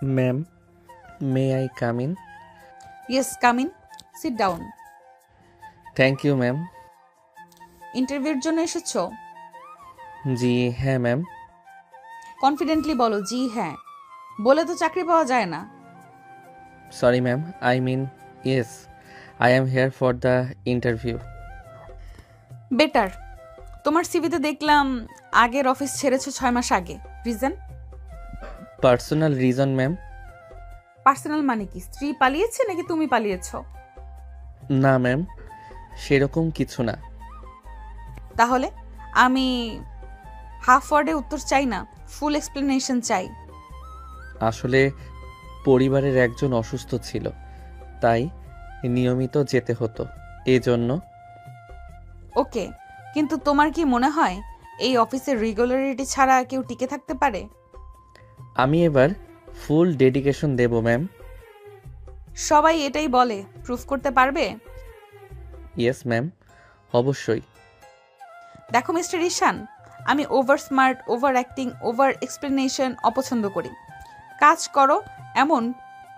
Ma'am, may I come in? Yes, come in, sit down. Thank you ma'am. ইন্টারভিউর জন্য এসেছো? জি হ্যাঁ ma'am. Confidently বলো জি হ্যাঁ, বলে তো চাকরি পাওয়া যায় না। Sorry ma'am, I mean yes, I am here for the interview. Better. তোমার সিভিতে দেখলাম আগের অফিস ছেড়েছো 6 মাস আগে। Reason? Personal reason ma'am. Personal মানে কি? স্ত্রী পালিয়েছে নাকি তুমি পালিয়েছো? না ম্যাম, সেরকম কিছু না। তাহলে আমি হাফ ওয়ার্ডে উত্তর চাই না, ফুল এক্সপ্লেনেশন চাই। আসলে পরিবারের একজন অসুস্থ ছিল, তাই নিয়মিত যেতে হতো, এজন্য। ওকে, কিন্তু তোমার কি মনে হয় এই অফিসের রেগুলারিটি ছাড়া কেউ টিকে থাকতে পারে? আমি এবার ফুল ডেডিকেশন দেব ম্যাম। সবাই এটাই বলে, প্রুফ করতে পারবে? ইয়েস ম্যাম, অবশ্যই। দেখো মিস্টার ঈশান, আমি over smart, over acting, over explanation অপছন্দ করি। কাজ করো, এমন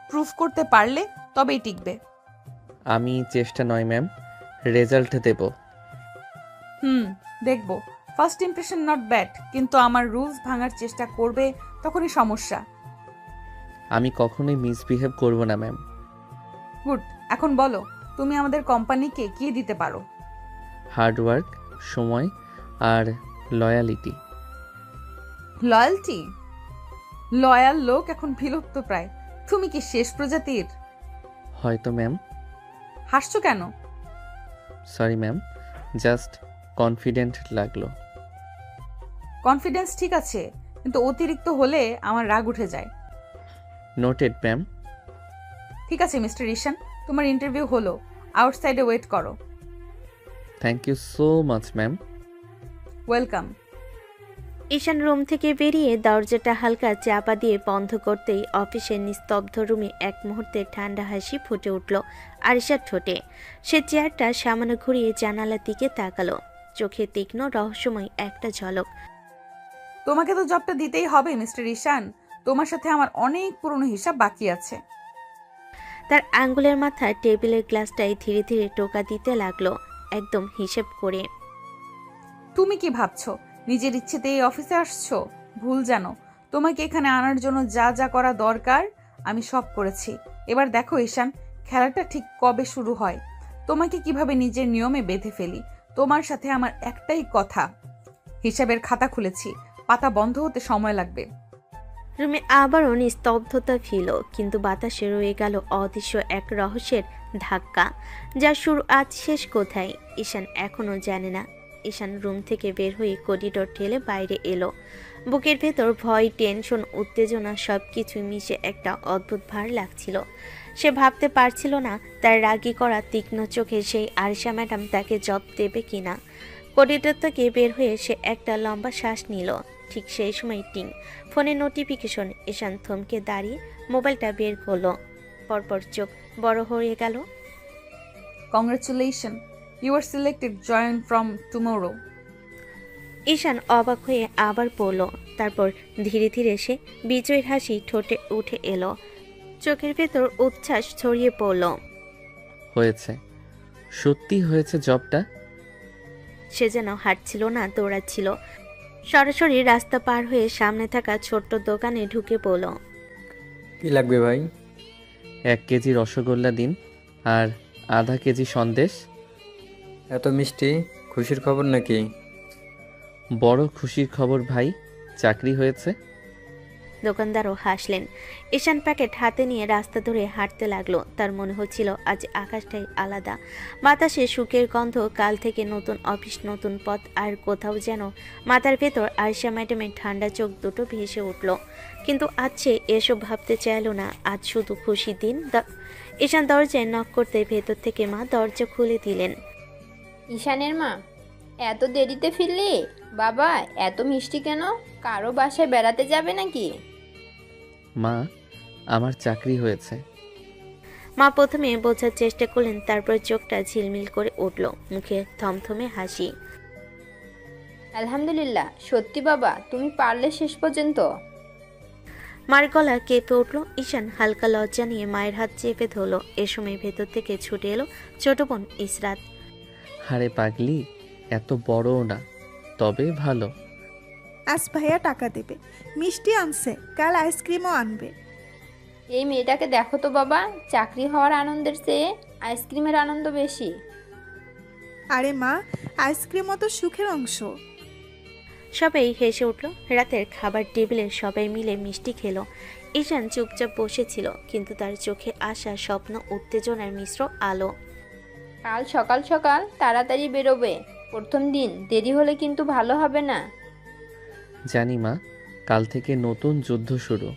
প্রুফ করতে পারলে তবেই টিকবে। আমি চেষ্টা নয় ম্যাম, রেজাল্ট দেব। দেখবো। ফার্স্ট ইমপ্রেশন নট ব্যাড, কিন্তু আমার রুলস ভাঙার চেষ্টা করবে তখনই সমস্যা। আমি কখনোই মিসবিহেভ করব না ম্যাম। গুড। এখন বলো, তুমি আমাদের কোম্পানিকে কি দিতে পারো? হার্ডওয়ার্ক, সময় আর লয়ালিটি। লয়্যালটি? লয়াল লোক এখন বিলুপ্ত প্রায়। তুমি কি শেষ প্রজাতির? হয়তো ম্যাম। হাসছো কেন? সরি ম্যাম, জাস্ট কনফিডেন্ট লাগলো। কনফিডেন্স ঠিক আছে, কিন্তু অতিরিক্ত হলে আমার রাগ উঠে যায়। Noted ma'am. ঠিক আছে মিস্টার ঈশান, তোমার ইন্টারভিউ হলো, আউটসাইডে ওয়েট করো। Thank you so much ma'am. Welcome. Ishaan room থেকে বেরিয়ে দরজাটা হালকা চাপা দিয়ে বন্ধ করতেই অফিসের নিস্তব্ধ রুমে এক মুহূর্তে ঠান্ডা হাসি ফুটে উঠল আরিশার ঠোঁটে। সে চেয়ারটা সামান্য ঘুরিয়ে জানালার দিকে তাকালো, চোখে তীক্ষ্ণ রহস্যময় একটা ঝলক। তোমাকে তো জবটা দিতেই হবে মিস্টার ঈশান, তোমার সাথে আমার অনেক পুরনো হিসাব বাকি আছে। তার আঙ্গুলের মাথা টেবিলের গ্লাসটায় ধীরে ধীরে টোকা দিতে লাগলো, একদম হিসেব করে। তুমি কি ভাবছো নিজের ইচ্ছেতে এই অফিসে আসছো? ভুল জানো। তোমাকে এখানে আনার জন্য যা যা করা দরকার আমি সব করেছি। এবার দেখো ঈশান, খেলাটা ঠিক কবে শুরু হয়, তোমাকে কিভাবে নিজের নিয়মে বেঁধে ফেলি। তোমার সাথে আমার একটাই কথা, হিসাবের খাতা খুলেছি, পাতা বন্ধ হতে সময় লাগবে। রুমে আবারও নিস্তব্ধতা ফিল, কিন্তু বাতাসে রয়ে গেল অদৃশ্য এক রহস্যের ধাক্কা, যার শুরু আজ শেষ কোথায় ঈশান এখনও জানে না। ঈশান রুম থেকে বের হয়ে করিডোর ঠেলে বাইরে এলো। বুকের ভেতর ভয়, টেনশন, উত্তেজনা সবকিছু মিশে একটা অদ্ভুত ভার লাগছিল। সে ভাবতে পারছিল না তার রাগী করা তীক্ষ্ণ চোখে সেই আরিশা ম্যাডাম তাকে জব দেবে কিনা। করিডোর থেকে বের হয়ে সে একটা লম্বা শ্বাস নিল। ঠিক সেই সময় টিং ফোনের নোটিফিকেশন। ঈশান থমকে দাঁড়িয়ে মোবাইলটা বের করলো, পরপর চোখ বড় হয়ে গেল। Congratulation, you are selected, join from tomorrow. Ishaan অবাক হয়ে আবার পড়ল, তারপর ধীরে ধীরে সে বিজয়ের হাসি ঠোঁটে উঠে এলো, চোখের ভেতর উচ্ছ্বাস ছড়িয়ে পড়ল। হয়েছে, সত্যি হয়েছে জবটা। সে যেন হাঁটছিল না, দৌড়াচ্ছিল। সরাসরি রাস্তা পার হয়ে সামনে থাকা ছোট্ট দোকানে ঢুকে পড়ল। কি লাগবে ভাই? 1 কেজি রসগোল্লা দিন আর আধা কেজি সন্দেশ। এত মিষ্টি, খুশির খবর নাকি? বড় খুশির খবর ভাই, চাকরি হয়েছে। দোকানদারও হাসলেন। ঈশান প্যাকেট হাতে নিয়ে রাস্তা ধরে হাঁটতে লাগলো। তার মনে হচ্ছিল আজ আকাশটাই আলাদা, বাতাসে সুখের গন্ধ, কাল থেকে নতুন অফিস, নতুন পথ, আর কোথাও যেন মাথার ভেতর আরিশা ম্যাডামের ঠান্ডা চোখ দুটো ভেসে উঠল। কিন্তু আজ সে এসব ভাবতে চাইল না, আজ শুধু খুশির দিন। ঈশান দরজায় নক করতে ভেতর থেকে মা দরজা খুলে দিলেন। ঈশানের মা, এত দেরিতে ফিরলি? বাবা এত মিষ্টি কেন? কারো বাসায় বেড়াতে যাবে নাকি? মা, আমার চাকরি হয়েছে। মা প্রথমে বোঝার চেষ্টা করলেন, তারপর চোখটা ঝিলমিল করে উঠল, মুখে থমথমে হাসি। আলহামদুলিল্লাহ। সত্যি বাবা, তুমি পারলে শেষ পর্যন্ত? মার গলা কেঁপে উঠল। ঈশান হালকা লজ্জা নিয়ে মায়ের হাত চেপে ধরল। এ সময় ভেতর থেকে ছুটে এলো ছোট বোন ইসরাত। হারে পাগলি, এত বড়ও না, তবে ভালো। আজ ভাইয়া টাকা দেবে, মিষ্টি আনছে, কাল আইসক্রিমও আনবে। এই মেয়েটাকে দেখো তো বাবা, চাকরি হওয়ার আনন্দের চেয়ে আইসক্রিমের আনন্দ বেশি। আরে মা, আইসক্রিমও তো সুখের অংশ। সবাই হেসে উঠল। রাতের খাবার টেবিলে সবাই মিলে মিষ্টি খেলো। ঈশান চুপচাপ বসেছিল, কিন্তু তার চোখে আসা স্বপ্ন উত্তেজনার মিশ্র আলো। কাল সকাল সকাল তাড়াতাড়ি বেরোবে, প্রথম দিন দেরি হলে কিন্তু ভালো হবে না। জানি মা, কাল থেকে নতুন যুদ্ধ শুরু।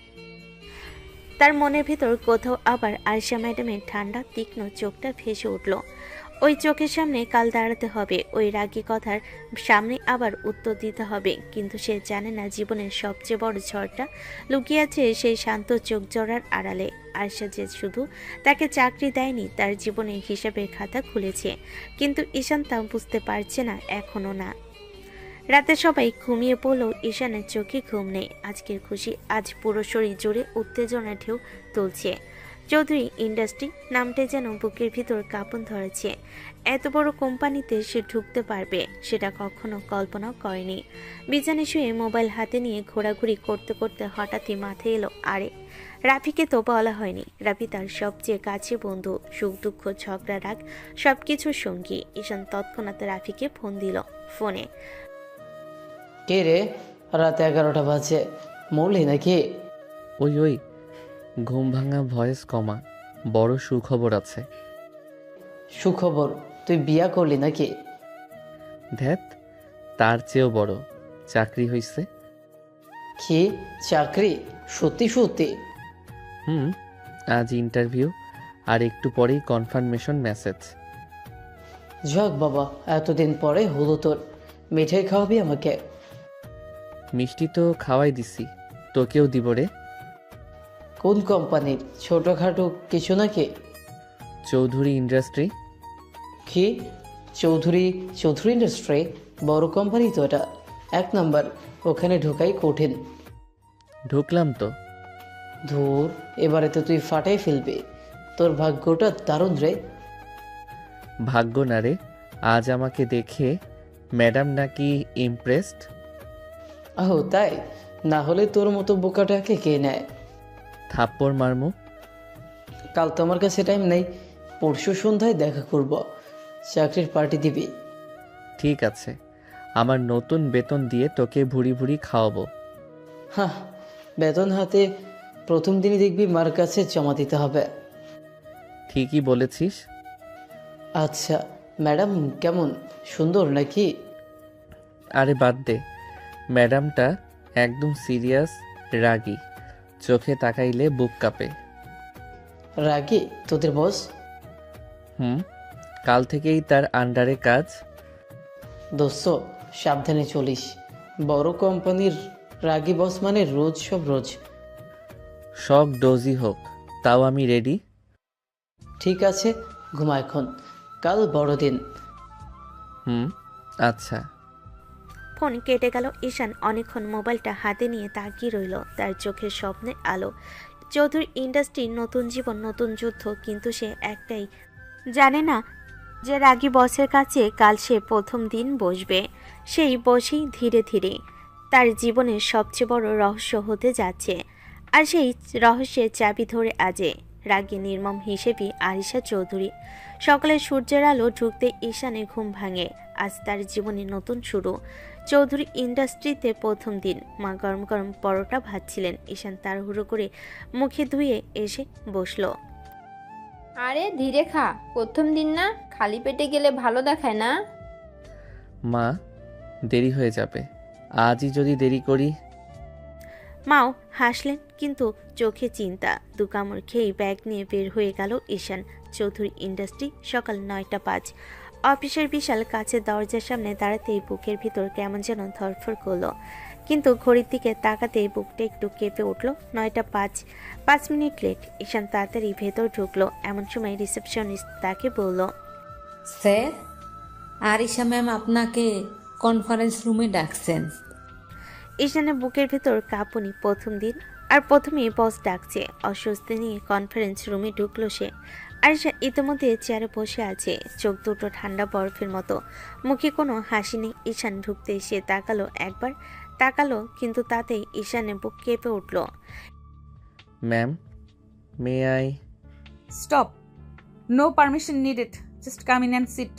তার মনের ভিতর কোথাও আবার আয়শা ম্যাডামের ঠান্ডা তীক্ষ্ণ চোখটা ভেসে উঠল। ওই চোখের সামনে কাল দাঁড়াতে হবে, ওই রাগী কথার সামনে আবার উত্তর দিতে হবে। কিন্তু সে জানে না জীবনের সবচেয়ে বড় ঝড়টা লুকিয়ে আছে সেই শান্ত চোখ জোড়ার আড়ালে। আয়শা যে শুধু তাকে চাকরি দেয়নি, তার জীবনের হিসাবের খাতা খুলেছে। কিন্তু ঈশান তা বুঝতে পারছে না, এখনো না। রাতে সবাই ঘুমিয়ে পড়লেও ঈশানের চোখে ঘুম নেই। আজকের খুশি আজ পুরো শরীর জুড়ে উত্তেজনা ঢেউ তুলছে। চৌধুরী ইন্ডাস্ট্রি নামটাই যেন বুকের ভিতর কাঁপন ধরেছে। এত বড় কোম্পানিতে সে ঢুকতে পারবে সেটা কখনো কল্পনাও করেনি। বিছানে শুয়ে মোবাইল হাতে নিয়ে ঘোরাঘুরি করতে করতে হঠাৎই মাথায় এলো, আরে রাফিকে তো বলা হয়নি। রাফি তার সবচেয়ে কাছে বন্ধু, সুখ দুঃখ ঝগড়া রাগ সবকিছুর সঙ্গী। ঈশান তৎক্ষণাৎ রাফিকে ফোন দিল। ফোনে কে রে? রাত 11টা বাজে, মরলি নাকি? ওই ওই, ঘুম ভাঙা ভয়েস কমা, বড় সুখবর আছে। সুখবর? তুই বিয়া করলি নাকি? ধ্যাত, তার চেয়েও বড়, চাকরি হইছে। কি চাকরি? সত্যি সত্যি? আজ ইন্টারভিউ, আর একটু পরেই কনফার্মেশন মেসেজ। যাক বাবা, এতদিন পরে হলো তোর। মিঠাই খাওয়াবি আমাকে? মিষ্টি তো খাওয়াই দিছি, তোকেও দিব রে। কোন কোম্পানির? ছোটখাটো কিছু নাকি? চৌধুরী ইন্ডাস্ট্রি। কি চৌধুরী? চৌধুরী ইন্ডাস্ট্রি বড় কোম্পানি তো, এটা 1 নাম্বার। ওখানে ঢোকাই কঠিন। ঢুকলাম তো। ধুর, এবারে তো তুই ফাটাই ফেলবি। তোর ভাগ্যটা দারুণ রে। ভাগ্য না রে, আজ আমাকে দেখে ম্যাডাম নাকি ইমপ্রেসড। আহ তাই? না হলে তোর মতো বোকাটাকে কে নেয়? থাপ্পড় মারমু। কাল তো আমার কাছে টাইম নেই, পরশু সন্ধ্যায় দেখা করব। চাকরির পার্টি দিবি? ঠিক আছে, আমার নতুন বেতন দিয়ে তোকে ভুড়ি ভুড়ি খাওয়াবো। হ্যাঁ, বেতন হাতে প্রথম দিনই দেখবি মার কাছে জমা দিতে হবে। ঠিকই বলেছিস। আচ্ছা, ম্যাডাম কেমন? সুন্দর নাকি? আরে বাদ দে, ম্যাডামটা একদম সিরিয়াস, রাগী, চোখে তাকাইলে বুক কাঁপে। রাগী তোদের বস? কাল থেকেই তার আন্ডারে কাজ। দোস্ত সাবধানে চলিস, বড় কোম্পানির রাগী বস মানে রোজ সব রোজ। সব ডোজি হোক, তাও আমি রেডি। ঠিক আছে, ঘুমা এখন, কাল বড়দিন। আচ্ছা। ফোন কেটে গেল। ঈশান অনেকক্ষণ মোবাইলটা হাতে নিয়ে তাকিয়ে রইল, তার চোখের স্বপ্নের আলো। চৌধুরী ইন্ডাস্ট্রির নতুন জীবন, নতুন যুদ্ধ, কিন্তু সে একটাই জানে না যে রাগী বসের কাছে কাল সে প্রথম দিন বসবে। সেই বসেই ধীরে ধীরে তার জীবনের সবচেয়ে বড় রহস্য হতে যাচ্ছে। আর সেই রহস্যের চাবি ধরে আজে রাগী নির্মম হিসেবে আরিশা চৌধুরী। সকালে সূর্যের আলো ঢুকতে ঈশানের ঘুম ভাঙে। আজ তার জীবনের নতুন শুরু। চৌধুরী ইন্ডাস্ট্রিতে প্রথম দিন। মা গরম গরম পরোটা ভাজছিলেন। ঈশান তাড়াহুড়ো করে মুখে ধুয়ে এসে বসলো। আরে ধীরে খা, প্রথম দিন না, খালি পেটে গেলে ভালো দেখায় না। মা, দেরি হয়ে যাবে, আজই যদি দেরি করি। মাও হাসলেন, কিন্তু চোখে চিন্তা। 2 কামড় খেয়ে ব্যাগ নিয়ে বের হয়ে গেল ঈশান। চৌধুরী ইন্ডাস্ট্রি, সকাল 9টা 5। অফিসের বিশাল কাছের দরজার সামনে দাঁড়াতেই বুকের ভিতর কেমন যেন ধরফর করলো, কিন্তু ঘড়ির দিকে তাকাতেই বুকটা একটু কেঁপে উঠল। 9টা 5, 5 মিনিট লেট। ঈশান তাড়াতাড়ি ভেতর ঢুকলো। এমন সময় রিসেপশনিস্ট তাকে বলল, স্যার, আরিশা ম্যাম আপনাকে কনফারেন্স রুমে ডাকছেন। ঈশানের বুকের ভেতর কাঁপুনি। প্রথম দিন, আর প্রথমেই বস ডাকছে। অস্বস্তি নিয়ে কনফারেন্স রুমে ঢুকলো সে। আরিশা ইতিমধ্যে চেয়ারে বসে আছে, চোখ দুটো ঠান্ডা বরফের মতো, মুখে কোনো হাসি নেই। ঈশান ঢুকতে সে তাকালো, একবার তাকালো, কিন্তু তাতেই ঈশানের বুক কেঁপে উঠল। Ma'am, may I? Stop, no permission needed, just come in and sit.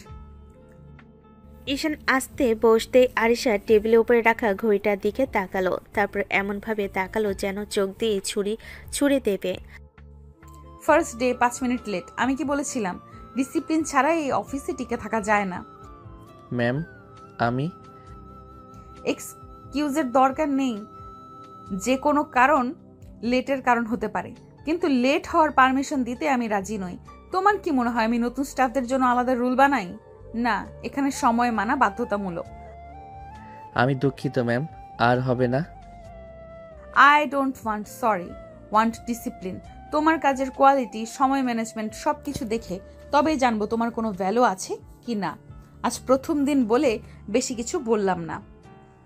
Ishaan আস্তে বসতে আরিশা টেবিলের উপরে রাখা ঘড়িটার দিকে তাকালো, তারপর এমনভাবে তাকালো যেন চোখ দিয়ে ছুরি ছুঁড়ে দেবে। First day 5 minute late. আমি কি বলেছিলাম? ডিসিপ্লিন ছাড়া এই অফিসে টিকে থাকা যায় না। ম্যাম, আমি? এক্সকিউজের দরকার নেই। যে কোনো কারণ লেটের কারণ হতে পারে, কিন্তু লেট হওয়ার পারমিশন দিতে আমি রাজি নই। তোমার কি মনে হয় আমি নতুন স্টাফদের জন্য আলাদা রুল বানাই? না, এখানে সময় মানা বাধ্যতামূলক। আমি দুঃখিত ম্যাম, আর হবে না। I don't want discipline. তোমার কাজের কোয়ালিটি, সময় ম্যানেজমেন্ট সব কিছু দেখে তবেই জানবো তোমার কোনো ভ্যালু আছে কি না। আজ প্রথম দিন বলে বেশি কিছু বললাম না,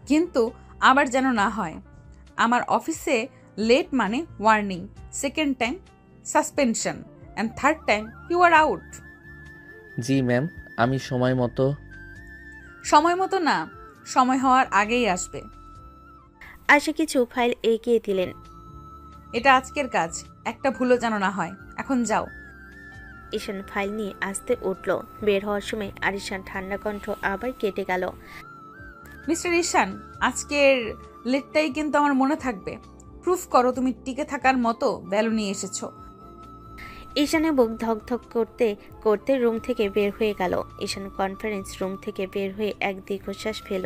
কিন্তু আবার যেন না হয়। আমার অফিসে লেট মানে warning, second time suspension, and third time you are out. জি ম্যাম, আমি সময় মতো না, সময় হওয়ার আগেই আসবে। আশা কিছু ফাইল এগিয়ে দিলেন। এটা আজকের কাজ, একটা ভুলও যেন না হয়। এখন যাও। ঈশান ফাইল নিয়ে আসতে উঠল। বের হওয়ার সময় আরিশান ঠান্ডা কণ্ঠ আবার কেটে গেল। মিস্টার ঈশান, আজকের লেটটাই কিন্তু আমার মনে থাকবে। প্রুফ করো তুমি টিকে থাকার মতো ভ্যালু নিয়ে এসেছো। ঈশানের বুক ধকধক করতে করতে রুম থেকে বের হয়ে গেল। ঈশান কনফারেন্স রুম থেকে বের হয়ে এক দীর্ঘশ্বাস ফেল।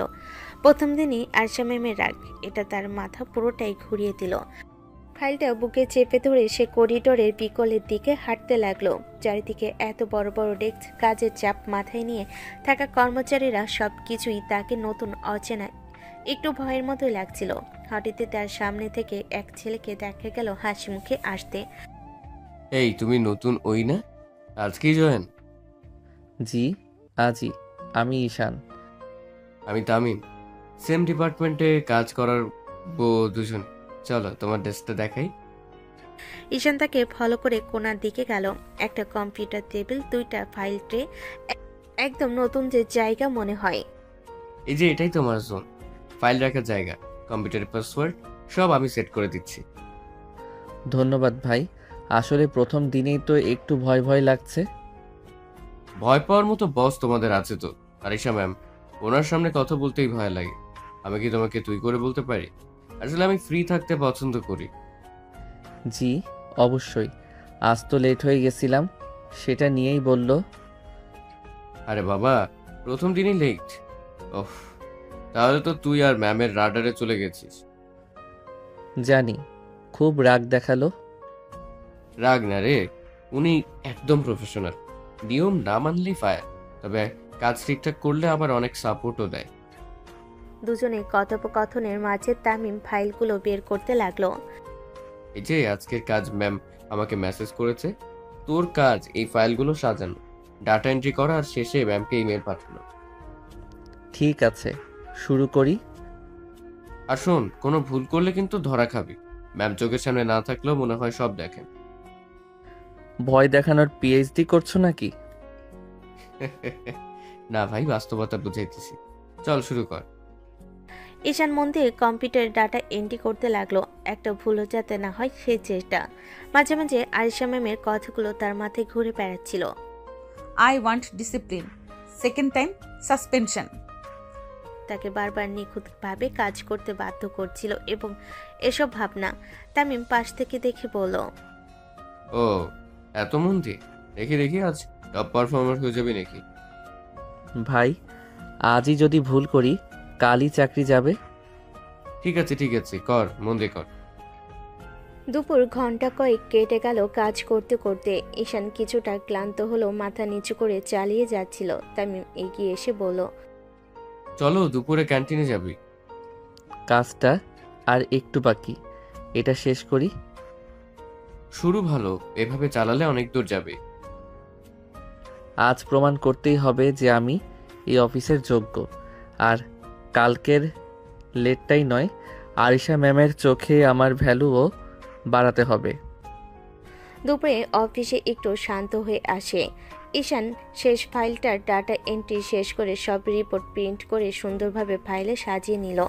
প্রথম দিনই আরশা ম্যামের রাগ, এটা তার মাথা পুরোটাই ঘুরিয়ে দিল। ফাইলটা বুকে চেপে ধরে সে করিডোরের বিকলের দিকে হাঁটতে লাগলো। চারিদিকে এত বড় বড় ডেস্ক, কাজের চাপ মাথায় নিয়ে থাকা কর্মচারীরা সব কিছুই তাকে নতুন, অচেনা, একটু ভয়ের মতোই লাগছিল। হঠাৎ তার সামনে থেকে এক ছেলেকে দেখা গেল হাসি মুখে আসতে। এই তুমি নতুন ওই না? আজকেই জয়েন? জি, আজই। আমি ঈশান। আমি তামিম। সেম ডিপার্টমেন্টে কাজ করার দুজন। চলো তোমার ডেস্কটা দেখাই। ঈশান তাকে ফলো করে কোণার দিকে গেল। একটা কম্পিউটার টেবিল, 2টা ফাইল ট্রে, একদম নতুন যে জায়গা মনে হয়। এই যে এটাই তোমার জোন, ফাইল রাখার জায়গা, কম্পিউটারের পাসওয়ার্ড সব আমি সেট করে দিচ্ছি। ধন্যবাদ ভাই। আসলে প্রথম দিনেই তো একটু ভয় ভয় লাগছে। ভয় পাওয়ার মতো বস তোমাদের আছে তো আরিশা ম্যাম, ওনার সামনে কথা বলতেই ভয় লাগে। আমি কি তোমাকে তুই করে বলতে পারি? আসলে আমি ফ্রি থাকতে পছন্দ করি। জি, অবশ্যই। আজ তো লেট হয়ে গেছিলাম, সেটা নিয়েই বলল। আরে বাবা, প্রথম দিনই লেট? ওহ, তাহলে তো তুই আর ম্যামের রাডারে চলে গেছিস। জানি, খুব রাগ দেখালো। রাগ না রে, উনি একদম প্রফেশনাল। নিয়ম না মানলেই ফায়ার, তবে কাজ ঠিকঠাক করলে আবার অনেক সাপোর্টও দেয়। দুজনে কথোপকথনের মাঝে তামিম ফাইলগুলো বের করতে লাগলো। এই যে আজকের কাজ ম্যাম আমাকে মেসেজ করেছে, তোর কাজ এই ফাইলগুলো সাজানো, ডাটা এন্ট্রি করা আর শেষে ম্যামকে ইমেল পাঠানো। ঠিক আছে, শুরু করি। আর শোন, কোনো ভুল করলে কিন্তু ধরা খাবি। ম্যাম চোখের সামনে না থাকলেও মনে হয় সব দেখেন। ভয় দেখানোর পিএইচডি করছো নাকি? না ভাই, বাস্তবতা বুঝাইতেছি। চল শুরু কর। ঈশান মন দিয়ে কম্পিউটারে ডাটা এন্ট্রি করতে লাগলো, একটা ভুলও যাতে না হয় সেই চেষ্টা। মাঝে মাঝে আরিশা ম্যামের কথাগুলো তার মাথায় ঘুরে বেড়াচ্ছিল। I want discipline, second time suspension. তাকে বারবার নিখুঁতভাবে কাজ করতে বাধ্য করছিল, এবং এসব ভাবনা তামিম পাশ থেকে দেখে বলল, ও এত মন দিয়ে? দেখি দেখি আজ টপ পারফর্মার হয়ে যাবে নাকি? ভাই, আজই যদি ভুল করি কালই চাকরি যাবে। ঠিক আছে, কর, মন দিয়ে কর। দুপুর ঘন্টা কয়েক কেটে গেল কাজ করতে করতে। ঈশান কিছুটা ক্লান্ত হলো, মাথা নিচু করে চালিয়ে যাচ্ছিল। তামিম এগিয়ে এসে বলল, চলো দুপুরে ক্যান্টিনে যাবি। কাজটা আর একটু বাকি, এটা শেষ করি। শুরু ভালো, এভাবে চালালে অনেক দূর যাবে। আজ প্রমাণ করতেই হবে যে আমি এই অফিসের যোগ্য। আর কালকের লেটটাই নয়, আরিশা ম্যামের চোখে আমার ভ্যালুও বাড়াতে হবে। দুপুরে অফিসে একটু শান্ত হয়ে আসে ঈশান। শেষ ফাইলটার ডাটা এন্ট্রি শেষ করে সব রিপোর্ট প্রিন্ট করে সুন্দরভাবে ফাইলে সাজিয়ে নিল।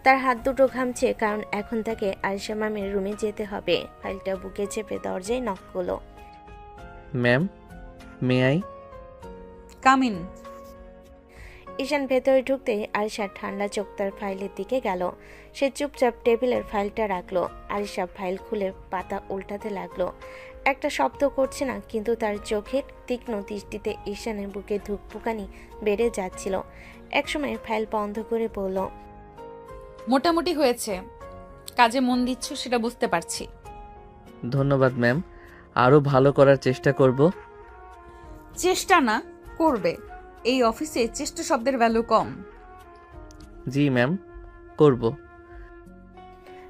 তার হাত দুটো ঘামছে, কারণ এখন তাকে আয়েশা ম্যামের রুমে যেতে হবে। ফাইলটা বুকে চেপে দরজায় নক করলো। Ma'am, may I? Come in. Ishaan ভেতরে ঢুকতেই আয়েশা ঠান্ডা চোখ তার ফাইলের দিকে গেল। সে চুপচাপ টেবিলের ফাইলটা রাখলো। আয়েশা ফাইল খুলে পাতা উল্টাতে লাগলো। একটা শব্দ করছে না, কিন্তু তার চোখের তীক্ষ্ণ দৃষ্টিতে ঈশানের বুকে ধুকপুকানি বেড়ে যাচ্ছিল। একসময় ফাইল বন্ধ করে বলল, মোটামুটি হয়েছে, কাজে মন দিচ্ছ সেটা বুঝতে পারছি। ধন্যবাদ ম্যাম, আরও ভালো করার চেষ্টা করব। চেষ্টা না, করবে। এই অফিসে চেষ্টা শব্দের ভ্যালু কম। জি ম্যাম, করব।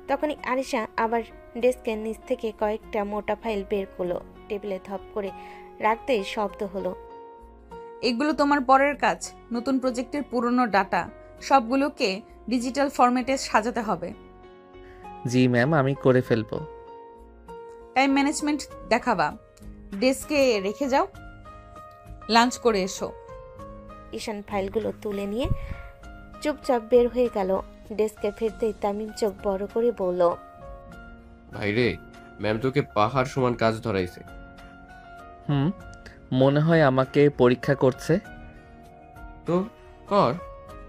তখনই আয়েশা আবার ডেস্কের নিচ থেকে কয়েকটা মোটা ফাইল বের করলো। টেবিলে ধপ করে রাখতেই শব্দ হলো। এগুলো তোমার পরের কাজ। নতুন প্রজেক্টের পুরনো ডাটা সবগুলোকে ডিজিটাল ফরম্যাটে সাজাতে হবে। জি ম্যাম, আমি করে ফেলব। টাইম ম্যানেজমেন্ট দেখাবা। ডেস্কে রেখে যাও, লাঞ্চ করে এসো। ঈশান ফাইলগুলো তুলে নিয়ে চুপচাপ বের হয়ে গেল। ডেস্কে ফিরতেই তামিম চোখ বড় করে বলল, ভাইরে, ম্যাম তোকে পাহাড় সমান কাজ ধরাইছে। হুম, মনে হয় আমাকে পরীক্ষা করছে। তো কর,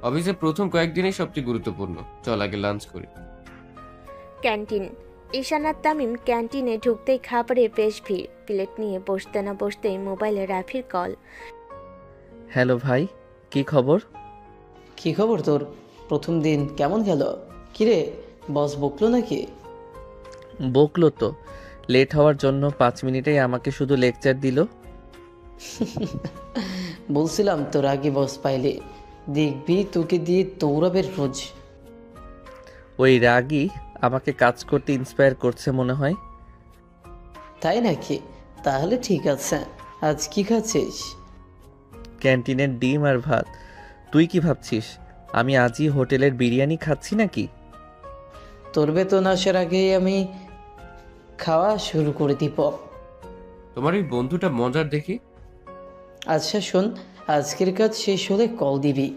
অফিসে প্রথম কয়েকদিনই সবচেয়ে গুরুত্বপূর্ণ। চল আগে লাঞ্চ করি। ক্যান্টিন। ঈশান আর তামিম ক্যান্টিনে ঢুকতেই খাবারে বেশ ভিড়। প্লেট নিয়ে বসতে না বসতেই মোবাইলে রাফির কল। হ্যালো ভাই, কি খবর? কি খবর তোর? প্রথম দিন কেমন গেল? কিরে, বস বকলো নাকি? বকলো তো, লেট হওয়ার জন্য 5 মিনিটেই আমাকে শুধু লেকচার দিল। বলছিলাম তোর আগে বস পাইলে দেখবি তোকে দিয়ে দৌড়াবে রোজ। ওই রাগই আমাকে কাজ করতে ইন্সপায়ার করছে মনে হয়। তাই নাকি? তাহলে ঠিক আছে। আজ কি খাচ্ছিস? ক্যান্টিনের ডিম আর ভাত। তুই কি ভাবছিস আমি আজই হোটেলের বিরিয়ানি খাচ্ছি নাকি? তোর বেতন আসার আগেই আমি খাওয়া শুরু করে দিব। তোমার এই বন্ধুটা মজার দেখি। আচ্ছা শোন, আজকের কাজ শেষ হলে কল দিবি।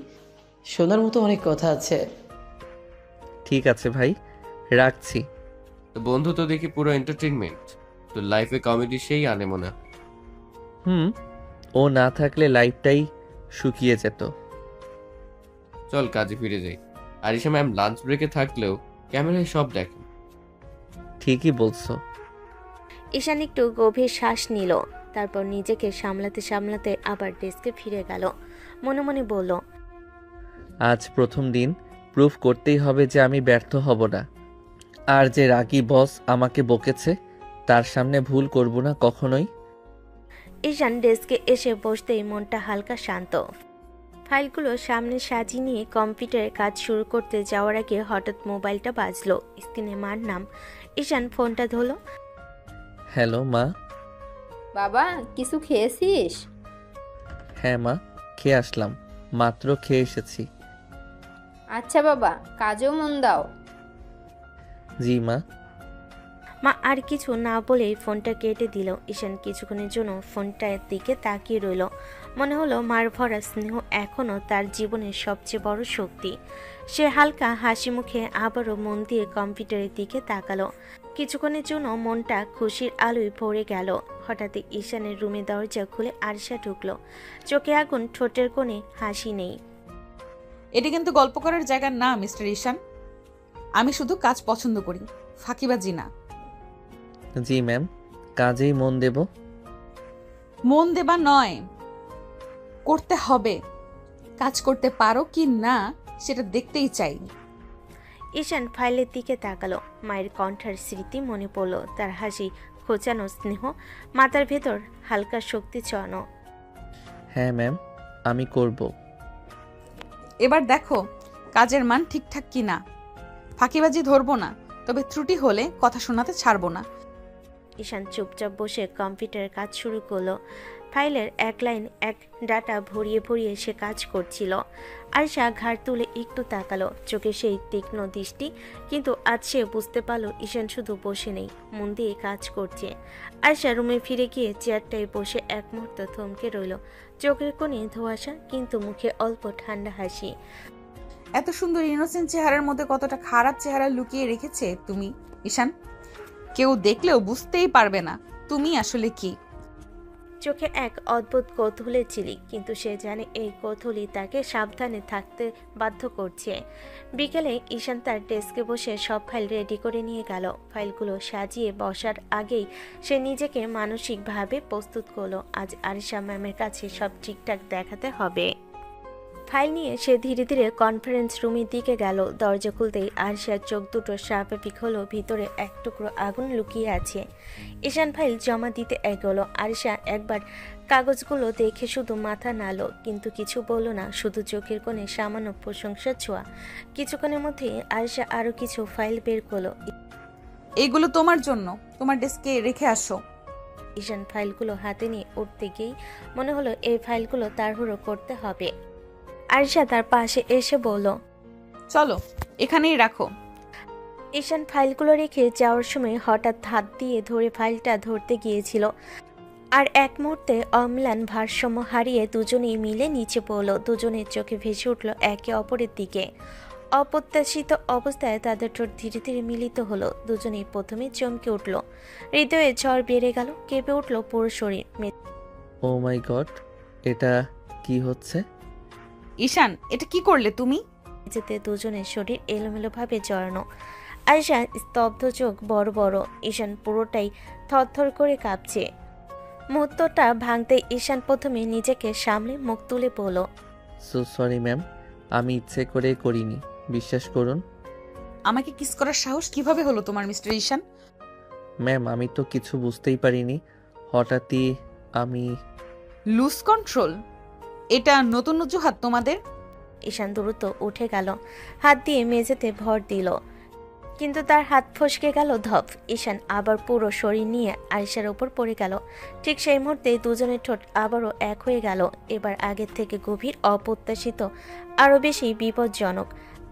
শোনার মতো অনেক কথা আছে। ঠিক আছে ভাই, রাখছি। তো বন্ধু তো দেখি পুরো এন্টারটেইনমেন্ট। তো লাইফে কমেডি সেই আনে মনে হয়। হুম, ও না থাকলে লাইফটাই শুকিয়ে যেত। চল কাজে ফিরে যাই। আরিশা ম্যাম লাঞ্চ ব্রেকে থাকলেও ক্যামেরায় সব দেখে। ঠিকই বলছো। ঈশান একটু গভীর শ্বাস নিল। তারপর নিজেকে সামলাতে সামলাতে আবার ডেস্কে ফিরে গেল। মনে মনে বলল, আজ প্রথম দিন, প্রুফ করতেই হবে যে আমি ব্যর্থ হব না। আর যে রাগী বস আমাকে বকেছে তার সামনে ভুল করব না কখনোই। ঈশান ডেস্কে এসে বসতেই মনটা হালকা শান্ত। ফাইলগুলো সামনে সাজিয়ে নিয়ে কম্পিউটারে কাজ শুরু করতে যাওয়ার আগে হঠাৎ মোবাইলটা বাজলো। স্ক্রিনে মার নাম। ঈশান ফোনটা ধরলো। হ্যালো মা। বাবা, কিছু খেয়েছিস? হ্যাঁ মা, খেয়ে আসলাম, মাত্র খেয়ে এসেছি। আচ্ছা বাবা, কাজেও মন দাও। জি মা। মা আর কিছু না বলেই ফোনটা কেটে দিল। ঈশান কিছুক্ষণের জন্য ফোনটার দিকে তাকিয়ে রইল। মনে হলো মার ভরা স্নেহ এখনও তার জীবনের সবচেয়ে বড় শক্তি। সে হালকা হাসি মুখে আবারও মন দিয়ে কম্পিউটারের দিকে তাকালো। কিছুক্ষণের জন্য মনটা খুশির আলোয় ভরে গেল। হঠাৎ ঈশানের রুমে দরজা খুলে আরিশা ঢুকলো। চোখে আগুন, ঠোঁটের কোণে হাসি নেই। এটা কিন্তু গল্প করার জায়গা না মিস্টার ঈশান। আমি শুধু কাজ পছন্দ করি, ফাঁকিবাজি না। জি ম্যাম, কাজেই মন দেব। মন দেবা নয়, করতে হবে। কাজ করতে পারো কি না সেটা দেখতেই চাই। ঈশান ফাইলের দিকে তাকালো। মায়ের কণ্ঠার স্মৃতি মনে পড়ল। তার হাসি, খোঁচানো স্নেহ, মাথার ভেতর হালকা শক্তি ছড়ানো। হ্যাঁ ম্যাম, আমি করব। এবার দেখো কাজের মান ঠিকঠাক কি না। ফাঁকিবাজি ধরবো না, তবে ত্রুটি হলে কথা শোনাতে ছাড়বো না। ঈশান চুপচাপ বসে কম্পিউটারের কাজ শুরু করলো। ফাইলের এক লাইন এক ডাটা ভরিয়ে ভরিয়ে সে কাজ করছিল। আয়শা ঘাড় তুলে একটু তাকালো, চোখে সেই তীক্ষ্ণ দৃষ্টি। কিন্তু আজ সে বুঝতে পারলো ঈশান শুধু বসে নেই, মন দিয়ে কাজ করছে। আয়শা রুমে ফিরে গিয়ে চেয়ারটায় বসে এক মুহূর্ত থমকে রইল। চোখের কোণে ধোঁয়াশা, কিন্তু মুখে অল্প ঠান্ডা হাসি। এত সুন্দর ইনোসেন্ট চেহারার মধ্যে কতটা খারাপ চেহারা লুকিয়ে রেখেছে তুমি ঈশান। কেউ দেখলেও বুঝতেই পারবে না তুমি আসলে কি। চোখে এক অদ্ভুত কৌতূহলের ঝিলিক, কিন্তু সে জানে এই কৌতূহলী তাকে সাবধানে থাকতে বাধ্য করছে। বিকেলে ঈশান তার ডেস্কে বসে সব ফাইল রেডি করে নিয়ে গেল। ফাইলগুলো সাজিয়ে বসার আগেই সে নিজেকে মানসিকভাবে প্রস্তুত করলো। আজ আরিশা ম্যামের কাছে সব ঠিকঠাক দেখাতে হবে। ফাইল নিয়ে সে ধীরে ধীরে কনফারেন্স রুমের দিকে গেল। দরজা খুলতেই আরিশার চোখ দুটো স্বাভাবিক হলো, ভিতরে এক টুকরো আগুন লুকিয়ে আছে। ঈশান ফাইল জমা দিতে এগোলো। আরিশা একবার কাগজগুলো দেখে শুধু মাথা নাড়ল, কিন্তু কিছু বলল না, শুধু চোখের কোণে সামান্য প্রশংসা ছোঁয়া। কিছুক্ষণের মধ্যে আরিশা আরো কিছু ফাইল বের করলো। এইগুলো তোমার জন্য, তোমার ডেস্কে রেখে আসো। ঈশান ফাইলগুলো হাতে নিয়ে উঠতে গিয়েই মনে হলো এই ফাইলগুলো তাড়াহুড়ো করতে হবে। আরিশা তার পাশে এসে বলল, চলো এখানেই রাখো। ঈশান ফাইলগুলো রেখে যাওয়ার সময় হঠাৎ হাত দিয়ে ধরে ফাইলটা ধরতে গিয়েছিল, আর এক মুহূর্তে অম্লান ভারসাম্য হারিয়ে দুজনেই মিলে নিচে পড়ল। দুজনের চোখে ভেসে উঠল একে অপরের দিকে। অপ্রত্যাশিত অবস্থায় তাদের ঠোঁট ধীরে ধীরে মিলিত হলো। দুজনেই প্রথমে চমকে উঠল, হৃদয়ে ঝড় বেড়ে গেল, কেঁপে উঠল পুরো শরীর। ও মাই গড, এটা কি হচ্ছে? ঈশান, এটা কি করলে তুমি? যেতে দুজনের শরীর এলোমেলোভাবে জড়ানো। আয়শা স্তব্ধ, চোখ বড় বড়। ঈশান পুরোটাই থরথর করে কাঁপছে। মুহূর্তটা ভাঙতে ঈশান প্রথমে নিজেকে সামলে মুখ তুলে বলল, সো সরি ম্যাম, আমি ইচ্ছে করে করিনি, বিশ্বাস করুন। আমাকে কিস করার সাহস কিভাবে হলো তোমার মিস্টার ঈশান? ম্যাম, আমি তো কিছু বুঝতেই পারিনি, হঠাৎই আমি। লুজ কন্ট্রোল, এটা নতুন অজুহাত তোমাদের? ঈশান দ্রুত উঠে গেল, হাত দিয়ে মেঝেতে ভর দিল, কিন্তু তার হাত ফসকে গেল ধপ। ঈশান আবার পুরো শরীর নিয়ে আরিশার ওপর পড়ে গেল। ঠিক সেই মুহূর্তে দুজনের ঠোঁট আবারও এক হয়ে গেল, এবার আগের থেকে গভীর, অপ্রত্যাশিত, আরো বেশি বিপজ্জনক।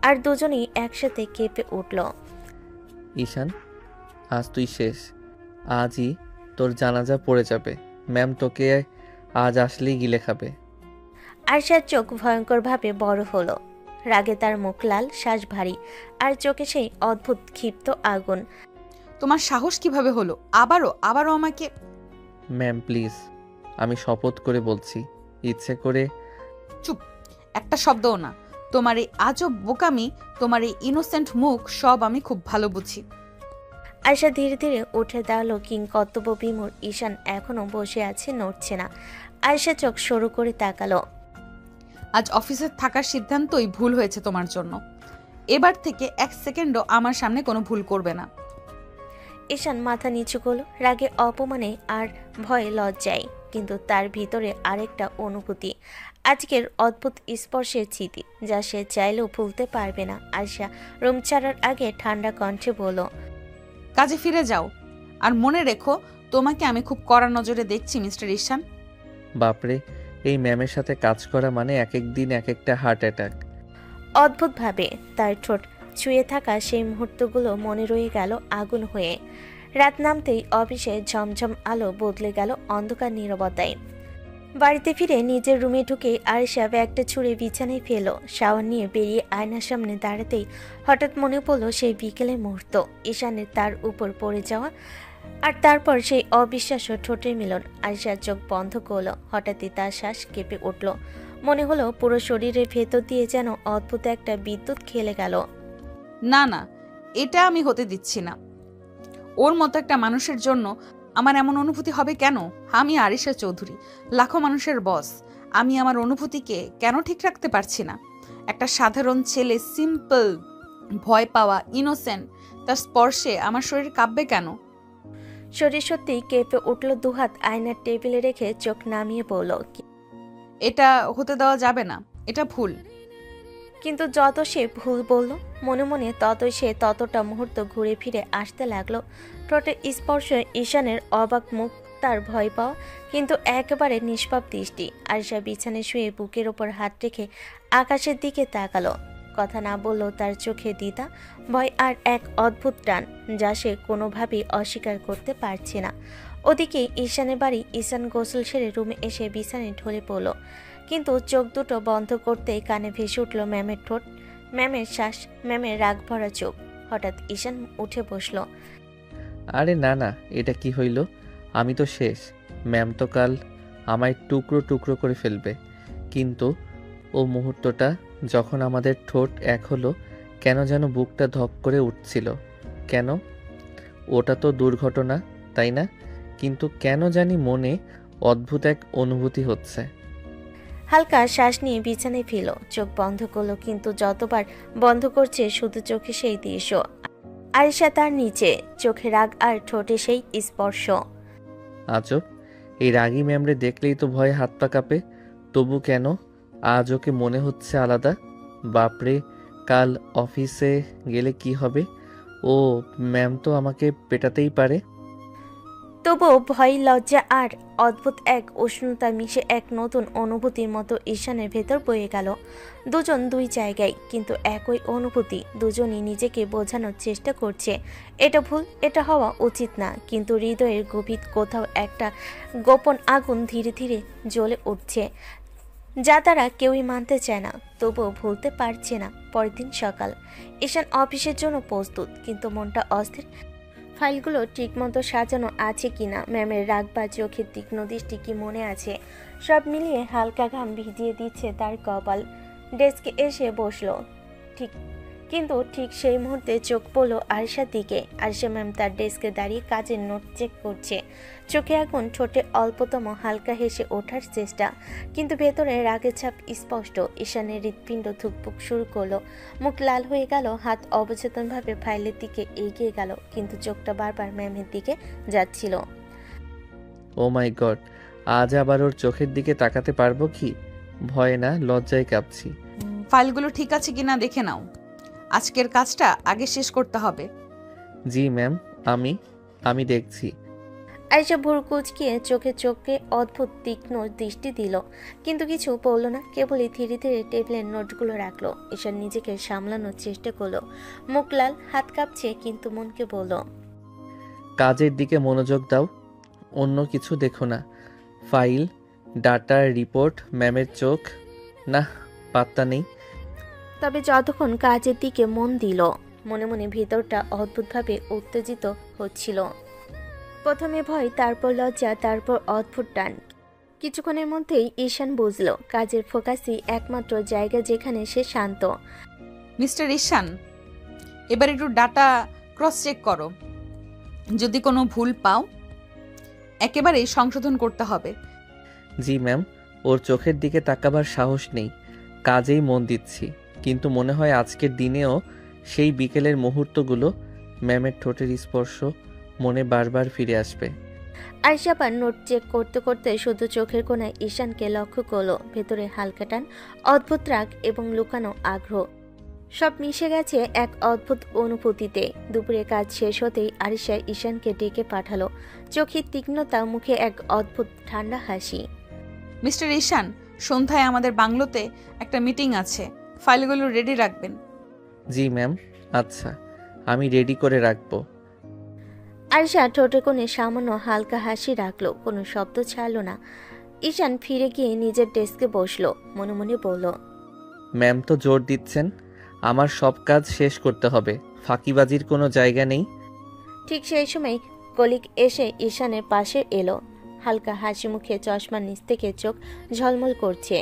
আর দুজনেই একসাথে কেঁপে উঠল। ঈশান, আজ তুই শেষ, আজই তোর জানাজা পড়ে যাবে। ম্যাম তোকে আজ আসলেই গিলে খাবে। আরিশার চোখ ভয়ঙ্করভাবে বড় হলো, রাগে তার মুখ লাল, শ্বাস ভারী, আর চোখে সেই অদ্ভুত ক্ষিপ্ত আগুন। তোমার সাহস কিভাবে হলো আবারও আমাকে? ম্যাম প্লিজ, আমি শপথ করে বলছি, ইচ্ছে করে। চুপ, একটা শব্দও না। তোমার এই আজব বোকামি, তোমার এই ইনোসেন্ট মুখ, সব আমি খুব ভালো বুঝি। আয়শা ধীরে ধীরে উঠে দাঁড়ালো, কিংকর্তব্য বিমূঢ়। ঈশান এখনো বসে আছে, নড়ছে না। আয়শা চোখ সরু করে তাকালো। আজ অফিসে থাকার সিদ্ধান্তই ভুল হয়েছে তোমার জন্য। এবার থেকে এক সেকেন্ডও আমার সামনে কোনো ভুল করবে না। ঈশান মাথা নিচু করলো, রাগে, অপমানে আর ভয়ে, লজ্জায়, কিন্তু তার ভিতরে আরেকটা অনুভূতি, আজকের অদ্ভুত স্পর্শের স্মৃতি, যা সে চাইলেও ভুলতে পারবে না। আয়শা রুম ছাড়ার আগে ঠান্ডা কণ্ঠে বলল, কাজে ফিরে যাও, আর মনে রেখো তোমাকে আমি খুব কড়া নজরে দেখছি মিস্টার ঈশান। বাপরে, এই ম্যামের সাথে কাজ করা মানে এক এক দিন এক একটা হার্ট অ্যাটাক। অদ্ভুতভাবে তার ঠোঁট ছুঁয়ে থাকা সেই মুহূর্তগুলো মনে রয়ে গেল আগুন হয়ে। রাত নামতেই অফিসে ঝমঝম আলো বদলে গেল অন্ধকার নীরবতায়। বাড়িতে ফিরে নিজের রুমে ঢুকে আরিশা ব্যাগটা ছুঁড়ে বিছানায় ফেল। শাওয়ার নিয়ে বেরিয়ে আয়নার সামনে দাঁড়াতেই হঠাৎ মনে পড়ল সেই বিকেলের মুহূর্ত, ঈশানের তার উপর পড়ে যাওয়া, আর তারপর সেই অবিশ্বাস্য ঠোঁটের মিলন। আরিশার চোখ বন্ধ করল, হঠাৎই তার শ্বাস কেঁপে উঠল। মনে হলো পুরো শরীরের ভেতর দিয়ে যেন অদ্ভুত একটা বিদ্যুৎ খেলে গেল। না, এটা আমি হতে দিচ্ছি না। ওর মতো একটা মানুষের জন্য আমার এমন অনুভূতি হবে কেন? আমি আরিশা চৌধুরী, লাখো মানুষের বস। আমি আমার অনুভূতিকে কেন ঠিক রাখতে পারছি না? একটা সাধারণ ছেলে, সিম্পল, ভয় পাওয়া, ইনোসেন্ট, তার স্পর্শে আমার শরীর কাঁপবে কেন? শরীর সত্যিই কেঁপে উঠল। দুহাত আয়নার টেবিলে রেখে চোখ নামিয়ে বলল, এটা হতে দেওয়া যাবে না, এটা ভুল। কিন্তু যত সে ভুল বলল মনে মনে ততই সে ততটা মুহূর্ত ঘুরে ফিরে আসতে লাগলো। ঠোঁটের স্পর্শে ঈশানের অবাক মুখ, তার ভয় পাওয়া কিন্তু একেবারে নিষ্পাপ দৃষ্টি। আরিশা বিছানায় শুয়ে বুকের ওপর হাত রেখে আকাশের দিকে তাকালো। কথা না বললেও তার চোখে দ্বিধা, ভয় আর এক অদ্ভুত টান, যা সে কোনোভাবেই অস্বীকার করতে পারছে না। ওদিকে ঈশানের বাড়ি। ঈশান গোসল সেরে রুমে এসে বিছানায় ঢলে পড়ল, কিন্তু চোখ দুটো বন্ধ করতেই কানে ভেসে উঠল ম্যামের ঠোঁট, ম্যামের শ্বাস, ম্যামের রাগ ভরা চোখ। হঠাৎ ঈশান উঠে বসল। আরে না না, এটা কি হইল? আমি তো শেষ। ম্যাম তো কাল আমায় টুকরো টুকরো করে ফেলবে। কিন্তু ও মুহূর্তটা যখন আমাদের ঠোঁট এক হলো, কেন যেন বুকটা ধক করে উঠছিল। কেন? ওটা তো দুর্ঘটনা, তাই না? কিন্তু কেন জানি মনে অদ্ভুত এক অনুভূতি হচ্ছে। হালকা শ্বাস নিয়ে বিছানায় ফেল, চোখ বন্ধ করলো, কিন্তু যতবার বন্ধ করছে শুধু চোখে সেই দৃশ্য। আরিশা তার নিচে, চোখে রাগ আর ঠোঁটে সেই স্পর্শ। আজব, এই রাগী ম্যামরে দেখলেই তো ভয়ে হাত পা কাঁপে, তবু কেন আজ ওকে মনে হচ্ছে আলাদা। বাপরে, কাল অফিসে গেলে কি হবে? ও ম্যাম তো আমাকে পেটাতেই পারে। তবুও ভয়, লজ্জা আর অদ্ভুত এক উষ্ণতা মিশে এক নতুন অনুভূতির মতো ঈশানের ভেতর বয়ে গেল। দুজন দুই জায়গায়, কিন্তু একই অনুভূতি। দুজনই নিজেকে বোঝানোর চেষ্টা করছে এটা ভুল, এটা হওয়া উচিত না, কিন্তু হৃদয়ের গভীর কোথাও একটা গোপন আগুন ধীরে ধীরে জ্বলে উঠছে, যা তারা কেউই মানতে চায় না, তবুও ভুলতে পারছে না। পরের দিন সকাল। ঈশান অফিসের জন্য প্রস্তুত, কিন্তু মনটা অস্থির। ফাইলগুলো ঠিকমতো সাজানো আছে কিনা, ম্যামের রাগ বা চোখের তীক্ষ্ণ দৃষ্টি কি মনে আছে, সব মিলিয়ে হালকা ঘাম ভিজিয়ে দিচ্ছে তার কপাল। ডেস্কে এসে বসলো, কিন্তু ঠিক সেই মুহূর্তে চোখ পড়লো আরিশার দিকে। আরিশা ম্যাম তার ডেস্কে দাঁড়িয়ে কাজের নোট চেক করছে, চোখে আগুন, ঠোঁটে অল্পতম হালকা হেসে ওঠার চেষ্টা, কিন্তু ভেতরে রাগের ছাপ স্পষ্ট। ঈশানের হৃৎপিণ্ড ধুকপুক শুরু করলো, মুখ লাল হয়ে গেল, হাত অবচেতনভাবে ফাইলের দিকে এগিয়ে গেল, কিন্তু চোখটা বারবার ম্যামের দিকে যাচ্ছিল। ও মাই গড, আজ আবার ওর চোখের দিকে তাকাতে পারবো কি? ভয়ে না, লজ্জায় কাঁপছি। ফাইলগুলো ঠিক আছে কিনা দেখে নাও, আজকের কাজটা আগে শেষ করতে হবে। জি ম্যাম, আমি দেখছি। আরিশা ভুরু কুঁচকিয়ে চোখে অদ্ভুত তীক্ষ্ণ দৃষ্টি দিল, কিন্তু কিছু বলল না, কেবলই ধীরে ধীরে টেবিলের নোটগুলো রাখলো। ঈশান নিজেকে সামলানোর চেষ্টা করলো, মুখ লাল, হাত কাঁপছে, কিন্তু মনকে বলল, কাজের দিকে মনোযোগ দাও, অন্য কিছু দেখো না। ফাইল, ডাটার রিপোর্ট, ম্যামের চোখ, না পাত্তা নেই। তবে যতক্ষণ কাজের দিকে মন দিল, মনে মনে ভিতরটা অদ্ভুতভাবে উত্তেজিত হচ্ছিল। প্রথমে ভয়, তারপর লজ্জা, তারপর অদ্ভুত টান। কিছুক্ষণের মধ্যেই ঈশান বুঝল কাজের ফোকাসই একমাত্র জায়গা যেখানে সে শান্ত। মিস্টার ঈশান, এবার একটু ডাটা ক্রস চেক করো, যদি কোনো ভুল পাও একেবারেই সংশোধন করতে হবে। জি ম্যাম, ওর চোখের দিকে তাকাবার সাহস নেই, কাজেই মন দিচ্ছি, কিন্তু মনে হয় আজকের দিনেও সেই বিকেলের মুহূর্তগুলো, ম্যামের ঠোঁটের স্পর্শ মনে বারবার ফিরে আসবে। আরিশা পার নোট চেক করতে করতে শুধু চোখের কোণায় ঈশানকে লক্ষ্য করলো, ভেতরে হালকা টান, অদ্ভুত রাগ এবং লুকানো আগ্রহ, সব মিশে গেছে এক অদ্ভুত অনুভূতিতে। দুপুরে কাজ শেষ হতেই আরিশা ঈশানকে ডেকে পাঠালো, চোখের তীক্ষ্ণতা, মুখে এক অদ্ভুত ঠান্ডা হাসি। মিস্টার ঈশান, সন্ধ্যায় আমাদের বাংলোতে একটা মিটিং আছে, ফাইলগুলো রেডি রাখবেন। জি ম্যাম, আচ্ছা, আমি রেডি করে রাখবো। আরিশা ঠোঁটে কোণে সামান্য হালকা হাসি রাখলো, কোনো শব্দ ছাড়লো না। ঈশান ফিরে গিয়ে নিজের ডেস্কে বসলো, মনে মনে বলল, ম্যাম তো জোর দিচ্ছেন আমার সব কাজ শেষ করতে হবে, ফাঁকিবাজির কোনো জায়গা নেই। ঠিক সেই সময় কলিগ এসে ঈশানের পাশে এলো, হালকা হাসি মুখে, চশমার নিচ থেকে চোখ ঝলমল করছে।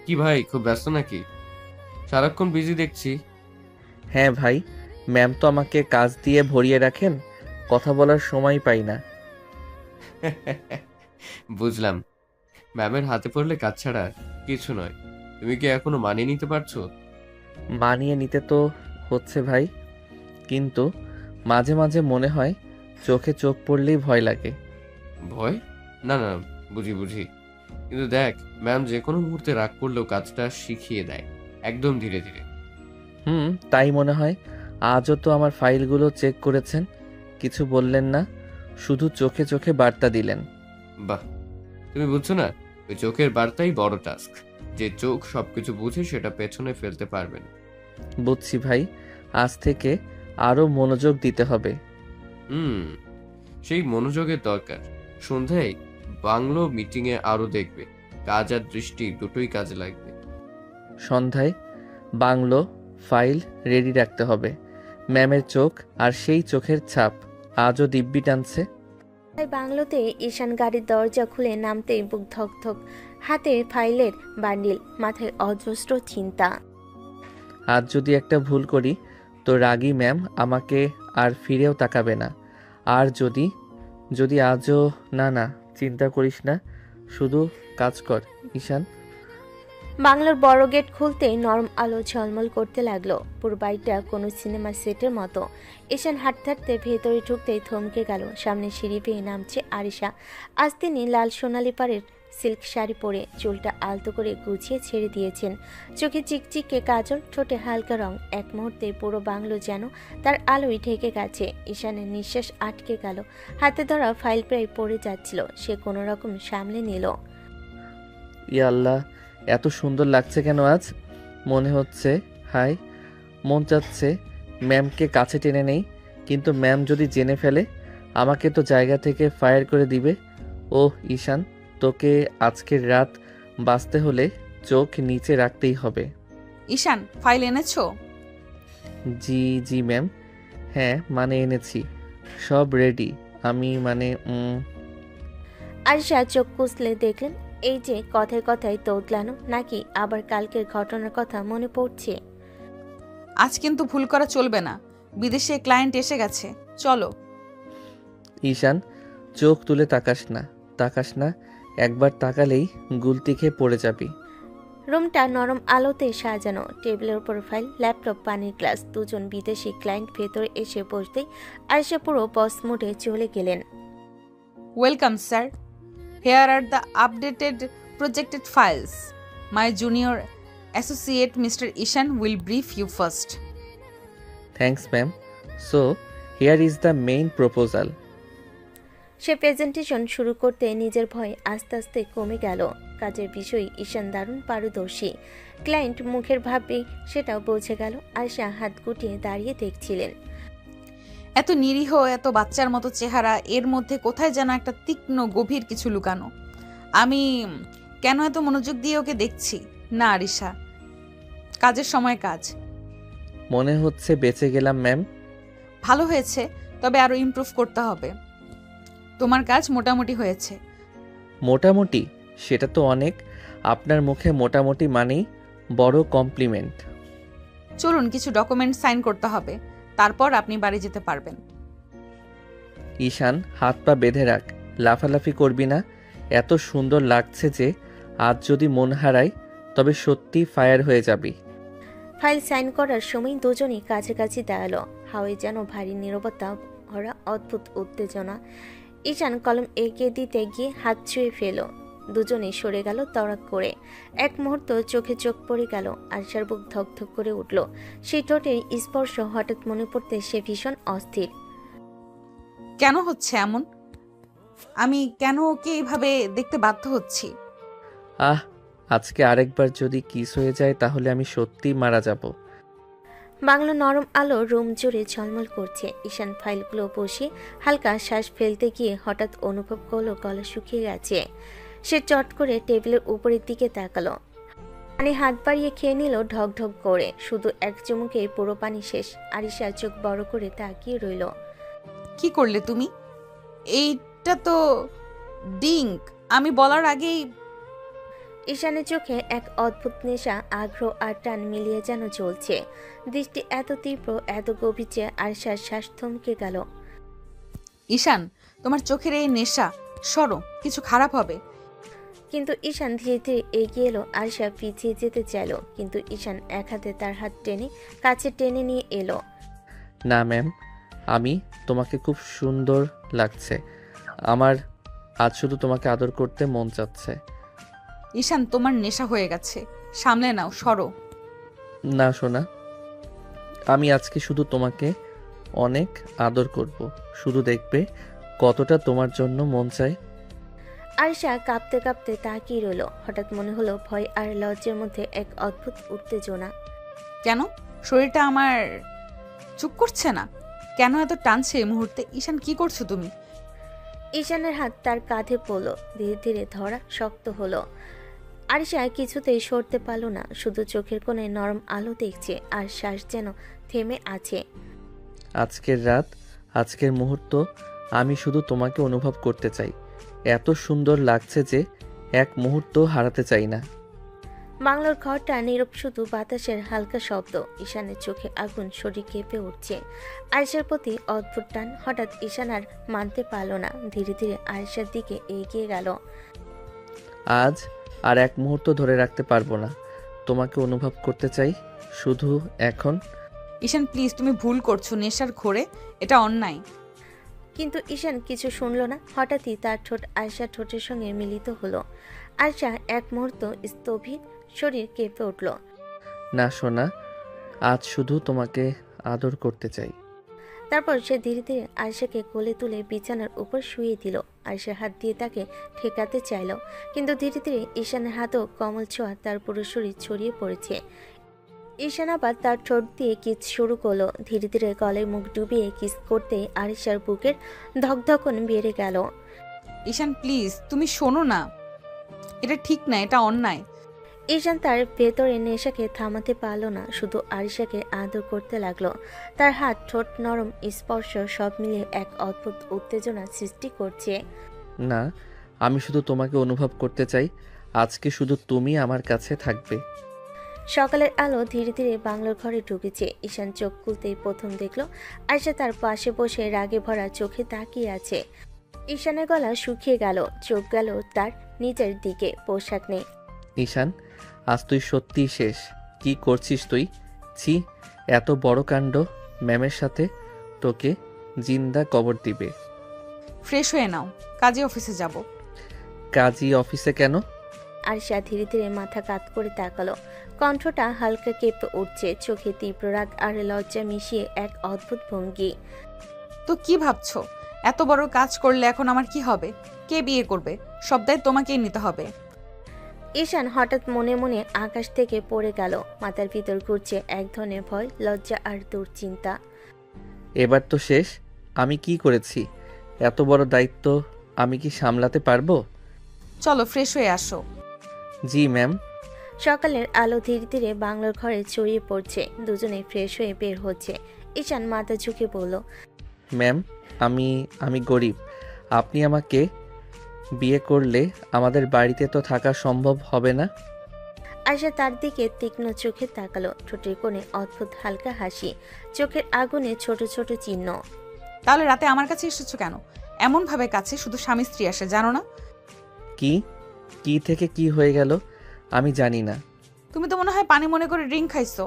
কি ভাই, খুব ব্যস্ত নাকি? সারাক্ষণ বিজি দেখছি। হ্যাঁ ভাই, ম্যাম তো আমাকে কাজ দিয়ে ভরিয়ে রাখেন, কথা বলার সময় পাই না। বুঝলাম, ম্যামের হাতে পড়লে কাজ ছাড়া কিছু নয়। তুমি কি এখনো মানিয়ে নিতে পারছো? মানিয়ে নিতে তো হচ্ছে ভাই, কিন্তু মাঝে মাঝে মনে হয় চোখে চোখ পড়লেই ভয় লাগে। ভয়? না না, বুঝি। কিন্তু দেখ, ম্যাম যে কোনো মুহূর্তে রাগ করলেও কাজটা শিখিয়ে দেয়। একদম ধীরে ধীরে। তাই মনে হয়। আজও তো আমার ফাইলগুলো চেক করেছেন, কিছু বললেন না, শুধু চোখে চোখে বার্তা দিলেন। বাহ, তুমি বুঝছো না, ওই চোখের বার্তাই বড় টাস্ক। যে চোখ সবকিছু বুঝে সেটা পেছনে ফেলতে পারবে না। বুঝছি ভাই, আজ থেকে আরও মনোযোগ দিতে হবে। সেই মনোযোগের দরকার। সন্ধ্যায় বাংলো মিটিংয়ে আরো দেখবে, কাজ আর দৃষ্টি দুটোই কাজে লাগবে। সন্ধ্যায় বাংলো ফাইল রেডি রাখতে হবে। ম্যামের চোখ আর সেই চোখের ছাপ আজও দিব্যি টানছে। তাই বাংলোতে ঈশান গাড়ির দরজা খুলে নামতেই বুক ধকধক, হাতে ফাইলের বান্ডিল, মাথায় অজস্র চিন্তা। আজ যদি একটা ভুল করি তো রাগী ম্যাম আমাকে আর ফিরেও তাকাবে না। আর যদি আজও না চিন্তা করিস না, শুধু কাজ কর ঈশান। বাংলোর বড় গেট খুলতেই নরম আলো ঝলমল করতে লাগলো। পুরো বাড়িটা কোনো সিনেমা সেটের মতো। ঈশান হাঁটতে হাঁটতে ভেতরে ঢুকতেই থমকে গেল। সামনে সিঁড়ি বেয়ে নামছে আরিশা। আজ তিনি লাল সোনালি পাড়ের সিল্ক শাড়ি পরে চুলটা আলতো করে গুছিয়ে ছেড়ে দিয়েছেন। চোখে চিকচিকে কাজল, ঠোঁটে হালকা রং। এক মুহূর্তে পুরো বাংলো যেন তার আলোয় ঢেকে গেছে। ঈশানের নিঃশ্বাস আটকে গেল। হাতে ধরা ফাইল প্রায় পড়ে যাচ্ছিল। সে কোনো রকম সামলে নিল। ইয়া আল্লাহ, এত সুন্দর লাগছে কেন আজ? মনে হচ্ছে মন চাচ্ছে ম্যামকে কাছে টেনে নেই, কিন্তু ম্যাম যদি জেনে ফেলে আমাকে তো জায়গা থেকে ফায়ার করে দিবে। ওহ ঈশান, তোকে আজকের রাত বাঁচতে হলে চোখ নিচে রাখতেই হবে। ঈশান, ফাইল এনেছো? জি ম্যাম, হ্যাঁ মানে এনেছি, সব রেডি। আমি আরিশা চোখ কুচলে দেখলেন এই যে কথায় কথায় তোতলানো, নাকি আবার কালকের ঘটনার কথা মনে পড়ছে। আজ কিন্তু ভুল করা চলবে না, বিদেশে ক্লায়েন্ট এসে গেছে, চলো। ঈশান, চোখ তুলে তাকাস না, একবার তাকালেই গুলতি খেয়ে পড়ে যাবি। রুমটা নরম আলোতে সাজানো। টেবিলের উপর ফাইল, ল্যাপটপ, পানির গ্লাস। দুজন বিদেশি ক্লায়েন্ট ভেতরে এসে বসতেই আরিশা পুরো বস মোডে চলে গেলেন। Welcome sir, here are the updated projected files. My junior associate mister Ishaan will brief you first. Thanks ma'am. So here is the main proposal. সে প্রেজেন্টেশন শুরু করতে নিজের ভয় আস্তে আস্তে কমে গেল। কাজের বিষয়ে ঈশান দারুণ পারদর্শী। ক্লায়েন্ট মুখের ভাবে সেটাও বোঝে গেল। আয়শা হাত গুটিয়ে দাঁড়িয়ে দেখছিলেন। এত নিরীহ, এত বাচ্চার মতো চেহারা, এর মধ্যে কোথায় যেন একটা তীক্ষ্ণ গভীর কিছু লুকানো। আমি কেন এত মনোযোগ দিয়ে ওকে দেখছি? না আরিশা, কাজের সময় কাজ। মনে হচ্ছে বেঁচে গেলাম ম্যাম। ভালো হয়েছে, তবে আরো ইমপ্রুভ করতে হবে। তোমার কাজ মোটামুটি হয়েছে। মোটামুটি? সেটা তো অনেক। আপনার মুখে মোটামুটি মানেই বড় কমপ্লিমেন্ট। চলুন, কিছু ডকুমেন্ট সাইন করতে হবে, তারপর আপনি বাড়ি যেতে পারবেন। ঈশান, হাত পা বেঁধে রাখ, লাফালাফি করবি না। এত সুন্দর লাগছে যে আজ যদি মন হারাই তবে সত্যি ফায়ার হয়ে যাবি। ফাইল সাইন করার সময় দুজনই কাছাকাছি দাঁড়ালো। হাওয়ায় যেন ভারী নীরবতা ভরা অদ্ভুত উত্তেজনা। ঈশান কলম এগিয়ে দিতে গিয়ে হাত ছুঁয়ে ফেল। দুজনেই সরে গেল তড়াক করে। এক মুহূর্ত চোখে চোখ পড়ে গেল। আরশার বুক ধকধক করে উঠল। সেই ঠোঁটের স্পর্শ হঠাৎ মনে পড়তে সে ভীষণ অস্থির। কেন হচ্ছে এমন? আমি কেন ওকে এইভাবে দেখতে বাধ্য হচ্ছি? আজকে আরেকবার যদি কিস হয়ে যায় তাহলে আমি সত্যিই মারা যাব। বাংলো নরম আলো রুম জুড়ে ঝলমল করছে। ঈশান ফাইলগুলো বসে হালকা শ্বাস ফেলতে গিয়ে হঠাৎ অনুভব করলো গলা শুকিয়ে গেছে। সে চট করে টেবিলের উপরের দিকে তাকালো। পানি হাত বাড়িয়ে খেয়ে নিল ঢক ঢক করে। শুধু এক চুমুকে পুরো পানি শেষ। আরিশা চোখ বড় করে তাকিয়ে রইল। কি করলে তুমি? এইটা তো ডিঙ্ক। আমি বলার আগেই। ঈশানের চোখে এক অদ্ভুত নেশা, আগ্রহ আর টান মিলিয়ে যেন চলছে। দৃষ্টি এত তীব্র, এত গভীর যে আরশার শ্বাস থমকে গেল। ঈশান, তোমার চোখের এই নেশা, সরো, কিছু খারাপ হবে। কিন্তু ঈশান ধীরে ধীরে এগিয়ে এলো। আরশা পিছিয়ে যেতে চাইল, কিন্তু ঈশান এক হাতে তার হাত টেনে কাছে টেনে নিয়ে এলো। না ম্যাম, তোমাকে খুব সুন্দর লাগছে। আমার আজ শুধু তোমাকে আদর করতে মন চাচ্ছে। ঈশান, তোমার নেশা হয়ে গেছে, সামলে নাও, সরো। না সোনা, আমি আজকে শুধু তোমাকে অনেক আদর করব। শুধু দেখবে কতটা তোমার জন্য মন চায়। আরিশা কাঁপতে কাঁপতে তাকিয়ে রইল। হঠাৎ মনে হলো ভয় আর লজ্জার মধ্যে এক অদ্ভুত উত্তেজনা। কেন শরীরটা আমার চুপ করছে না? কেন এত টানছে এই মুহূর্তে? ঈশান, কি করছো তুমি? ঈশানের হাত তার কাঁধে পড়ল, ধীরে ধীরে ধরা শক্ত হলো। আরিশা কিছুতেই সরতে পারল না, শুধু চোখের কোণে নরম আলো দেখছে আর শ্বাস যেন থেমে আছে। আজকের রাত, আজকের মুহূর্ত আমি শুধু তোমাকে অনুভব করতে চাই। এত সুন্দর লাগছে যে এক মুহূর্ত হারাতে চাই না। বাংলোর ঘরটা নীরব, শুধু বাতাসের হালকা শব্দ। ঈশানের চোখে আগুন, শরীর কেঁপে উঠছে। আয়েশার প্রতি অদ্ভুত টান। হঠাৎ ঈশান আর মানতে পারল না, ধীরে ধীরে আয়েশার দিকে এগিয়ে গেল। আজ আর এক মুহূর্ত ধরে রাখতে পারবো না। তোমাকে অনুভব করতে চাই শুধু এখন। ঈশান প্লিজ, তুমি ভুল করছো। নেশার ঘোরে এটা অন্যায়। কিন্তু ঈশান কিছু শুনল না। হঠাৎই তার ঠোঁট আয়েশার ঠোঁটের সঙ্গে মিলিত হলো। আয়েশা এক মুহূর্ত স্থবির, শরীর কেঁপে উঠল। না সোনা, আজ শুধু তোমাকে আদর করতে চাই। তারপর সে ধীরে ধীরে আয়েশাকে কোলে তুলে বিছানার উপর শুইয়ে দিল। আয়েশার হাত দিয়ে তাকে ঠেকাতে চাইল, কিন্তু ধীরে ধীরে ঈশানের হাতও কমল ছোঁয়া তার পুরো শরীর ছড়িয়ে পড়েছে। ঈশান আবার তার ঠোঁট দিয়ে কিস শুরু করলো। ধীরে ধীরে গলায় মুখ ডুবিয়ে কিস করতে আয়েশার বুকের ধকধকন বেড়ে গেল। ঈশান প্লিজ, তুমি শোনো না, এটা ঠিক না, এটা অন্যায়। ঈশান তার ভেতরে নেশাকে থামাতে পারল না, শুধু আরিশাকে আদর করতে লাগলো। তার হাত, ঠোঁট, নরম স্পর্শ সব মিলিয়ে এক অদ্ভুত উত্তেজনা সৃষ্টি করছে। না, আমি শুধু তোমাকে অনুভব করতে চাই। আজকে শুধু তুমি আমার কাছে থাকবে। সকালের আলো ধীরে ধীরে বাংলোর ঘরে ঢুকেছে। ঈশান চোখ খুলতেই প্রথম দেখলো আয়েশা তার পাশে বসে রাগে ভরা চোখে তাকিয়ে আছে। ঈশানের গলা শুকিয়ে গেল, চোখ গেল তার নিজের দিকে। পোশাক নেই। ঈশান, আজ তুই সত্যিই শেষ। কি করছিস তুই? ছি, এত বড় কাণ্ড। ম্যামের সাথে তোকে জিন্দা কবর দিবে। ফ্রেশ হয়ে নাও, কাজে অফিসে যাব। কাজী অফিসে কেন? আরিশা ধীরে ধীরে মাথা কাত করে তাকালো। কণ্ঠটা হালকা কেঁপে উঠছে, চোখে তীব্র রাগ আর লজ্জা মিশিয়ে এক অদ্ভুত ভঙ্গি। তো কি ভাবছো? এত বড় কাজ করলে এখন আমার কি হবে? কে বিয়ে করবে? সব দায় তোমাকেই নিতে হবে। ঈশান হঠাৎ মনে মনে আকাশ থেকে পড়ে গেল। মাথার ভিতর ঘুরছে এক ধরনের ভয়, লজ্জা আর দুশ্চিন্তা। এবার তো শেষ। আমি কি করেছি? এত বড় দায়িত্ব আমি কি সামলাতে পারবো? চলো ফ্রেশ হয়ে আসো। জি ম্যাম। সকালের আলো ধীরে ধীরে বাংলোর ঘরে ছড়িয়ে পড়ছে। দুজনে ফ্রেশ হয়ে বের হচ্ছে। ঈশান মাথা ঝুঁকে বলল, ম্যাম, আমি গরিব। আপনি আমাকে বিয়ে করলে আমাদের বাড়িতে তো থাকা সম্ভব হবে না। আয়শা তার দিকে তীক্ষ্ণ চোখে তাকালো, ঠোঁটের কোণে অদ্ভুত হালকা হাসি, চোখের আগুনে ছোট ছোট চিহ্ন। তাহলে রাতে আমার কাছে এসেছো কেন? এমন ভাবে কাছে শুধু স্বামী স্ত্রী আসে, জানো না? কি থেকে কি হয়ে গেল আমি জানি না। তুমি তো মনে হয় পানি মনে করে ড্রিঙ্ক খাইছো,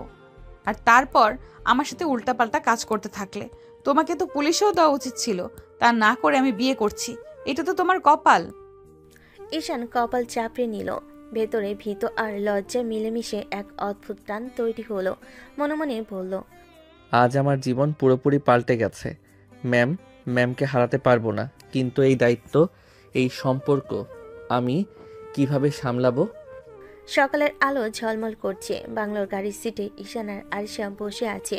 আর তারপর আমার সাথে উল্টাপাল্টা কাজ করতে থাকলে। তোমাকে তো পুলিশেও দেওয়া উচিত ছিল, তা না করে আমি বিয়ে করছি। এটা তো তোমার কপাল। ঈশান কপাল চাপড়ে নিল। ভেতরে ভীত আর লজ্জা মিলেমিশে এক অদ্ভুত টান তৈরি হলো। মনে মনে বলল, আজ আমার জীবন পুরোপুরি পাল্টে গেছে। ম্যামকে হারাতে পারবো না, কিন্তু এই দায়িত্ব, এই সম্পর্ক আমি কিভাবে সামলাবো? সকালের আলো ঝলমল করছে। বাংলোর গাড়ির সিটে ঈশান আর আরিশা বসে আছে।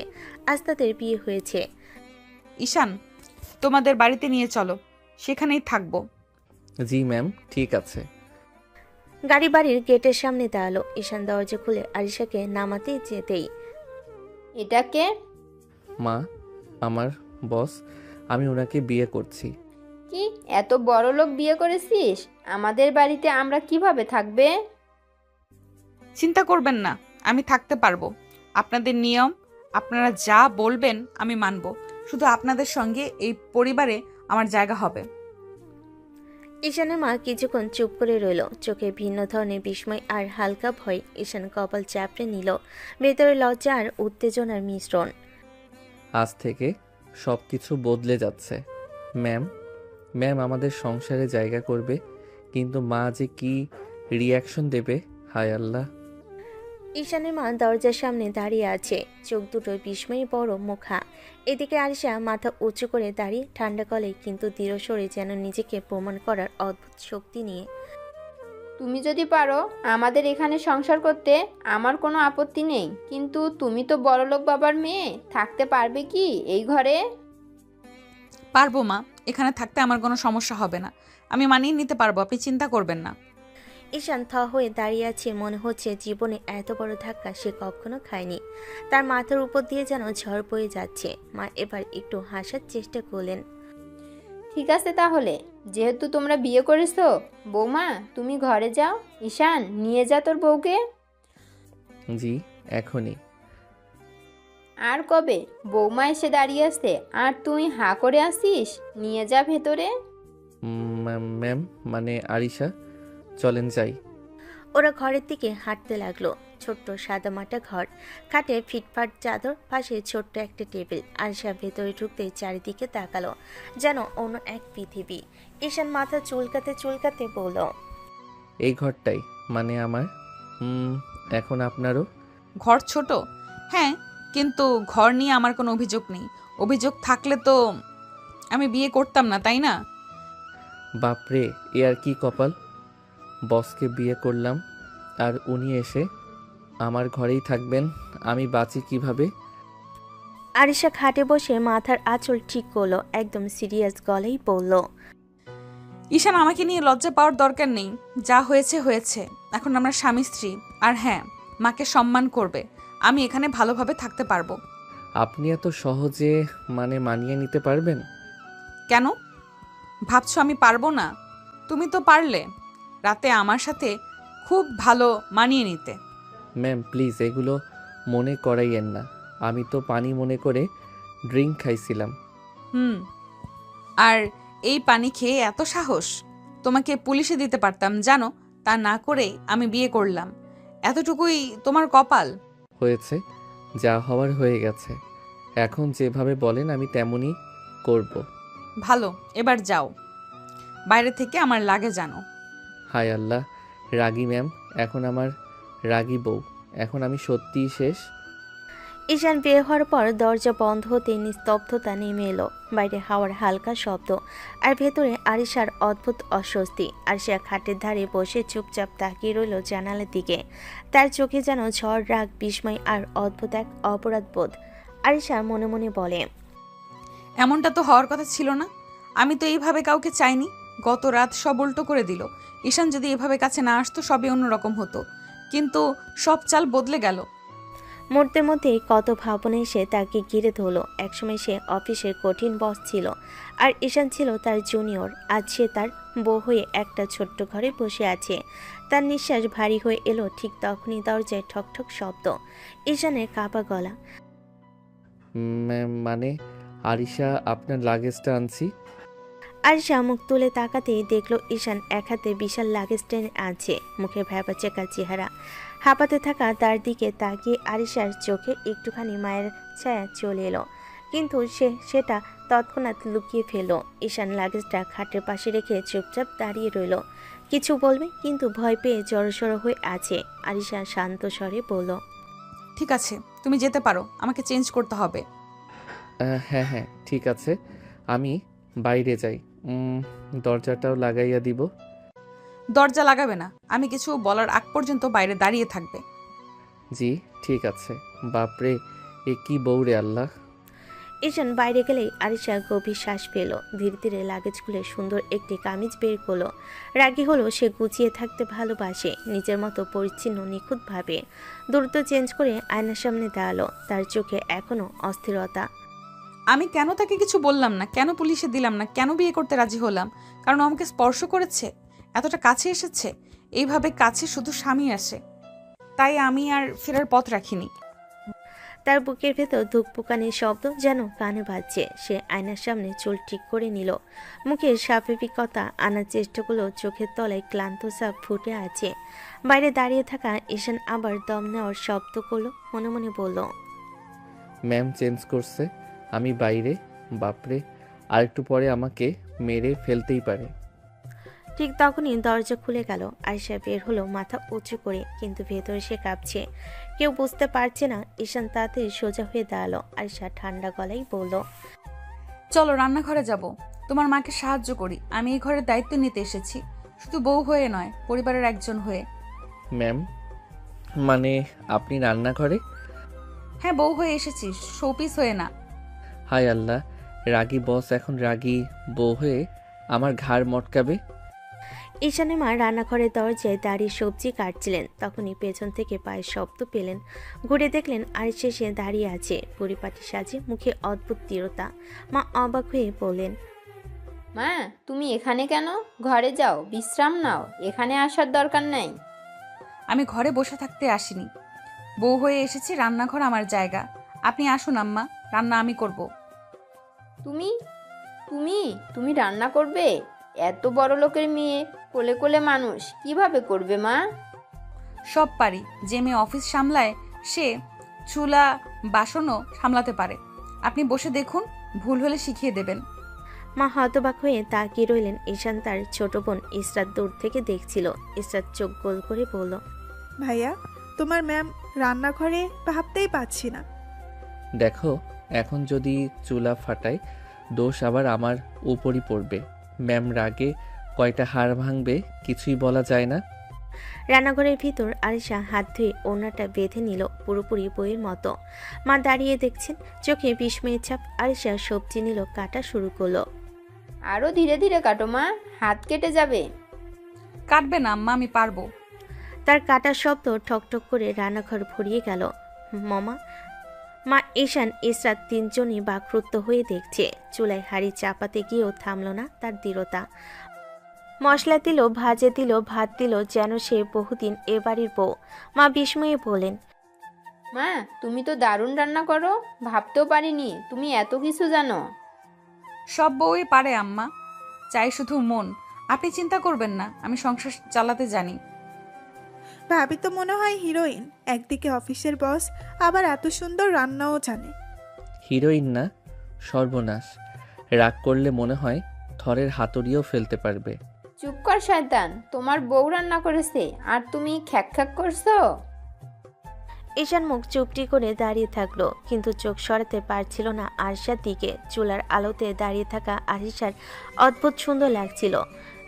আজ তাদের বিয়ে হয়েছে। ঈশান, তোমাদের বাড়িতে নিয়ে চলো, সেখানেই থাকবো। জি ম্যাম, ঠিক আছে। গাড়ি বাড়ির গেটের সামনে দাঁড়ালো। ঈশান দরজা খুলে আরিশাকে নামাতে যেতেই, এটাকে মা, আমার বস, আমি ওনাকে বিয়ে করছি। কি এত বড় লোক বিয়ে করেছিস? আমাদের বাড়িতে আমরা কিভাবে থাকবে? চিন্তা করবেন না, আমি থাকতে পারবো। আপনাদের নিয়ম, আপনারা যা বলবেন আমি মানব। শুধু আপনাদের সঙ্গে এই পরিবারে আমার জায়গা হবে। ঈশানের মা কিছুক্ষণ চুপ করে রইল, চোখে ভিন্ন ধরনের বিস্ময় আর হালকা ভয়। ঈশান কপাল চাপড়ে নিল, ভেতরে লজ্জা আর উত্তেজনার মিশ্রণ। আজ থেকে সব কিছু বদলে যাচ্ছে। ম্যাম আমাদের সংসারে জায়গা করবে, কিন্তু মা যে কি রিয়াকশন দেবে, হায় আল্লাহ। ঈশানের মা দরজার সামনে দাঁড়িয়ে আছে, চোখ দুটো বিস্ময়ে বড়, মুখা। এদিকে আরিশা মাথা উঁচু করে দাঁড়িয়ে, ঠান্ডা গলায় কিন্তু দৃঢ় স্বরে, যেন নিজেকে প্রমাণ করার অদ্ভুত শক্তি নিয়ে। তুমি যদি পারো আমাদের এখানে সংসার করতে আমার কোনো আপত্তি নেই, কিন্তু তুমি তো বড়লোক বাবার মেয়ে, থাকতে পারবে কি এই ঘরে? পারবো মা, এখানে থাকতে আমার কোনো সমস্যা হবে না। আমি মানিয়ে নিতে পারবো, আপনি চিন্তা করবেন না। ঈশান থ হয়ে দাঁড়িয়ে আছে, মনে হচ্ছে জীবনে এত বড় ধাক্কা সে কখনো খায়নি। তার মাথার উপর দিয়ে যেন ঝড় বয়ে যাচ্ছে। মা এবার একটু হাসার চেষ্টা করলেন। ঠিক আছে তাহলে, যেহেতু তোমরা বিয়ে করেছো, বৌমা তুমি ঘরে যাও। ঈশান, নিয়ে যা তোর বউকে। জি, এখনই। আর কবে? বৌমা এসে দাঁড়িয়ে আছে আর তুই হাঁ করে আসিস, নিয়ে যা ভেতরে। ম্যাম, মানে আরিশা, চলেন যাই। ওরা ঘরের দিকে হাঁটতে লাগলো। ছোট্ট সাদামাটা ঘর, খাটে ফিটফাট চাদর, পাশে ছোট্ট একটা টেবিল। আরিশা ভেতরে ঢুকতে চারিদিকে তাকালো, যেন অন্য এক পৃথিবী। ঈশান মাথা চুলকাতে চুলকাতে বলল, এই ঘরটাই মানে আমার। এখন আপনারও। ঘর ছোট, হ্যাঁ, কিন্তু ঘর নিয়ে আমার কোনো অভিযোগ নেই। অভিযোগ থাকলে তো আমি বিয়ে করতাম না, তাই না? বাপরে, এ আর কি কপাল! বসকে বিয়ে করলাম আর উনি এসে আমার ঘরেই থাকবেন। আমি বাঁচি কিভাবে? আরিশা খাটে বসে মাথার আঁচল ঠিক করলো, একদম সিরিয়াস গলেই বলল, ঈশান, আমাকে নিয়ে লজ্জা পাওয়ার দরকার নেই। যা হয়েছে হয়েছে, এখন আমরা স্বামী স্ত্রী। আর হ্যাঁ, মাকে সম্মান করবে। আমি এখানে ভালোভাবে থাকতে পারবো। আপনি এত সহজে মানে মানিয়ে নিতে পারবেন? কেন ভাবছো আমি পারবো না? তুমি তো পারলে রাতে আমার সাথে খুব ভালো মানিয়ে নিতে। ম্যাম প্লিজ এগুলো মনে করাইয়েন না। আমি তো পানি মনে করে ড্রিঙ্ক খাইছিলাম। আর এই পানি খেয়ে এত সাহস? তোমাকে পুলিশে দিতে পারতাম জানো, তা না করেই আমি বিয়ে করলাম। এতটুকুই তোমার কপাল। হয়েছে, যা হওয়ার হয়ে গেছে। এখন যেভাবে বলেন আমি তেমনই করব। ভালো, এবার যাও, বাইরে থেকে আমার লাগে জানো। হায় আল্লাহ, রাগী ম্যাম, এখন আমার রাগী বউ। এখন আমি সত্যিই শেষ। ঈশান বের হওয়ার পর দরজা বন্ধ হতে নিস্তব্ধতা নেমে এলো। বাইরে হাওয়ার হালকা শব্দ, আর ভেতরে আরিশার অদ্ভুত অস্বস্তি। আরিশা খাটের ধারে বসে চুপচাপ তাকিয়ে রইল জানালার দিকে। তার চোখে যেন ঝড়, রাগ, বিস্ময় আর অদ্ভুত এক অপরাধবোধ। আরিশা মনে মনে বলে, এমনটা তো হওয়ার কথা ছিল না। আমি তো এইভাবে কাউকে চাইনি। গত রাত সব উল্টো করে দিল। ঈশান যদি এভাবে কাছে না আসতো সবই অন্যরকম হতো, কিন্তু সব চাল বদলে গেল। মুহূর্তের মধ্যেই কত ভাবনা এসে তাকে ঘিরে ধরল। একসময় সে অফিসের কঠিন বস ছিল, আর ঈশান ছিল তার জুনিয়র। আজ সে তার বউ হয়ে একটা ছোট্ট ঘরে বসে আছে। তার নিঃশ্বাস ভারী হয়ে এলো ঠিক তখনই দরজায় ঠকঠক শব্দ। ঈশানের কাঁপা গলা। ম্যাম মানে আরিশা, আপনার লাগেজটা আনছি। আরিশা মুখ তুলে তাকাতেই দেখল ঈশান এক হাতে বিশাল লাগেজ টেনে আনছে, মুখে ভ্যাবাচেকা চেহারা। হাঁপাতে থাকা তার দিকে তাকিয়ে আরিশার চোখে একটুখানি মায়ের ছায়া চলে এলো, কিন্তু সেটা তৎক্ষণাৎ লুকিয়ে ফেলল। ঈশান লাগেজটা খাটের পাশে রেখে চুপচাপ দাঁড়িয়ে রইল। কিছু বলবে, কিন্তু ভয় পেয়ে জড়সড় হয়ে আছে। আরিশা শান্ত স্বরে বলল, ঠিক আছে, তুমি যেতে পারো, আমাকে চেঞ্জ করতে হবে। হ্যাঁ হ্যাঁ ঠিক আছে, আমি বাইরে যাই। দরজাটাও লাগাইয়া দিব। দরজা লাগাবে না, আমি কিছু বলার আগ পর্যন্ত বাইরে দাঁড়িয়ে থাকবে। জি ঠিক আছে। বাপরে, এ কি বউরে আল্লাহ! ঈশান বাইরে গেলেই আরিশা গভীর শ্বাস পেল। ধীরে ধীরে লাগেজ খুলে সুন্দর একটি কামিজ বের করলো। রাগী হলো, সে গুছিয়ে থাকতে ভালোবাসে, নিজের মতো পরিচ্ছন্ন নিখুঁতভাবে। দ্রুত চেঞ্জ করে আয়নার সামনে দাঁড়ালো। তার চোখে এখনো অস্থিরতা। আমি কেন তাকে কিছু বললাম না, কেন পুলিশে দিলাম না, কেন বিয়ে করতে রাজি হলাম? কারণ আমাকে স্পর্শ করেছে, এতটা কাছে এসেছে। এইভাবে কাছে শুধু স্বামী আসে, তাই আমি আর ফেরার পথ রাখিনি। তার বুকের ভেতর ধুকপুকানির শব্দ যেন কানে বাজছে। সে আয়নার সামনে চুল ঠিক করে নিল, মুখে স্বাভাবিকতা আনার চেষ্টা করলো। চোখের তলায় ক্লান্ত সাপ ফুটে আছে। বাইরে দাঁড়িয়ে থাকা ঈশান আবার দম নেওয়ার শব্দ করলো, মনে মনে বলল, ম্যাম চেঞ্জ করছে, আমি বাইরে। বাপরে, আর একটু পরে আমাকে মেরে ফেলতেই পারে। ঠিক তখনই দরজা খুলে গেল। আয়শা বের হলো মাথা উঁচু করে, কিন্তু ভেতরে সে কাঁপছে। কেউ বুঝতে পারছে না। ঈশান তাড়াতাড়ি সোজা হয়ে দাঁড়ালো। আয়শা ঠান্ডা গলায় বলল, চলো রান্নাঘরে যাব, তোমার মাকে সাহায্য করি। আমি এই ঘরের দায়িত্ব নিতে এসেছি, শুধু বউ হয়ে নয়, পরিবারের একজন হয়ে। ম্যাম, মানে আপনি রান্নাঘরে? হ্যাঁ, বউ হয়ে এসেছি, শোপিস হয়ে না। হায় আল্লাহ, রাগী বস এখন রাগী বউ হয়ে আমার ঘাড় মটকাবে। ঈশানের মা রান্নাঘরের দরজায় দাঁড়িয়ে সবজি কাটছিলেন। তখনই পেছন থেকে পায়ের শব্দ পেলেন। ঘুরে দেখলেন আরিশা সে দাঁড়িয়ে আছে, পরিপাটি সাজে, মুখে অদ্ভুত দৃঢ়তা। মা অবাক হয়ে বললেন, মা, তুমি এখানে কেন? ঘরে যাও, বিশ্রাম নাও, এখানে আসার দরকার নাই। আমি ঘরে বসে থাকতে আসিনি, বউ হয়ে এসেছি, রান্নাঘর আমার জায়গা। আপনি আসুন আম্মা, রান্না আমি করব। তুমি তুমি তুমি রান্না করবে? এত বড় লোকের মেয়ে, কোলে কোলে মানুষ, কিভাবে করবে মা? সব পারি। যে মেয়ে অফিস সামলায় সে চুলা বাসনও সামলাতে পারে। আপনি বসে দেখুন, ভুল হলে শিখিয়ে দেবেন। মা হতবাক হয়ে তাকিয়ে রইলেন। ঈশান তার ছোট বোন ইসরাত দূর থেকে দেখছিল। ইসরাত চোখ গোল করে বলল, ভাইয়া, তোমার ম্যাম রান্নাঘরে ভাবতেই পাচ্ছি না। দেখো, এখন যদি চুলা ফাটাই দোষ আবার আমার উপরই পড়বে। ম্যাম রাগে কয়টা হাড় ভাঙবে কিছুই বলা যায় না। রান্নাঘরের ভিতর আরিশা হাত ধুয়ে ওড়নাটা বেঁধে নিল, পুরোপুরি বইয়ের মতো। মা দাঁড়িয়ে দেখছেন, চোখে বিস্ময়ের ছাপ। আরিশা সবজি নিল, কাটা শুরু করলো। আরো ধীরে ধীরে কাটো মা, হাত কেটে যাবে। কাটবে না আম্মা, আমি পারবো। তার কাটার শব্দ ঠকঠক করে রান্নাঘর ভরিয়ে গেল। মামা, মা, ঈশান, ইসরাত তিনজনই বাকরুদ্ধ হয়ে দেখছে। চুলায় হাঁড়ি চাপাতে গিয়েও থামল না তার দৃঢ়তা। মশলা দিল, ভাজে দিল, ভাত দিল, যেন সে বহুদিন এ বাড়ির বউ। মা বিস্ময়ে বলেন, মা, তুমি তো দারুণ রান্না করো, ভাবতেও পারিনি তুমি এত কিছু জানো। সব বউই পারে আম্মা, চাই শুধু মন। আপনি চিন্তা করবেন না, আমি সংসার চালাতে জানি। ভাবি তো মনে হয় হিরোইন, একদিকে অফিসের বস, আবার এত সুন্দর রান্নাও জানে। হিরোইন না, সর্বনাশ। রাগ করলে মনে হয় থরের হাতুড়িও ফেলতে পারবে। চুপ কর শয়তান, তোমার বউ রান্না করেছে আর তুমি খ্যাক খ্যাক করছো। ঈশান মুখ চুপটি করে দাঁড়িয়ে থাকলো, কিন্তু চোখ সরাতে পারছিল না আরিশার দিকে। চুলার আলোতে দাঁড়িয়ে থাকা আরিশার অদ্ভুত সুন্দর লাগছিল।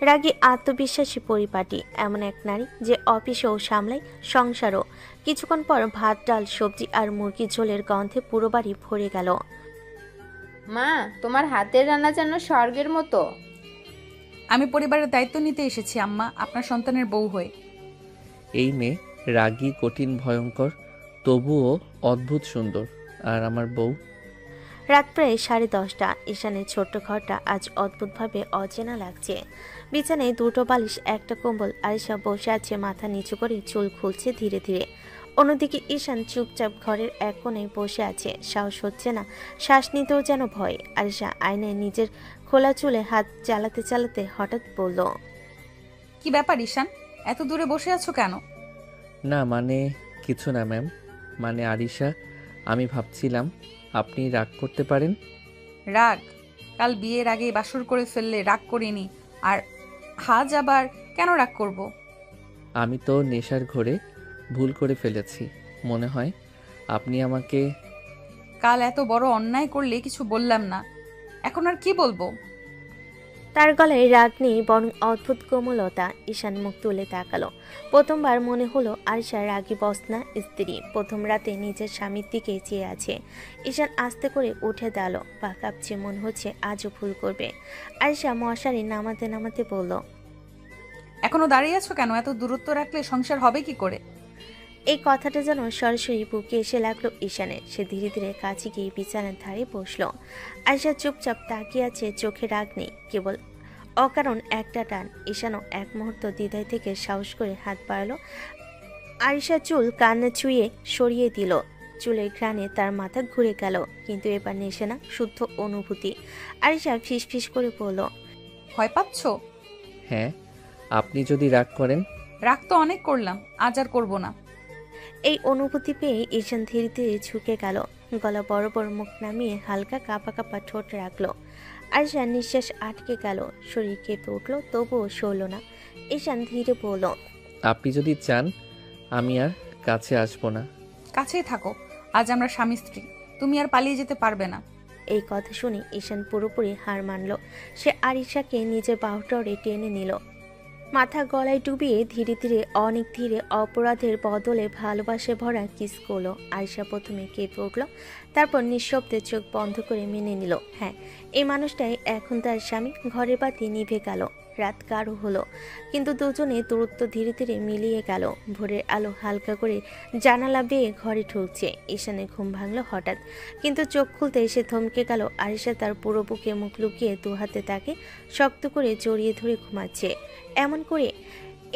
রাগী, আত্মবিশ্বাসী, পরিপাটি, এমন এক নারী যে অফিসেও সামলায়, সংসারও। কিছুক্ষণ পর ভাত, ডাল, সবজি আর মুরগির ঝোলের গন্ধে পুরো বাড়ি ভরে গেল। মা, তোমার হাতের রান্না যেন স্বর্গের মতো। আমি পরিবারের দায়িত্ব নিতে এসেছি আম্মা, আপনার সন্তানের বউ হয়ে। এই মেয়ে রাগী, কঠিন, ভয়ঙ্কর, তবুও অদ্ভুত সুন্দর। আর আমার বউ? রাত প্রায় 10:30। ঈশানের ছোট্ট ঘরটা আজ অদ্ভুতভাবে অচেনা লাগছে। বিছানায় দুটো বালিশ, একটা কম্বল। আরিশা বসে আছে মাথা নিচু করে, চুল খুলছে ধীরে ধীরে। অন্যদিকে ঈশান চুপচাপ ঘরের এক কোণে বসে আছে। সাহস হচ্ছে না, শ্বাস নিতেও যেন ভয়। আরিশা আয়নায় নিজের খোলা চুলে হাত চালাতে চালাতে হঠাৎ বলল, কি ব্যাপার ঈশান, এত দূরে বসে আছো কেন? না মানে কিছু না ম্যাম, মানে আরিশা, আমি ভাবছিলাম আপনি রাগ করতে পারেন। রাগ? কাল বিয়ের আগে বাসর করে ফেললে রাগ করিনি, আর আজ আবার কেন রাগ করব? আমি তো নেশার ঘোরে ভুল করে ফেলেছি। মনে হয় আপনি আমাকে। কাল এত বড় অন্যায় করলে কিছু বললাম না, এখন আর কি বলবো? তার গলায় রাগ নেই, বরং অদ্ভুত কোমলতা। ঈশান মুখ তুলে তাকালো। প্রথমবার মনে হলো আরিশা রাগী বস না, স্ত্রী। প্রথম রাতে নিজের স্বামীর দিকে চেয়ে আছে। ঈশান আস্তে করে উঠে দাঁড়ালো, পা কাঁপছে, মনে হচ্ছে আজও ভুল করবে। আরিশা মশারি নামাতে নামাতে বলল, এখনো দাঁড়িয়ে আছো কেন? এত দূরত্ব রাখলে সংসার হবে কি করে? এই কথাটা যেন সরাসরি বুকে এসে লাগলো ঈশানের। সে ধীরে ধীরে কাছে গিয়ে বিছানার ধারে বসলো। আরিশা চুপচাপ তাকিয়ে আছে, চোখে রাগ নেই, কেবল অকারণ একটা টান। ঈশানও এক মুহূর্ত দ্বিধায় থেকে সাহস করে হাত বাড়ালো। আরিশা চুল কানে ছুঁয়ে সরিয়ে দিল। চুলের ঘ্রাণে তার মাথা ঘুরে গেল, কিন্তু এবার নেশে না, শুদ্ধ অনুভূতি। আরিশা ফিসফিস করে বলল, ভয় পাচ্ছ? হ্যাঁ, আপনি যদি রাগ করেন। রাগ তো অনেক করলাম, আজ আর করবো না। এই অনুভূতি পেয়ে ঈশান ধীরে ধীরে ঝুঁকে গেল, গলা বড় বড়, মুখ নামিয়ে হালকা কাঁপা কাঁপা ঠোঁট রাখলো। আরিশা নিঃশ্বাস আটকে গেল, শরীর কেঁপে উঠল, তবুও সরল না। ঈশান ধীরে বলল, আপনি যদি চান আমি আর কাছে আসবো না। কাছেই থাকো, আজ আমরা স্বামী স্ত্রী, তুমি আর পালিয়ে যেতে পারবে না। এই কথা শুনে ঈশান পুরোপুরি হার মানল। সে আরিশাকে নিজের বাহুডরে টেনে নিল, মাথা গলায় ডুবিয়ে ধীরে ধীরে, অনেক ধীরে অপরাধের বদলে ভালোবাসে ভরা কিস করলো। আরিশা প্রথমে কেঁপে উঠল, তারপর নিঃশব্দে চোখ বন্ধ করে মেনে নিল, হ্যাঁ, এই মানুষটাই এখন তার স্বামী। ঘরের বাতি নিভে গেল, রাত গাঢ় হলো, কিন্তু দুজনে দূরত্ব ধীরে ধীরে মিলিয়ে গেল। ভোরের আলো হালকা করে জানালা বেয়ে ঘরে ঢুকছে। ঈশানের ঘুম ভাঙলো হঠাৎ, কিন্তু চোখ খুলতে এসে থমকে গেল। আরিশা তার পুরো বুকে মুখ লুকিয়ে দু হাতে তাকে শক্ত করে জড়িয়ে ধরে ঘুমাচ্ছে। এমন করে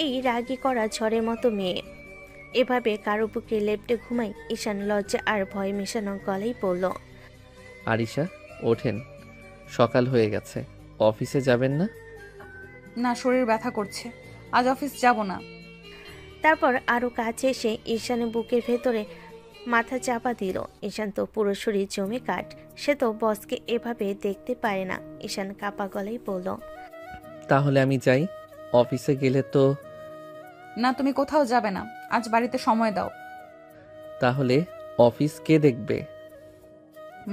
এই রাগী করা ঝড়ের মতো মেয়ে এভাবে কারো বুকে লেপটে ঘুমায়? ঈশান লজ্জা আর ভয় মেশানো গলায় বলল, আরিশা ওঠেন, সকাল হয়ে গেছে, অফিসে যাবেন না? না, শরীর ব্যথা করছে, আজ অফিস যাব না। তারপর আরো কাছে এসে ঈশানের বুকের ভেতরে মাথা চাপা দিল। ঈশান তো পুরো শরীর জমে কাঠ, সে তো বসকে এভাবে দেখতে পারে না। ঈশান কাপা গলায় বলল, তাহলে আমি যাই, অফিসে গেলে তো। না, তুমি কোথাও যাবে না, আজ বাড়িতে সময় দাও। তাহলে অফিস কে দেখবে?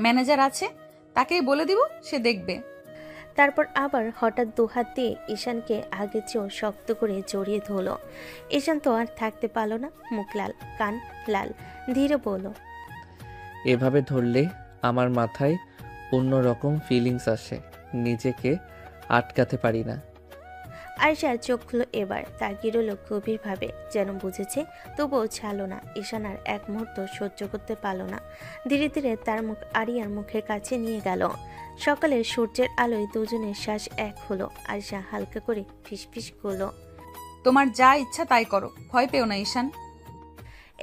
ম্যানেজার আছে, তাকেই বলে দিব, সে দেখবে। তারপর আবার হঠাৎ দুহাত দিয়ে ঈশানকে আগে চেয়েও শক্ত করে জড়িয়ে ধরল। ঈশান তো আর থাকতে পারল না, মুখ লাল, কান লাল, ধীরে বলল, এভাবে ধরলে আমার মাথায় অন্য রকম ফিলিংস আসে, নিজেকে আটকাতে পারি না। আয়শা চোখ খুলো, এবার তাকিয়ে রইল গভীরভাবে, যেন বুঝেছে, তবুও ছাড়ল না। ঈশান আর এক মুহূর্ত সহ্য করতে পারল না, ধীরে ধীরে তার মুখ আরিয়ার মুখের কাছে নিয়ে গেল। সকালের সূর্যের আলোয় দুজনের শ্বাস এক হলো। আয়শা হালকা করে ফিসফিস করলো, তোমার যা ইচ্ছা তাই করো, ভয় পেও না ঈশান।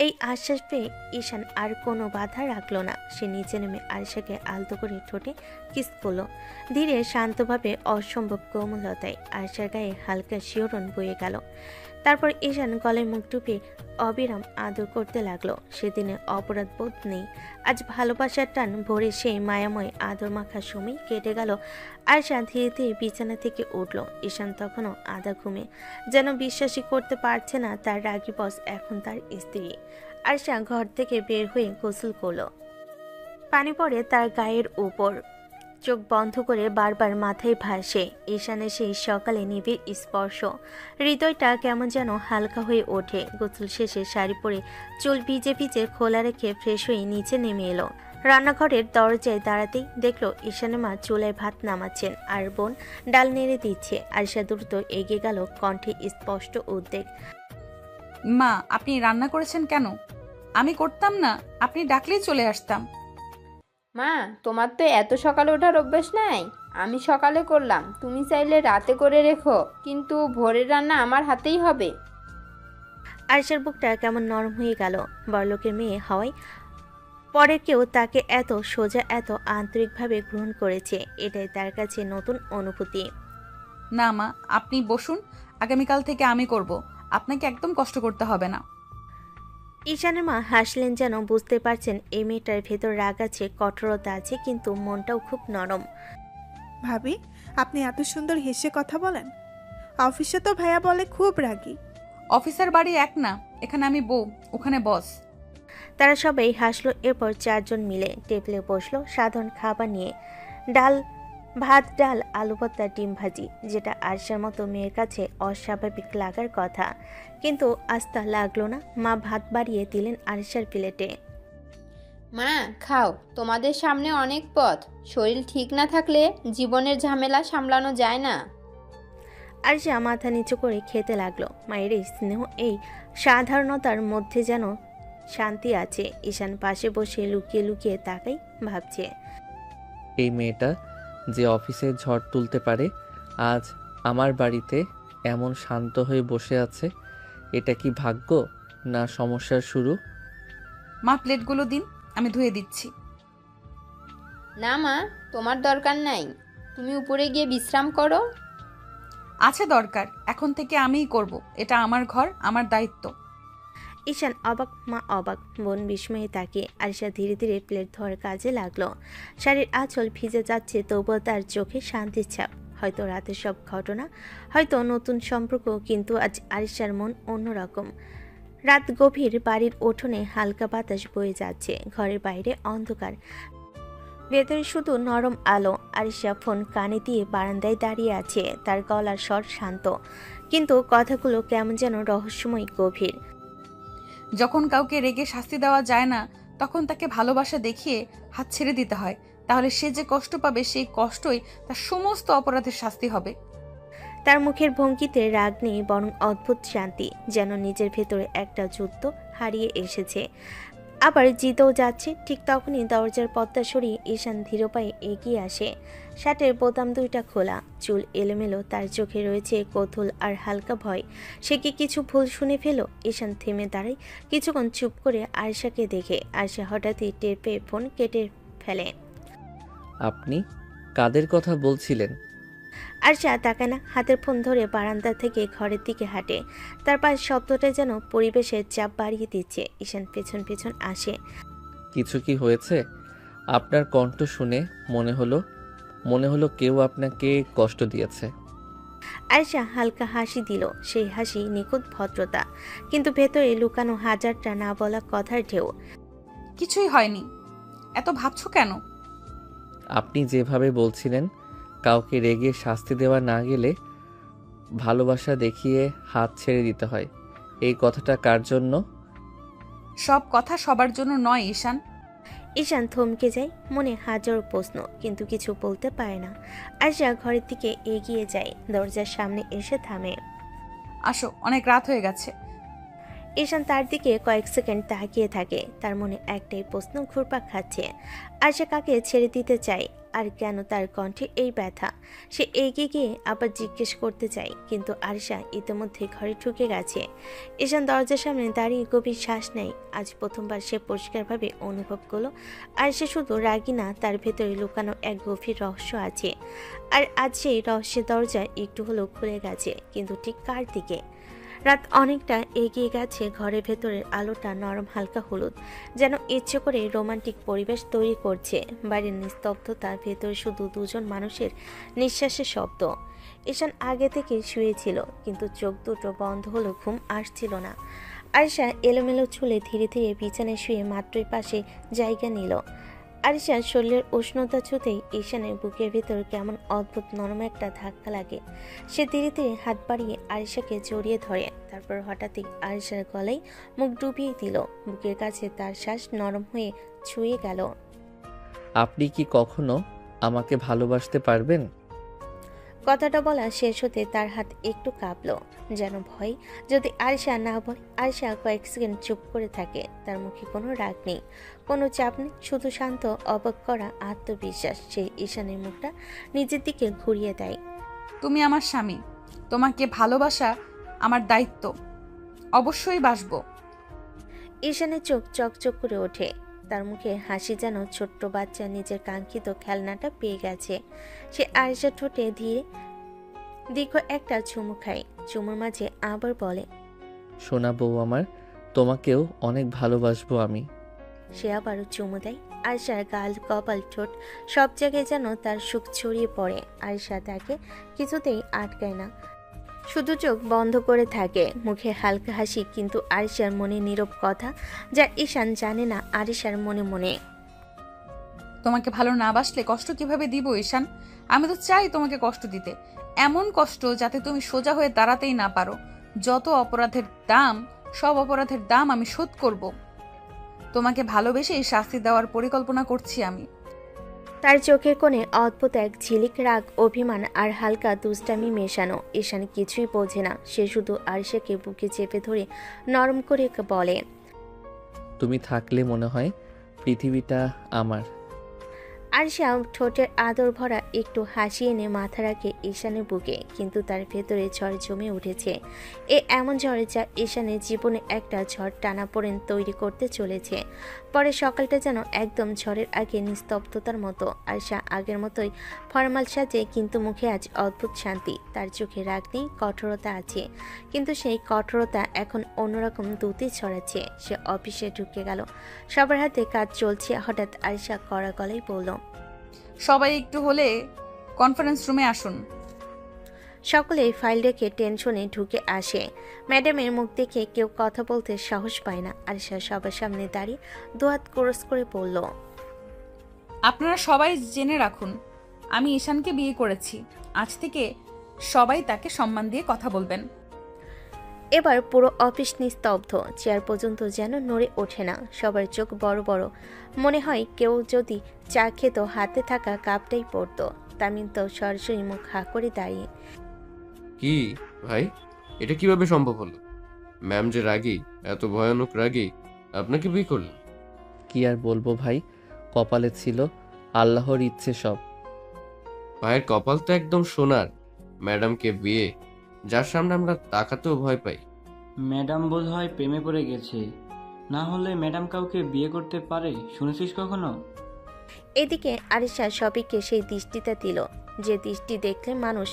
এই আশ্বাস পেয়ে ঈশান আর কোনো বাধা রাখলো না। সে নিচে নেমে আরিশাকে আলতো করে ঠোঁটে কিস করলো, ধীরে শান্তভাবে, অসম্ভব কোমলতায়। আরিশার গায়ে হালকা শিহরণ বয়ে গেল। তারপর ঈশান গলায় মুখ ডুবিয়ে অবিরাম আদর করতে লাগলো। সেদিনে অপরাধ বোধ নেই, আজ ভালোবাসার টান ভরে সেই মায়াময় আদর মাখার সময় কেটে গেল। আয়শা ধীরে ধীরে বিছানা থেকে উঠল। ঈশান তখনও আধা ঘুমে, যেন বিশ্বাসই করতে পারছে না তার রাগী বস এখন তার স্ত্রী। আয়শা ঘর থেকে বের হয়ে গোসল করলো, পানি পড়ে তার গায়ের উপর, চোখ বন্ধ করে বারবার মাথায় ভাসে ঈশানের সেই সকালে নিবিড় স্পর্শ। হৃদয়টা কেমন যেন হালকা হয়ে ওঠে। গোসল শেষে শাড়ি পরে চুল ভিজে ভিজে খোলা রেখে ফ্রেশ হয়ে নিচে নেমে এলো। রান্নাঘরের দরজায় দাঁড়াতেই দেখলো ঈশানের মা চুলায় ভাত নামাচ্ছেন আর বোন ডাল নেড়ে দিচ্ছে। আরিশা দ্রুত এগিয়ে গেল, কণ্ঠে স্পষ্ট উদ্বেগ, মা, আপনি রান্না করেছেন কেন? আমি করতাম না, আপনি ডাকলেই চলে আসতাম। মা, তোমার তো এত সকালে ওঠার অভ্যাস নাই। আমি সকালে করলাম, তুমি চাইলে রাতে করে রেখো, কিন্তু ভোরের রান্না আমার হাতেই হবে। আরিশার বুকটা কেমন নরম হয়ে গেল। বড়লোকের মেয়ে হওয়ায় পরে কেউ তাকে এত সোজা, এত আন্তরিকভাবে গ্রহণ করেছে, এটাই তার কাছে নতুন অনুভূতি। না মা, আপনি বসুন, আগামীকাল থেকে আমি করব, আপনাকে একদম কষ্ট করতে হবে না। ঈশানের মা হাসলেন, যেন বুঝতে পারছেন এই মেয়েটার ভেতর রাগ আছে, কঠোরতা আছে, কিন্তু মনটাও খুব নরম। ভাবি, আপনি এত সুন্দর হেসে কথা বলেন। অফিসে তো ভাইয়া বলে খুব রাগী। অফিসার বাড়ি এক না, এখানে আমি বউ, ওখানে বস। তারা সবাই হাসলো। এরপর চারজন মিলে টেবিলে বসলো সাধারণ খাবার নিয়ে, ভাত, ডাল, আলু ভর্তা, ডিম ভাজি, যেটা আরশার মতো মেয়ের কাছে অস্বাভাবিক লাগার কথা, কিন্তু আজ তা লাগলো না। মা ভাত বাড়িয়ে দিলেন আরশার প্লেটে। মা, খাও, তোমাদের সামনে অনেক পথ, শরীর ঠিক না থাকলে জীবনের ঝামেলা সামলানো যায় না। আরশা মাথা নিচু করে খেতে লাগলো। মায়ের এই স্নেহ, এই সাধারণতার মধ্যে যেন শান্তি আছে। ঈশান পাশে বসে লুকিয়ে লুকিয়ে তাকাই, ভাবছে, এই মেয়েটা যে অফিসে ঝড় তুলতে পারে, আজ আমার বাড়িতে এমন শান্ত হয়ে বসে আছে, এটা কি ভাগ্য না সমস্যার শুরু? মা, প্লেটগুলো দিন, আমি ধুয়ে দিচ্ছি। না মা, তোমার দরকার নাই, তুমি উপরে গিয়ে বিশ্রাম করো। আছে দরকার, এখন থেকে আমিই করব, এটা আমার ঘর, আমার দায়িত্ব। ঈশান অবাক মা অবাক, বোন বিস্ময়ে তাকিয়ে। আরিশা ধীরে ধীরে প্লেট ধোয়ার কাজে লাগলো। শাড়ির আঁচল ভিজে যাচ্ছে, তবুও তার চোখে শান্তির ছাপ। হয়তো রাতের সব ঘটনা, হয়তো নতুন সম্পর্ক, কিন্তু আজ আরিশার মন অন্যরকম। রাত গভীর, বাড়ির উঠোনে হালকা বাতাস বয়ে যাচ্ছে, ঘরের বাইরে অন্ধকার, ভেতরে শুধু নরম আলো। আরিশা ফোন কানে দিয়ে বারান্দায় দাঁড়িয়ে আছে, তার গলার স্বর শান্ত, কিন্তু কথাগুলো কেমন যেন রহস্যময়, গভীর। যখন কাউকে রেগে শাস্তি দেওয়া যায় না, তখন তাকে ভালোবাসা দেখিয়ে হাত ছেড়ে দিতে হয়। তাহলে সে যে কষ্ট পাবে, সেই কষ্টই তার সমস্ত অপরাধের শাস্তি হবে। তার মুখের ভঙ্গিতে রাগ নেই, বরং অদ্ভুত শান্তি, যেন নিজের ভেতরে একটা যুদ্ধ হারিয়ে এসেছে, আবার জিতেও যাচ্ছে। ঠিক তখনই দরজার পর্দা সরিয়ে ঈশান ধীর পায়ে এগিয়ে আসে। শার্টের বোতাম দুইটা খোলা, চুল এলোমেলো, তার চোখে রয়েছে কৌতূহল আর হালকা ভয়। সে কি কিছু ভুল শুনে ফেলো? ঈশান থেমে দাঁড়ায়, কিছুক্ষণ চুপ করে আয়েশাকে দেখে। আয়েশা হঠাৎই টের পেয়ে ফোন কেটে ফেলে। আপনি কাদের কথা বলছিলেন? আয়েশা তাকায় না, হাতের ফোন ধরে বারান্দা থেকে ঘরের দিকে হাঁটে। তার পায়ের শব্দটা যেন পরিবেশের চাপ বাড়িয়ে দিচ্ছে। ঈশান পেছন পেছন আসে। কিছু কি হয়েছে? আপনার কণ্ঠ শুনে মনে হলো কেউ আপনাকে কষ্ট দিয়েছে। আয়েশা হালকা হাসি দিল, সেই হাসি নিখুঁত ভদ্রতা, কিন্তু ভেতরে লুকানো হাজারটা না বলা কথার ঢেউ। কিছুই হয়নি, এত ভাবছো কেন? আপনি যেভাবে বলছিলেন, কাউকে রেগে শাস্তি দেওয়া না গেলে ভালোবাসা দেখিয়ে হাত ছেড়ে দিতে হয়, এই কথাটা কার জন্য? সব কথা সবার জন্য নয় ঈশান। ঈশান থমকে যায়, মনে হাজারো প্রশ্ন, কিন্তু কিছু বলতে পারে না। আয়েশা ঘরের দিকে এগিয়ে যায়, দরজার সামনে এসে থামে। আসো, অনেক রাত হয়ে গেছে। ঈশান তার দিকে কয়েক সেকেন্ড তাকিয়ে থাকে, তার মনে একটাই প্রশ্ন ঘুরপাক খাচ্ছে। আয়েশা কাকে ছেড়ে দিতে চায়, আর কেন তার কণ্ঠে এই ব্যথা? সে এগিয়ে গিয়ে আবার জিজ্ঞেস করতে চায়, কিন্তু আয়েশা ইতিমধ্যে ঘরে ঢুকে গেছে। ঈশান দরজার সামনে দাঁড়িয়ে গভীর শ্বাস নেয়। আজ প্রথমবার সে পরিষ্কারভাবে অনুভব করলো আয়েশা শুধু রাগী না, তার ভেতরে লুকানো এক গভীর রহস্য আছে। আর আজ সেই রহস্যের দরজা একটু হলেও খুলে গেছে, কিন্তু ঠিক কার দিকে? রাত অনেকটা এগিয়ে গেছে, ঘরের ভেতরের আলোটা নরম হালকা হলুদ, যেন ইচ্ছে করে রোমান্টিক পরিবেশ তৈরি করছে। বাড়ির নিস্তব্ধতা, ভেতরে শুধু দুজন মানুষের নিঃশ্বাসের শব্দ। ঈশান আগে থেকে শুয়েছিল, কিন্তু চোখ দুটো বন্ধ হলো, ঘুম আসছিল না। আয়েশা এলোমেলো চুলে ধীরে ধীরে বিছানায় শুয়ে মাত্রই পাশে জায়গা নিল। আরিশার শরীরের উষ্ণতা ছুঁতেই ঈশানের বুকের ভিতর কেমন অদ্ভুত নরম একটা ধাক্কা লাগে। সে ধীরে ধীরে হাত বাড়িয়ে আরিশাকে জড়িয়ে ধরে, তারপর হঠাৎই আরিশার গলায় মুখ ডুবিয়ে দিল। বুকের কাছে তার শ্বাস নরম হয়ে ছুঁয়ে গেল। আপনি কি কখনো আমাকে ভালোবাসতে পারবেন? কথাটা বলা শেষ হতে তার হাত একটু কাঁপলো, যেন ভয়। যদি আরিশা না বলে। আরিশা কয়েক সেকেন্ড চুপ করে থাকে, তার মুখে কোনো রাগ নেই, কোনো চাপ নেই, শুধু শান্ত, অবাক করা আত্মবিশ্বাস। সে ঈশানের মুখটা নিজের দিকে ঘুরিয়ে দেয়। তুমি আমার স্বামী, তোমাকে ভালোবাসা আমার দায়িত্ব, অবশ্যই বাসবো। ঈশানের চোখ চকচক করে ওঠে, তার মুখে হাসি, যেন ছোট্ট বাচ্চা নিজের কাঙ্ক্ষিত খেলনাটা পেয়ে গেছে। সে আয়েশার ঠোঁটে ধীরে দীর্ঘ একটা চুমু খায়, চুমুর মাঝে আবার বলে, সোনা বউ আমার, তোমাকেও অনেক ভালোবাসবো আমি। সে আবারও চুমু দেয়। আয়েশার গাল, কপাল, ঠোঁট সব জায়গায় যেন তার সুখ ছড়িয়ে পড়ে। আয়েশা তাকে কিছুতেই আটকায় না, শুধু চোখ বন্ধ করে থাকে, মুখে হালকা হাসি, কিন্তু আরিশার মনে নীরব কথা, যা ঈশান জানে না আরিশার মনে মনে। তোমাকে ভালো না বাসলে কষ্ট কিভাবে দিব ঈশান? আমি তো চাই তোমাকে কষ্ট দিতে, এমন কষ্ট যাতে তুমি সোজা হয়ে দাঁড়াতেই না পারো। যত অপরাধের দাম, সব অপরাধের দাম আমি শোধ করব। তোমাকে ভালোবেসে শাস্তি দেওয়ার পরিকল্পনা করছি আমি। তার চোখের কোণে অদ্ভুত এক ঝিলিক, রাগ, অভিমান আর হালকা দুষ্টামি মেশানো। ঈশান কিছুই বোঝে না, সে শুধু আরিশাকে বুকে চেপে ধরে নরম করে বলে, তুমি থাকলে মনে হয় পৃথিবীটা আমার। আরশা ঠোঁটের আদর ভরা একটু হাসি এনে মাথা রাখে ঈশানের বুকে, কিন্তু তার ভেতরে ঝড় জমে উঠেছে। এমন ঝড় যা ঈশানের জীবনে একটা ঝড় টানাপোড়েন তৈরি করতে চলেছে। পরে সকালটা যেন একদম ঝড়ের আগে নিস্তব্ধতার মতো। আরশা আগের মতোই ফরমাল সাজে, কিন্তু মুখে আজ অদ্ভুত শান্তি। তার চোখে রাগ নেই, কঠোরতা আছে, কিন্তু সেই কঠোরতা এখন অন্যরকম দ্যুতি ছড়াচ্ছে। সে অফিসে ঢুকে গেল, সবার হাতে কাজ চলছে। হঠাৎ আরশা কড়া গলায় বলল, সবাই একটু হলে কনফারেন্স রুমে আসুন। সকলে ফাইল রেখে টেনশনে ঢুকে আসে। ম্যাডামের মুখ দেখে কেউ কথা বলতে সাহস পায় না। আরশা সবার সামনে দাঁড়িয়ে দুহাত ক্রস করে বলল, আপনারা সবাই জেনে রাখুন, আমি ঈশানকে বিয়ে করেছি। আজ থেকে সবাই তাকে সম্মান দিয়ে কথা বলবেন। এবার পুরো অফিস নিস্তব্ধ, চেয়ার পর্যন্ত যেন নড়ে ওঠে না। সবার চোখ বড় বড়, মনে হয় কেউ যদি চা খেত হাতে থাকা কাপটাই পড়তো। তামিম তো সরাসরি মুখ হা করে দাঁড়িয়ে। কি ভাই, এটা কিভাবে সম্ভব হলো? ম্যাম যে রাগী, এত ভয়ানক রাগী, আপনাকে বিয়ে করলেন? কি আর বলবো ভাই, কপালে ছিল, আল্লাহর ইচ্ছে সব। ভাইয়ের কপাল তো একদম সোনার। ম্যাডামকে বিয়ে, যার সামনে আমরা তাকাতেও ভয় পাই। ম্যাডাম বোধহয় প্রেমে পড়ে গেছে, না হলে ম্যাডাম কাউকে বিয়ে করতে পারে? শুনেছিস কখনো? এদিকে আরিশা সবিককে সেই দৃষ্টিটা দিল, যে দৃষ্টি দেখলে মানুষ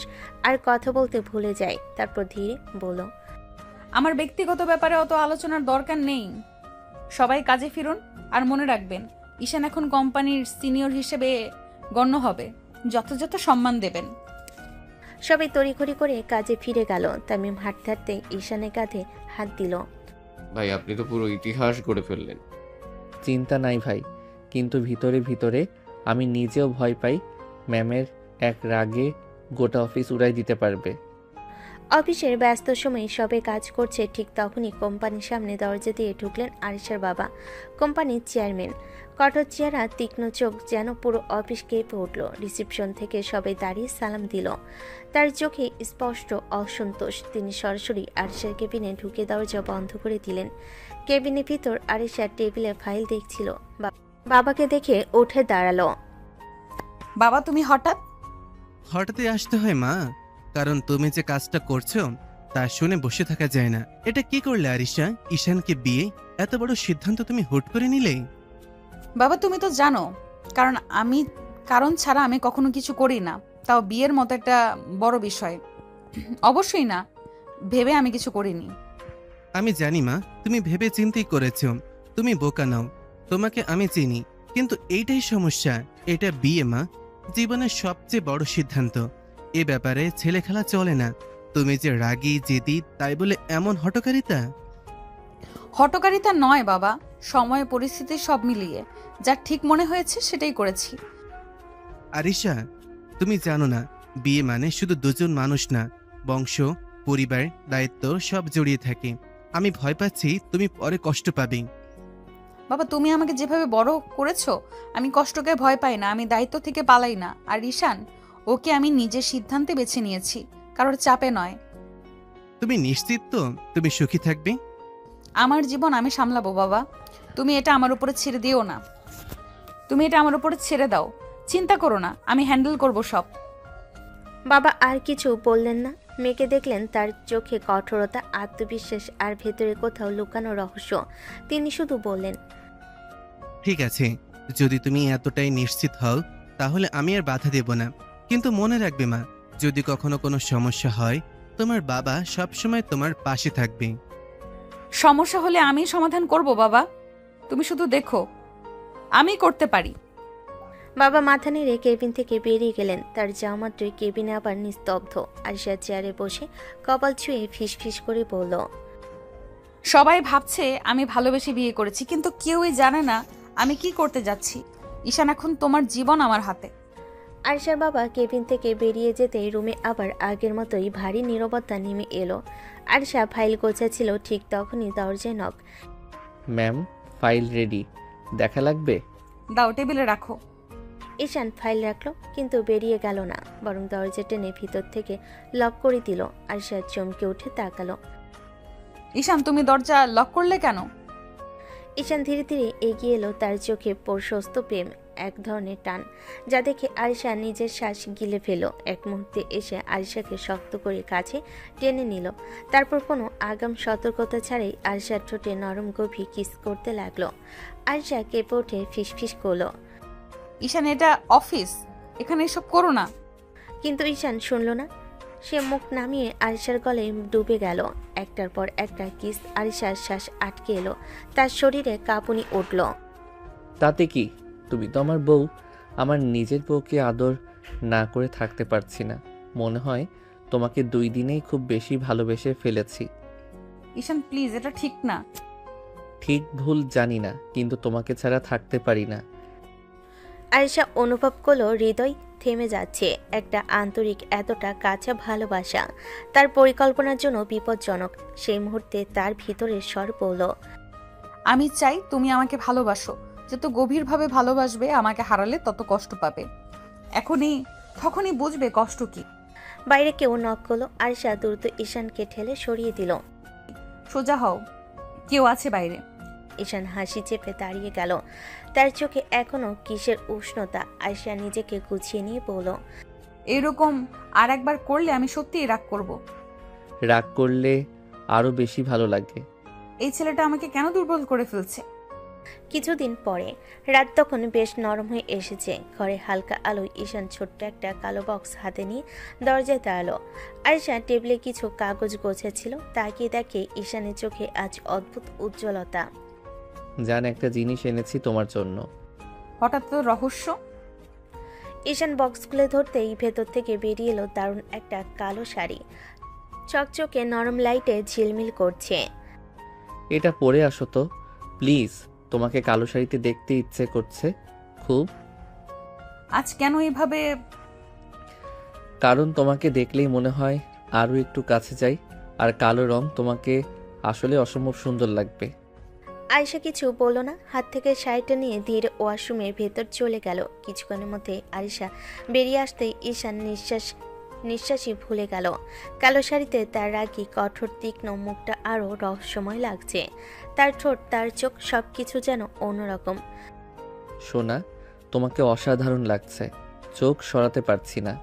আর কথা বলতে ভুলে যায়। তারপর ধীরে বলল, আমার ব্যক্তিগত ব্যাপারে অত আলোচনার দরকার নেই। সবাই কাজে ফিরুন। আর মনে রাখবেন, ঈশান এখন কোম্পানির সিনিয়র হিসেবে গণ্য হবে। যথাযথ সম্মান দেবেন। সবাই তড়িঘড়ি করে কাজে ফিরে গেল। তামিম হাঁটতে হাঁটতে ঈশানের কাঁধে হাত দিল। ভাই, আপনি তো পুরো ইতিহাস গড়ে ফেললেন। চিন্তা নাই ভাই, কিন্তু ভিতরে ভিতরে আমি নিজেও ভয় পাই ম্যামের এক রাগে গোটা অফিস উড়াই দিতে পারবে। অফিসের ব্যস্ত সময়ে সবে কাজ করছে, ঠিক তখনই কোম্পানির সামনে দরজা দিয়ে ঢুকলেন আরিশার বাবা, কোম্পানির চেয়ারম্যান। কঠোর চেহারা, তীক্ষ্ণ চোখ, যেন পুরো অফিস কেঁপে উঠল। রিসেপশন থেকে সবাই দাঁড়িয়ে সালাম দিল। তার চোখে স্পষ্ট অসন্তোষ। তিনি সরাসরি আরিশার কেবিনে ঢুকে দরজা বন্ধ করে দিলেন। কেবিনের ভিতর আরিশা টেবিলে ফাইল দেখছিল। বাবাকে দেখে উঠে দাঁড়ালো। বাবা, তুমি হঠাৎই আসতে হয় মা, কারণ তুমি যে কাজটা করছো তা শুনে বসে থাকা যায় না। এটা কি করলে আরিশা? ঈশানকে বিয়ে, এত বড় সিদ্ধান্ত তুমি হুট করে নিলে? বাবা, তুমি তো জানো, কারণ ছাড়া আমি কখনো কিছু করি না, তাও বিয়ের মতো একটা বড় বিষয়। অবশ্যই না ভেবে আমি কিছু করিনি। আমি জানি মা, তুমি ভেবে চিন্তেই করেছো। তুমি বোকা নাও, তোমাকে আমি চিনি। কিন্তু এইটাই সমস্যা, এটা বিয়ে মা, জীবনের সবচেয়ে বড় সিদ্ধান্ত। এ ব্যাপারে ছেলে খেলা চলে না। তুমি যে রাগী জেদি, তাই বলে এমন হঠকারিতা? হঠকারিতা নয় বাবা, সময় পরিস্থিতি সব মিলিয়ে যা ঠিক মনে হয়েছে সেটাই করেছি। আরিশা, তুমি জানো না, বিয়ে মানে শুধু দুজন মানুষ না, বংশ, পরিবার, দায়িত্ব সব জড়িয়ে থাকে। আমি ভয় পাচ্ছি তুমি পরে কষ্ট পাবে। বাবা, তুমি আমাকে যেভাবে বড় করেছো, আমি কষ্টকে ভয় পাই না, আমি দায়িত্ব থেকে পালাই না। আর ঈশান, ওকে আমি নিজের সিদ্ধান্তে বেছে নিয়েছি, কারোর চাপে নয়। তুমি নিশ্চিত তো তুমি সুখী থাকবে? আমার জীবন আমি সামলাবো বাবা, তুমি এটা আমার উপরে ছেড়ে দিও না। তুমি এটা আমার উপরে ছেড়ে দাও, চিন্তা করো না, আমি হ্যান্ডেল করব সব। বাবা আর কিছু বললেন না। মেয়েকে দেখলেন, তার চোখে কঠোরতা, আত্মবিশ্বাস আর ভেতরে কোথাও লুকানো রহস্য। তিনি শুধু বললেন, ঠিক আছে, যদি তুমি এতটাই নিশ্চিত হও তাহলে আমি আর বাধা দেব না। কিন্তু মনে রাখবে মা, যদি কখনো কোনো সমস্যা হয়, তোমার বাবা সবসময় তোমার পাশে থাকবে। সমস্যা হলে আমি সমাধান করব বাবা, তুমি শুধু দেখো আমি করতে পারি। বাবা মাথা নেড়ে কেবিন থেকে বেরিয়ে গেলেন। তার যাওয়া মাত্রই কেবিনে আবার নিস্তব্ধ। আরিশা চেয়ারে বসে কপাল ছুঁয়ে ফিসফিস করে বলল, সবাই ভাবছে আমি ভালোবেসে বিয়ে করেছি, কিন্তু কেউই জানে না আমি কি করতে যাচ্ছি। ঈশান, এখন তোমার জীবন আমার হাতে। আরিশার বাবা কেবিন থেকে বেরিয়ে যেতেই রুমে আবার আগের মতোই ভারী নীরবতা নেমে এলো। আরিশা ফাইল গোছাচ্ছিল, ঠিক তখনই দরজায় নক। ম্যাম, ফাইল রেডি, দেখা লাগবে? দাও, টেবিলে রাখো। ঈশান ফাইল রাখলো, কিন্তু বেরিয়ে গেল না, বরং দরজা টেনে ভিতর থেকে লক করে দিল। আরিশা চমকে উঠে তাকালো। ঈশান, তুমি দরজা লক করলে কেন? ঈশান ধীরে ধীরে এগিয়ে এলো, তার চোখে প্রশস্ত প্রেম। এক ধরনের টান, যা দেখে আরিশা নিজের শ্বাস গিলে ফেল। এক মুহূর্তে এসে আরিশাকে শক্ত করে কাছে টেনে নিল। তারপর কোনো আগাম সতর্কতা ছাড়াই আরিশার ঠোঁটে নরম গভীর কিস করতে লাগলো। আরিশা কেঁপে উঠে ফিসফিস করলো। ঈশান, এটা অফিস, এখানে এসব করো না। কিন্তু ঈশান শুনল না। সে মুখ নামিয়ে আরিশার গলায় ডুবে গেল। একটার পর একটা কিস আরিশার শ্বাস আটকে এলো। তার শরীরে কাঁপুনি উঠল। তাতে কি, তুমি তো আমার বউ। আমার নিজের বউকে আদর না করে থাকতে পারছি না। মনে হয় তোমাকে 2 দিনেই খুব বেশি ভালোবেসে ফেলেছি। ঈশান প্লিজ, এটা ঠিক না। ঠিক ভুল জানি না, কিন্তু তোমাকে ছাড়া থাকতে পারি না। আরিশা অনুভব করলো হৃদয় থেমে যাচ্ছে। একটা আন্তরিক, এতটা কাছে ভালোবাসা তার পরিকল্পনার জন্য বিপজ্জনক। সেই মুহূর্তে তার ভিতরের স্বর বলল, আমি চাই তুমি আমাকে ভালোবাসো। যত গভীরভাবে ভালোবাসবে, আমাকে হারালে তত কষ্ট পাবে। তখনই বুঝবে কষ্ট কি। বাইরে কেউ নক করলো। আরিশা দ্রুত ঈশানকে ঠেলে সরিয়ে দিল। সোজা হও, কেউ আছে বাইরে। ঈশান হাসি চেপে দাঁড়িয়ে গেল। তার চোখে এখনো কিসের উষ্ণতা। আরিশা নিজেকে গুছিয়ে নিয়ে বলল, এরকম আর একবার করলে আমি সত্যিই রাগ করব। রাগ করলে আরো বেশি ভালো লাগে। এই ছেলেটা আমাকে কেন দুর্বল করে ফেলছে। কিছুদিন পরে রাত তখন বেশ নরম হয়ে এসেছে। ঘরে হালকা আলোয় ঈশান ছোট্ট একটা কালো বক্স হাতে নিয়ে দরজায় দাঁড়ালো। আরিশা টেবিলে কিছু কাগজ গোছাচ্ছিল। তাকিয়ে দেখে ঈশানের চোখে আজ অদ্ভুত উজ্জ্বলতা। জান, একটা জিনিস এনেছি তোমার জন্য। হঠাৎ তো রহস্য। ঈশান বক্স খুলে ধরতেই ভেতর থেকে বেরিয়ে এলো দারুণ একটা কালো শাড়ি। চকচকে নরম লাইটে ঝিলমিল করছে। এটা পরে আসো তো প্লিজ, তোমাকে কালো শাড়িতে দেখতে ইচ্ছে করছে খুব। আজ কেন এভাবে? কারণ তোমাকে দেখলেই মনে হয় আরো একটু কাছে যাই, আর কালো রং তোমাকে আসলে অসম্ভব সুন্দর লাগবে। আয়েশা কিছু বলল না। হাত থেকে শাড়িটা নিয়ে ধীরে ওয়াশরুমের ভেতর চলে গেল। কিছুক্ষণের মধ্যে আরিশা বেরিয়ে আসতেই ঈশান নিঃশ্বাসই ভুলে গেল। কালো শাড়িতে তার রাগী, কঠোর, তীক্ষ্ণ মুখটা আরও রহস্যময় লাগছে। তার ঠোঁট, তার চোখ, সবকিছু যেন অন্যরকম। সোনা, তোমাকে অসাধারণ লাগছে। চোখ সরাতে পারছি না।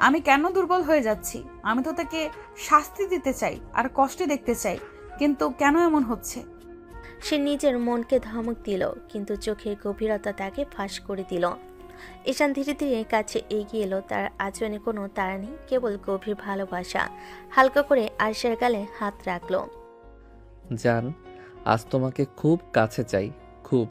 আমি কেন দুর্বল হয়ে যাচ্ছি? আমি তো তাকে শাস্তি দিতে চাই আর কষ্টে দেখতে চাই, কিন্তু কেন এমন হচ্ছে? সে নিজের মনকে ধমক দিল, কিন্তু চোখের গভীরতা তাকে ফাঁস করে দিল। ঈশান ধীরে ধীরে কাছে এগিয়ে এলো। তার আচরণে কোনো তাড়া নেই, কেবল গভীর ভালোবাসা। হালকা করে আরিশার গালে হাত রাখলো। জান, আজ তোমাকে খুব কাছে চাই, খুব।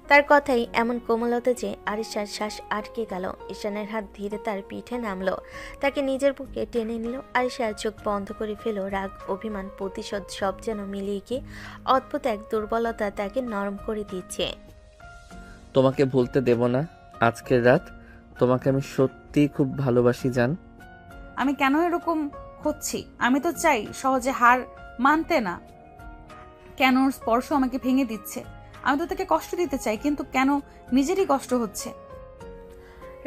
তার কথাই এমন কোমলতা যে আরিশার শ্বাস আটকে গেল। ঈশানের হাত ধীরে তার পিঠে নামলো, তাকে নিজের বুকে টেনে নিল। আরিশার চোখ বন্ধ করে ফেল। রাগ, অভিমান, প্রতিশোধ সব যেন মিলিয়ে গিয়ে অদ্ভুত এক দুর্বলতা তাকে নরম করে দিচ্ছে। তোমাকে ভুলতে দেব না। আজকের রাত তোমাকে আমি সত্যি খুব ভালোবাসি জান। আমি কেন এরকম হচ্ছি? আমি তো চাই সহজে হার মানতে না। কেন ওর স্পর্শ আমাকে ভেঙে দিচ্ছে? আমি তো তাকে কষ্ট দিতে চাই, কিন্তু কেন নিজেরই কষ্ট হচ্ছে?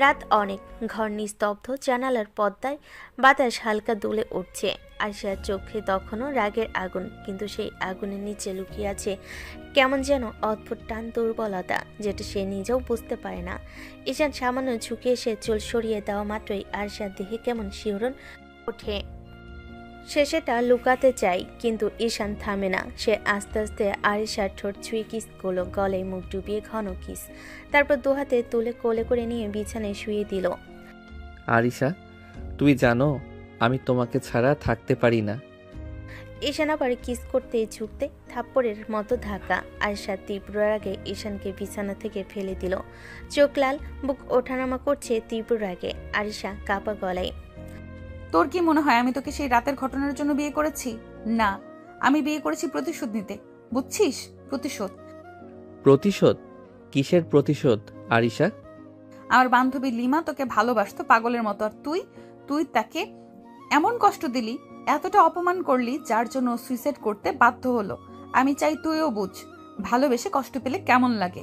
রাত অনেক, ঘর নিস্তব্ধ। জানালার পর্দায় বাতাস হালকা দুলে উঠছে। আরিশার চোখে তখনও রাগের আগুন, কিন্তু সেই আগুনের নিচে লুকিয়ে আছে কেমন যেন অদ্ভুত টান, দুর্বলতা, যেটা সে নিজেও বুঝতে পারে না। ঈশান সামান্য ঝুঁকে এসে চুল সরিয়ে দেওয়া মাত্রই আরিশার দেহে কেমন শিহরণ ওঠে। সে সেটা লুকাতে চাই, কিন্তু ঈশান থামে না। সে আস্তে আস্তে আরিশার ঠোঁট ছুঁয়ে কিস করলো, গলায় মুখ ডুবিয়ে ঘন কিস। তারপর দুহাতে তুলে কোলে করে নিয়ে বিছানায় শুয়ে দিল। আরিশা, তুমি জানো আমি তোমাকে ছাড়া থাকতে পারি না। ঈশান আবার কিস করতে ঝুঁকতে থাপ্পড়ের মতো ধাক্কা। আরিশা তীব্র রাগে ঈশানকে বিছানা থেকে ফেলে দিল। চোখ লাল, বুক ওঠানামা করছে তীব্র রাগে। আরিশা কাপা গলায়, তোর কি মনে হয় আমি তোকে সেই রাতের ঘটনার জন্য বিয়ে করেছি? না, আমি বিয়ে করেছি প্রতিশোধ নিতে, বুঝছিস? প্রতিশোধ। প্রতিশোধ? কিসের প্রতিশোধ আরিশা? আমার বান্ধবী লিমা তোকে ভালোবাসতো পাগলের মতো, আর তুই তাকে এমন কষ্ট দিলি, এতটা অপমান করলি, যার জন্য সুইসাইড করতে বাধ্য হলো। আমি চাই তুইও বুঝ, ভালোবেসে কষ্ট পেলে কেমন লাগে।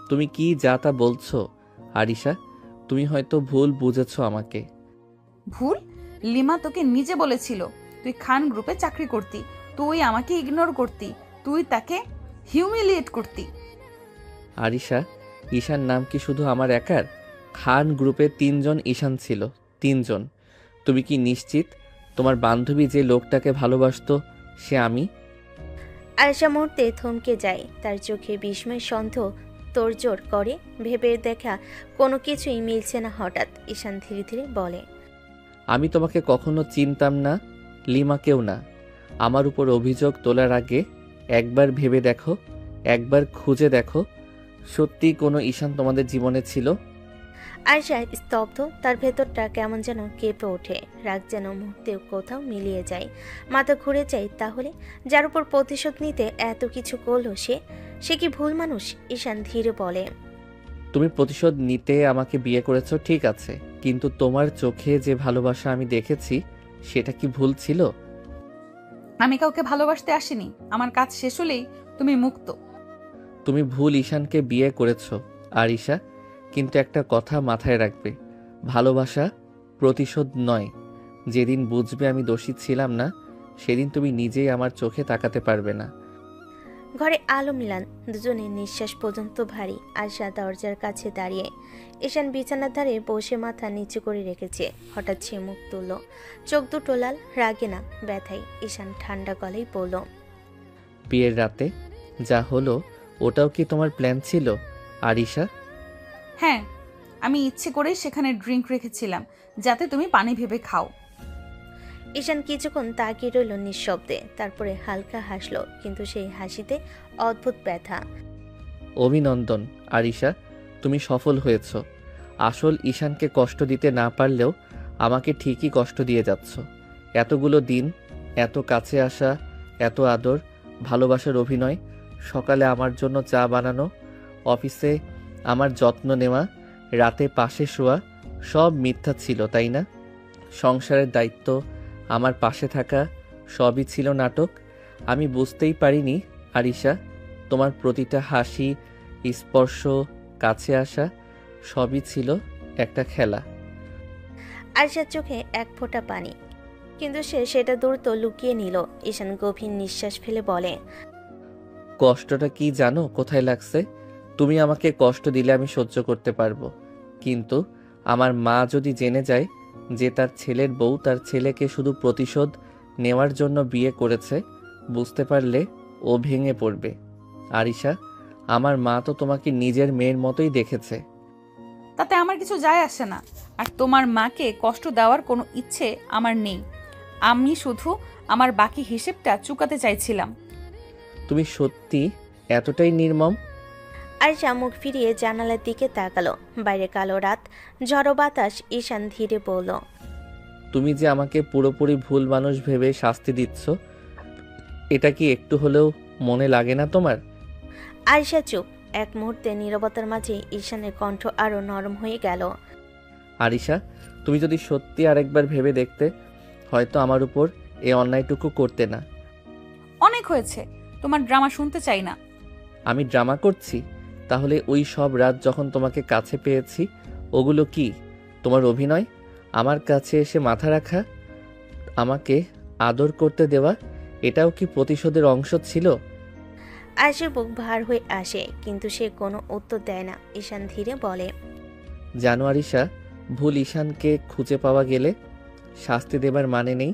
তুমি কি যা তা বলছো আরিশা? তুমি হয়তো ভুল বুঝেছো আমাকে। ভুল? লিমা তোকে নিজে বলেছিল তুই খান গ্রুপে চাকরি করতি, তুই আমাকে ইগনোর করতি, তুই তাকে হিউমিলিয়েট করতি। আরিশা, ঈশান নাম কি শুধু আমার একার? খান গ্রুপে 3 জন ঈশান ছিল, 3 জন। তুমি কি নিশ্চিত তোমার বান্ধবী যে লোকটাকে ভালোবাসতো সে আমি? আয়েশা মুহূর্তে থমকে যায়, তার চোখে বিস্ময় সন্দেহ তোড়জোড় করে। ভেবে দেখা কোনো কিছুই মিলছে না। হঠাৎ ঈশান ধীরে ধীরে বলে, আমি তোমাকে কখনো চিনতাম না, লিমাকেও না। আমার উপর অভিযোগ তোলার আগে একবার ভেবে দেখো, একবার খুঁজে দেখো, সত্যি কোনো ঈশান তোমাদের জীবনে ছিল? আয়েশা স্তব্ধ, তার ভেতরটা কেমন যেন কেঁপে ওঠে। রাগ যেন মুহূর্তে কোথাও মিলিয়ে যায়, মাথা ঘুরে যায়। তাহলে যার উপর প্রতিশোধ নিতে এত কিছু করলো সে কি ভুল মানুষ? ঈশান ধীরে বলে, তুমি প্রতিশোধ নিতে আমাকে বিয়ে করেছো ঠিক আছে, কিন্তু তোমার চোখে যে ভালোবাসা আমি দেখেছি সেটা কি ভুল ছিল? আমি কাউকে ভালোবাসতে আসিনি, আমার কাজ শেষ হলেই তুমি মুক্ত। তুমি ভুল ঈশানকে বিয়ে করেছো। আর ঈশা, কিন্তু একটা কথা মাথায় রাখবে, ভালোবাসা প্রতিশোধ নয়। যেদিন বুঝবে আমি দোষী ছিলাম না, সেদিন তুমি নিজেই আমার চোখে তাকাতে পারবে না। ঘরে আলো মিলান, দুজনের নিঃশ্বাস পর্যন্ত ভারী। আয়েশা দরজার কাছে দাঁড়িয়ে, ঈশান বিছানার ধারে বসে মাথা নিচু করে রেখেছে। হঠাৎ সে মুখ তুলল, চোখ দুটো লাল, রাগে না ব্যথায়। ঈশান ঠান্ডা গলায় বলল, বিয়ের রাতে যা হলো ওটাও কি তোমার প্ল্যান ছিল? আর ঈশা? হ্যাঁ, আমি ইচ্ছে করেই সেখানে ড্রিঙ্ক রেখেছিলাম যাতে তুমি পানি ভেবে খাও। ঈশান কিছুক্ষণ তাকিয়ে রইল নিঃশব্দে, তারপরে হালকা হাসলো, কিন্তু সেই হাসিতে অদ্ভুত ব্যথা। অভিনন্দন আরিশা, তুমি সফল হয়েছ। আসল ঈশানকে কষ্ট দিতে না পারলেও আমাকে ঠিকই কষ্ট দিয়ে যাচ্ছ। এতগুলো দিন, এত কাছে আসা, এত আদর, ভালোবাসার অভিনয়, সকালে আমার জন্য চা বানানো, অফিসে আমার যত্ন নেওয়া, রাতে পাশে শোয়া, সব মিথ্যা ছিল তাই না? সংসারের দায়িত্ব, আমার পাশে থাকা, সবই ছিল নাটক। আমি বুঝতেই পারিনি আরিশা, তোমার প্রতিটা হাসি, স্পর্শ, কাছে আসা, সবই ছিল একটা খেলা। আয়েশার চোখে এক ফোঁটা পানি, কিন্তু সে সেটা দ্রুত লুকিয়ে নিল। ঈশান গভীর নিঃশ্বাস ফেলে বলে, কষ্টটা কি জানো কোথায় লাগছে? তুমি আমাকে কষ্ট দিলে আমি সহ্য করতে পারবো, কিন্তু আমার মা যদি জেনে যায় যে তার ছেলের বউ তার ছেলেকে শুধু প্রতিশোধ নেওয়ার জন্য বিয়ে করেছে, বুঝতে পারলে ও ভেঙে পড়বে। আরিশা, আমার মা তো তোমাকে নিজের মেয়ের মতোই দেখেছে। তাতে আমার কিছু যায় আসে না, আর তোমার মাকে কষ্ট দেওয়ার কোনো ইচ্ছে আমার নেই। আমি শুধু আমার বাকি হিসেবটা চুকাতে চাইছিলাম। তুমি সত্যি এতটাই নির্মম? আয়েশা মুখ ফিরিয়ে জানালার দিকে তাকালো। বাইরে কালো রাত, ঝড়ো বাতাস। ঈশান ধীরে বলল, তুমি যে আমাকে পুরোপুরি ভুল মানুষ ভেবে শাস্তি দিচ্ছ, এটা কি একটু হলেও মনে লাগে না তোমার? আয়েশা চুপ। এক মুহূর্তে নীরবতার মাঝে ঈশানের কণ্ঠ আরো নরম হয়ে গেল। আরিশা, তুমি যদি সত্যি আরেকবার ভেবে দেখতে, হয়তো আমার উপর এই অন্যায়টুকু করতে না। অনেক হয়েছে, তোমার ড্রামা শুনতে চাই না। আমি ড্রামা করছি? তাহলে ওই সব রাত যখন তোমাকে কাছে পেয়েছি, ওগুলো কি তোমার অভিনয়? আমার কাছে এসে মাথা রাখা, আমাকে আদর করতে দেওয়া, এটাও কি প্রতিশোধের অংশ ছিল? আয়েশার বুক ভার হয়ে আসে, কিন্তু সে কোনো উত্তর দেয় না। ঈশান ধীরে বলে, জানো আরিশা, ভুল ঈশানকে খুঁজে পাওয়া গেলে শাস্তি দেবার মানে নেই।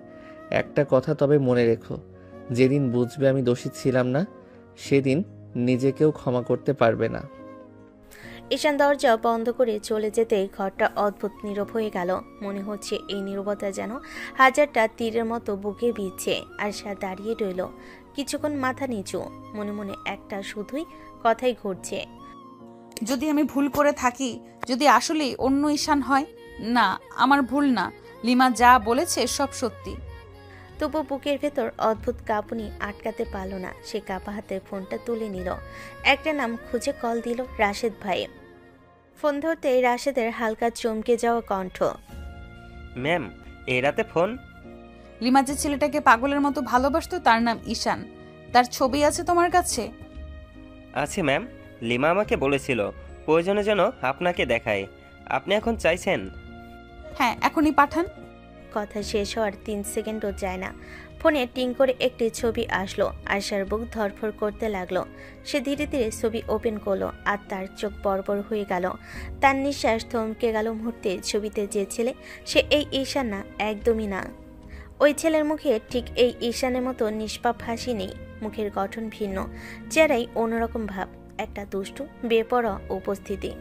একটা কথা তবে মনে রেখো, যেদিন বুঝবে আমি দোষী ছিলাম না, সেদিন নিজেকেও ক্ষমা করতে পারবে না। ঈশান দরজা বন্ধ করে চলে যেতেই ঘরটা অদ্ভুত নীরব হয়ে গেল। মনে হচ্ছে এই নীরবতা যেন হাজারটা তীরের মতো বুকে বিচ্ছে। আয়েশা দাঁড়িয়ে রইল কিছুক্ষণ, মাথা নিচু, মনে মনে একটা শুধুই কথাই ঘুরছে। যদি আমি ভুল করে থাকি, যদি আসলেই অন্য ঈশান হয়, না আমার ভুল না, লিমা যা বলেছে সব সত্যি। তবু বুকের ভেতর অদ্ভুত কাঁপুনি আটকাতে পারল না। সে কাঁপা হাতে ফোনটা তুলে নিল। একটা নাম খুঁজে কল দিল, রাশেদ ভাই। ফোন ধরতেই রাশেদের হালকা চমকে যাওয়া কণ্ঠ। ম্যাম, এই রাতে ফোন? লিমা যে ছেলেটাকে পাগলের মতো ভালোবাসতো তার নাম ঈশান, তার ছবি আছে তোমার কাছে? আছে ম্যাম, লিমা আমাকে বলেছিল প্রয়োজনে যেন আপনাকে দেখায়। আপনি এখন চাইছেন? হ্যাঁ, এখনই পাঠান। কথা শেষ হওয়ার 3 সেকেন্ডও যায় না, ফোনে টিং করে একটি ছবি আসলো। আয়শার বুক ধরফর করতে লাগলো। সে ধীরে ধীরে ছবি ওপেন করলো আর তার চোখ বড় হয়ে গেল। তার নিঃশ্বাস থমকে গেল মুহূর্তে। ছবিতে যে ছেলে, সে এই ঈশান না, একদমই না। ওই ছেলের মুখে ঠিক এই ঈশানের মতো নিষ্পাপ হাসি নেই। মুখের গঠন ভিন্ন, চেহারাই অন্যরকম ভাব, একটা দুষ্টু বেপরোয়া উপস্থিতি।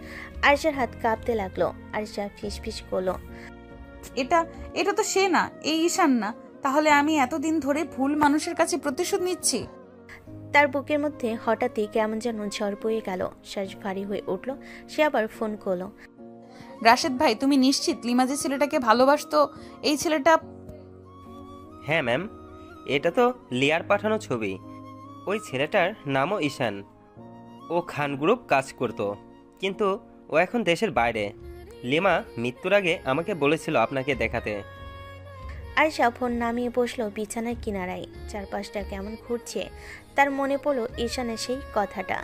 আয়শার হাত কাঁপতে লাগলো। আয়শা ফিসফিস করলো, এটা তো সে না, এই ঈশান না। তাহলে আমি এতদিন ধরে ভুল মানুষের কাছে প্রতিশোধ নিচ্ছি। তার বুকের মধ্যে হঠাৎই কেমন যেন ঝড় বয়ে গেল। শ্বাস ভারী হয়ে উঠল। সে আবার ফোন করলো। রাশেদ ভাই, তুমি নিশ্চিত লিমা যে ছেলেটাকে ভালোবাসতো, এই ছেলেটা? হ্যাঁ ম্যাম, এটা তো লিয়ার পাঠানো ছবি। ওই ছেলেটার নামও ঈশান। ও খান গ্রুপ কাজ করত, কিন্তু ও এখন দেশের বাইরে। লিমা মৃত্যুর আগে আমাকে বলেছিল আপনাকে দেখাতে। আয়শা ফোন নামিয়ে বসলো বিছানার কিনারায়। চারপাশটা কেমন ঘুরছে। তার মনে পড়লো ঈশানের সেই কথাটা।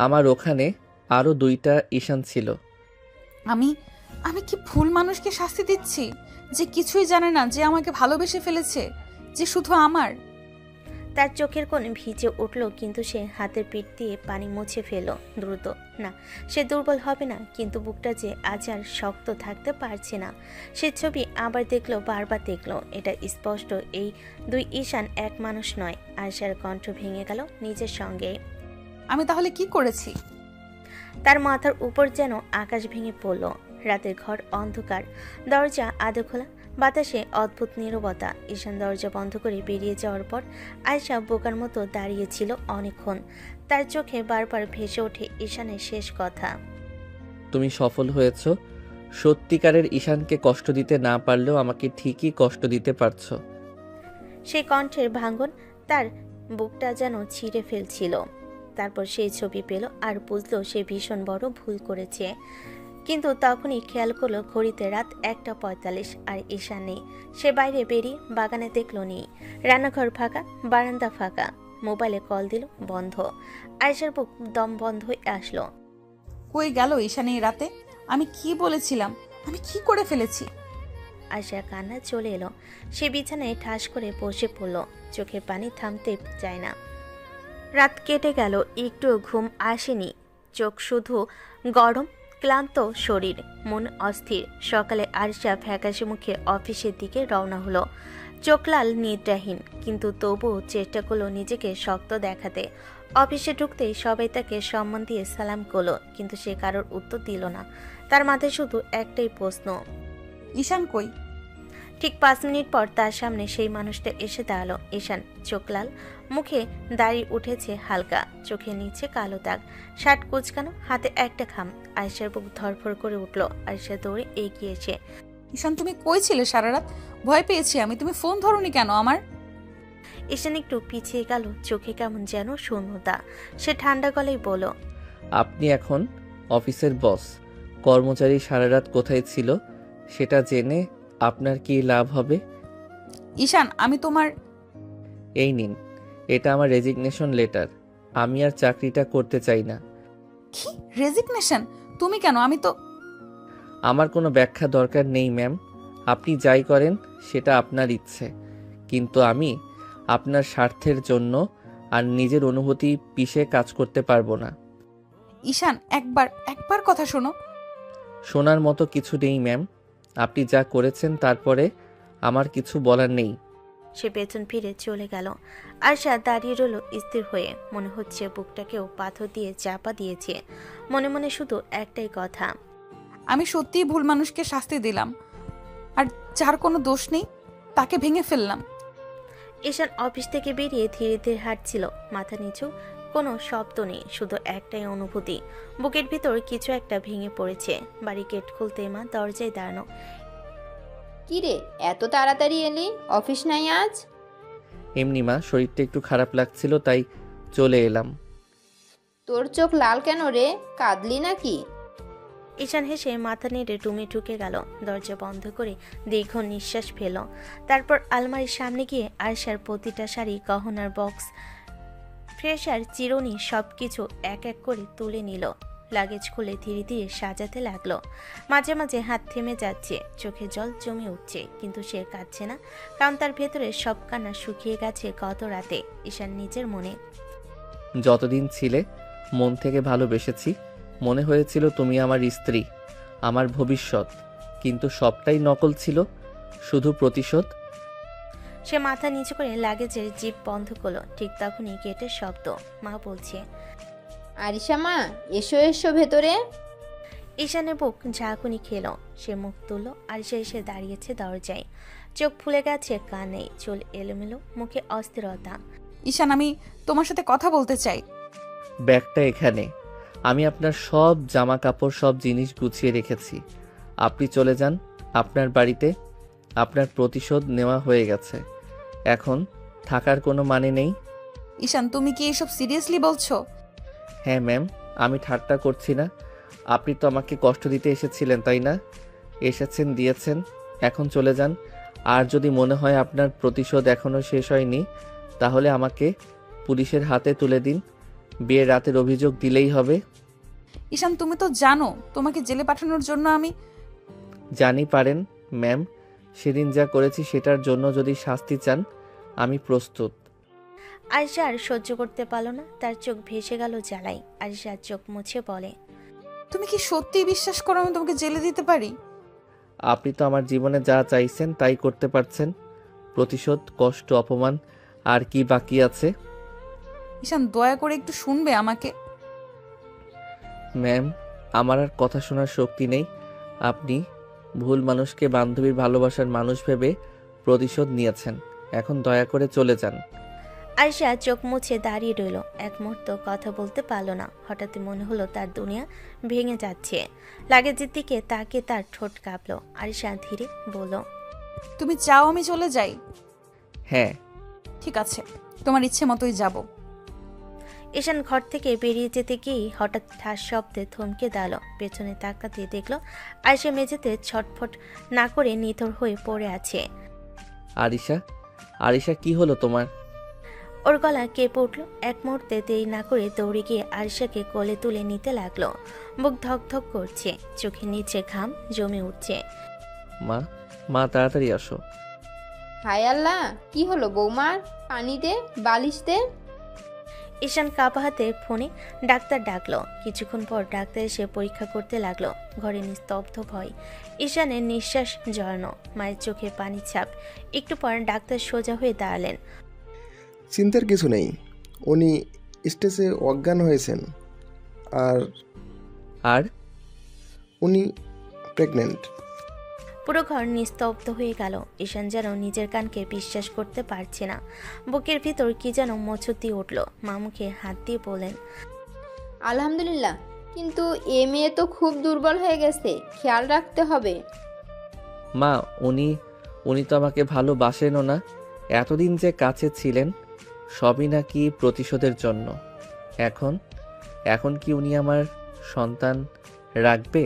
আমার ওখানে আরো 2টা ঈশান ছিল। আমি কি ভুল মানুষকে শাস্তি দিচ্ছি, যে কিছুই জানে না, যে আমাকে ভালোবেসে ফেলেছে, যে শুধু আমার? তার চোখের কোণ ভিজে উঠল, কিন্তু সে হাতের পিঠ দিয়ে পানি মুছে ফেলল দ্রুত। না, সে দুর্বল হবে না, কিন্তু বুকটা যে আজ আর শক্ত থাকতে পারছে না। সে ছবি আবার দেখলো, বারবার দেখলো। এটা স্পষ্ট, এই 2 ঈশান এক মানুষ নয়। আয়শার কণ্ঠ ভেঙে গেল নিজের সঙ্গে। আমি তাহলে কি করেছি? তার মাথার উপর যেন আকাশ ভেঙে পড়ল। রাতের ঘর অন্ধকার, দরজা আধো খোলা, বাতাসে অদ্ভুত নীরবতা। ঈশান দরজা বন্ধ করে বেরিয়ে যাওয়ার পর আয়শা বোকার মতো দাঁড়িয়েছিল অনেকক্ষণ। তার চোখে বারবার ভেসে ওঠে ঈশানের শেষ কথা। তুমি সফল হয়েছ। সত্যিকারের ঈশানকে কষ্ট দিতে না পারলেও আমাকে ঠিকই কষ্ট দিতে পারছো। সেই কণ্ঠের ভাঙন তার বুকটা যেন ছিঁড়ে ফেলছিল। তারপর সেই ছবি পেল আর বুঝলো সে ভীষণ বড় ভুল করেছে। কিন্তু তখনই খেয়াল করলো ঘড়িতে রাত 1:45 আর ঈশান নেই। সে বাইরে বেরিয়ে বাগানে দেখলো নেই। রান্নাঘর ফাঁকা, বারান্দা ফাঁকা। মোবাইলে কল দিল, বন্ধ। আয়শার বুক দম বন্ধ হয়ে আসলো। কই গেল ঈশান এই রাতে? আমি কি বলেছিলাম? আমি কি করে ফেলেছি? আয়শার কান্না চলে এলো। সে বিছানায় ঠাস করে বসে পড়ল। চোখের পানি থামতে চায় না। রাত কেটে গেল, একটু ঘুম আসেনি। চোখ শুধু গরম, ক্লান্ত শরীর, মন অস্থির। সকালে আরশা ফ্যাকাশে মুখে অফিসের দিকে রওনা হলো। চোখ লাল, নিদ্রাহীন, কিন্তু তবুও চেষ্টা করলো নিজেকে শক্ত দেখাতে। অফিসে ঢুকতেই সবাই তাকে সম্মান দিয়ে সালাম করলো, কিন্তু সে কারোর উত্তর দিল না। তার মাথায় শুধু একটাই প্রশ্ন, ঈশান কই? ঠিক 5 মিনিট পর তার সামনে সেই মানুষটা এসে দাঁড়ালো। ঈশান, চোখ লাল, মুখে দাড়ি উঠেছে হালকা, চোখের নিচে কালো দাগ, শার্ট কুচকানো, হাতে একটা খাম। আয়শার বুক ধরফর করে উঠল। আয়শা দৌড়ে এগিয়েছে। ঈশান, তুমি কই ছিলে সারা রাত? ভয় পেয়েছি আমি। তুমি ফোন ধরোনি কেন আমার? ঈশান একটু পিছিয়ে গেল, চোখে কেমন যেন শূন্যতা। সে ঠান্ডা গলায় বলল, আপনি এখন অফিসের বস। কর্মচারী সারা রাত কোথায় ছিল সেটা জেনে আপনার কি লাভ হবে? ঈশান, আমি তোমার... এই নিন, এটা আমার রেজিগনেশন লেটার। আমি আর চাকরিটা করতে চাই না। কি রেজিগনেশন? তুমি কেন? আমি তো... আমার কোনো ব্যাখ্যা দরকার নেই ম্যাম। আপনি যাই করেন সেটা আপনার ইচ্ছে, কিন্তু আমি আপনার স্বার্থের জন্য আর নিজের অনুভূতি পিষে কাজ করতে পারবো না। ঈশান, একবার কথা শোনো। শোনার মতো কিছু নেই ম্যাম। আপনি যা করেছেন তারপরে আমার কিছু বলার নেই। সে পেছন ফিরে চলে গেল। আরশা দাঁড়িয়ে রইল স্থির হয়ে। মনে হচ্ছে বুকটাকেও পাথর দিয়ে চাপা দিয়েছে। মনে মনে শুধু একটাই কথা, আমি সত্যিই ভুল মানুষকে শাস্তি দিলাম, আর যার কোনো দোষ নেই তাকে ভেঙে ফেললাম। ঈশান অফিস থেকে বেরিয়ে ধীরে ধীরে হাঁটছিল। মাথা নিচু, কোনো শব্দ নেই, শুধু একটাই অনুভূতি, বুকের ভিতর কিছু একটা ভেঙে পড়েছে। বাড়ি গেট খুলতে মা দরজায় দাঁড়ানো। কি রে, এত তাড়াতাড়ি এলি? অফিস নাই আজ? এমনি মা, শরীরটা একটু খারাপ লাগছিল তাই চলে এলাম। তোর চোখ লাল কেন রে? কাঁদলি নাকি? ঈশান হেসে মাথা নেড়ে রুমে ঢুকে গেল। দরজা বন্ধ করে দীর্ঘ নিঃশ্বাস ফেল। তারপর আলমারির সামনে গিয়ে আরশার প্রতিটা শাড়ি, গহনার বক্স, ফ্রেশার, চিরুনি সবকিছু এক এক করে তুলে নিল। লাগেজ খুলে ধীরে ধীরে সাজাতে লাগলো। মাঝে মাঝে হাত থেমে যাচ্ছে, চোখে জল জমে উঠছে, কিন্তু সে কাঁদছে না, কারণ তার ভেতরে সব কান্না শুকিয়ে গেছে গত রাতে। ঈশান নিজের মনে। যতদিন ছিলে মন থেকে ভালোবেসেছি, মনে হয়েছিল তুমি আমার স্ত্রী, আমার ভবিষ্যৎ, কিন্তু সবটাই নকল ছিল, শুধু প্রতিশোধ। সে মাথা নিচু করে লাগেজের জিপ বন্ধ করলো। ঠিক তখনই গেটের শব্দ। মা বলছে, আরিশা মা, এসো এসো ভেতরে। ঈশানের বুক ঝাঁকুনি খেলো। সে মুখ তুলল। আরিশা এসে দাঁড়িয়েছে দরজায়, চোখ ফুলে গেছে, কান নেই, চুল এলোমেলো, মুখে অস্থিরতা। ঈশান, আমি তোমার সাথে কথা বলতে চাই। ব্যাগটা এখানে, আমি আপনার সব জামা কাপড়, সব জিনিস গুছিয়ে রেখেছি। আপনি চলে যান আপনার বাড়িতে। আপনার প্রতিশোধ নেওয়া হয়ে গেছে, এখন থাকার কোনো মানে নেই। ঈশান, তুমি কি এসব সিরিয়াসলি বলছো? হ্যাঁ ম্যাম, আমি ঠাট্টা করছি না। আপনি তো আমাকে কষ্ট দিতে এসেছিলেন, তাই না? এসেছেন, দিয়েছেন, এখন চলে যান। আর যদি মনে হয় আপনার প্রতিশোধ এখনও শেষ হয়নি, তাহলে আমাকে পুলিশের হাতে তুলে দিন। বিয়ের রাতের অভিযোগ দিলেই হবে। ঈশান, তুমি তো জানো তোমাকে জেলে পাঠানোর জন্য আমি। জানি পারেন ম্যাম, সেদিন যা করেছি সেটার জন্য যদি শাস্তি চান, আমি প্রস্তুত। আরিশা আর সহ্য করতে পারল না, তার চোখ ভেসে গেল জ্বালাই। আরিশা চোখ মুছে বলে, তুমি কি সত্যি বিশ্বাস করো আমি তোমাকে জেলে দিতে পারি? আপনি তো আমার জীবনে যা চাইছেন তাই করতে পারছেন। প্রতিশোধ, কষ্ট, অপমান, আর কি বাকি আছে? ঈশান, দয়া করে একটু শুনবে আমাকে? ম্যাম, আমার আর কথা শোনার শক্তি নেই। আপনি ভুল মানুষকে বান্ধবীর ভালোবাসার মানুষ ভেবে প্রতিশোধ নিয়েছেন, এখন দয়া করে চলে যান। আরিশা চোখ মুছে দাঁড়িয়ে রইল। এক মুহূর্ত কথা বলতে পারল না। হঠাৎ মনে হলো তার দুনিয়া ভেঙে যাচ্ছে। লাগেজের দিকে তাকে তার ঠোঁট কাঁপলো। আরিশা ধীরে বলল, তুমি চাও আমি চলে যাই? হ্যাঁ। ঠিক আছে, তোমার ইচ্ছে মতোই যাব। ঈশান ঘর থেকে বেরিয়ে যেতে গিয়েই হঠাৎ ঠাস শব্দে থমকে দাঁড়ালো। পেছনে তাকাতে দেখলো আরিশা মেঝেতে ছটফট না করে নিথর হয়ে পড়ে আছে। আরিশা, আরিশা, কি হলো তোমার? ওর গলা কেঁপে উঠল। এক মুহূর্তে দেরি না করে দৌড়ে গিয়ে আরিশাকে কোলে তুলে নিতে লাগলো। বুক ধক ধক করছে, চোখের নিচে ঘাম জমে উঠছে। মা, মা, তাড়াতাড়ি আসো। হায় আল্লাহ, কি হলো বৌমার? পানি দে, বালিশ দে। ঈশান কাঁপা হাতে ফোনে ডাক্তার ডাকলো। কিছুক্ষণ পর ডাক্তার এসে পরীক্ষা করতে লাগলো। ঘরে নিস্তব্ধ ভয়। ঈশানের নিঃশ্বাস জড়ানো, মায়ের চোখে পানি ছাপ। একটু পর ডাক্তার সোজা হয়ে দাঁড়ালেন। চিন্তার কিছু নেই, উনি স্টেজে অজ্ঞান হয়েছেন, আর আর উনি প্রেগনেন্ট। পুরো ঘর নিস্তব্ধ হয়ে গেল। ঈশান যেন নিজের কানকে বিশ্বাস করতে পারছে না। বুকের ভিতর কি যেন মোচড় দিয়ে উঠল। মা মুখে হাত দিয়ে বলেন, আলহামদুলিল্লাহ, কিন্তু এ মেয়ে তো খুব দুর্বল হয়ে গেছে, খেয়াল রাখতে হবে। মা, উনি তো আমাকে ভালোবাসেনও না। এতদিন যে কাছে ছিলেন, সবই নাকি প্রতিশোধের জন্য। এখন কি উনি আমার সন্তান রাখবে?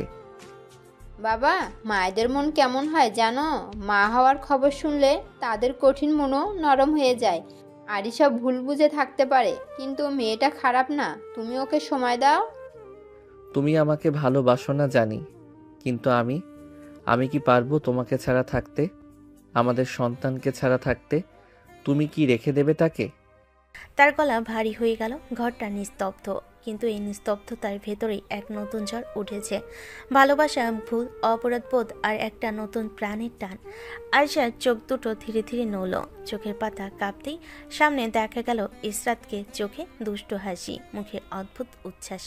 বাবা, মায়েদের মন কেমন হয় জানো? মা হওয়ার খবর শুনলে তাদের কঠিন মনও নরম হয়ে যায়। আরিশা ভুল বুঝে থাকতে পারে, কিন্তু মেয়েটা খারাপ না। তুমি ওকে সময় দাও। তুমি আমাকে ভালোবাসো না জানি, কিন্তু আমি কি পারবো তোমাকে ছাড়া থাকতে? আমাদের সন্তানকে ছাড়া থাকতে? তুমি কি রেখে দেবে তাকে? তার গলা ভারী হয়ে গেল। ঘরটা নিস্তব্ধ, কিন্তু এই নিস্তব্ধতার ভেতরেই এক নতুন ঝড় উঠেছে। ভালোবাসা, ভুল, অপরাধবোধ আর একটা নতুন প্রাণের টান। আয়েশার চোখ দুটো ধীরে ধীরে নড়ল। চোখের পাতা কাঁপতেই সামনে দেখা গেল ইসরাতকে, চোখে দুষ্ট হাসি, মুখে অদ্ভুত উচ্ছ্বাস।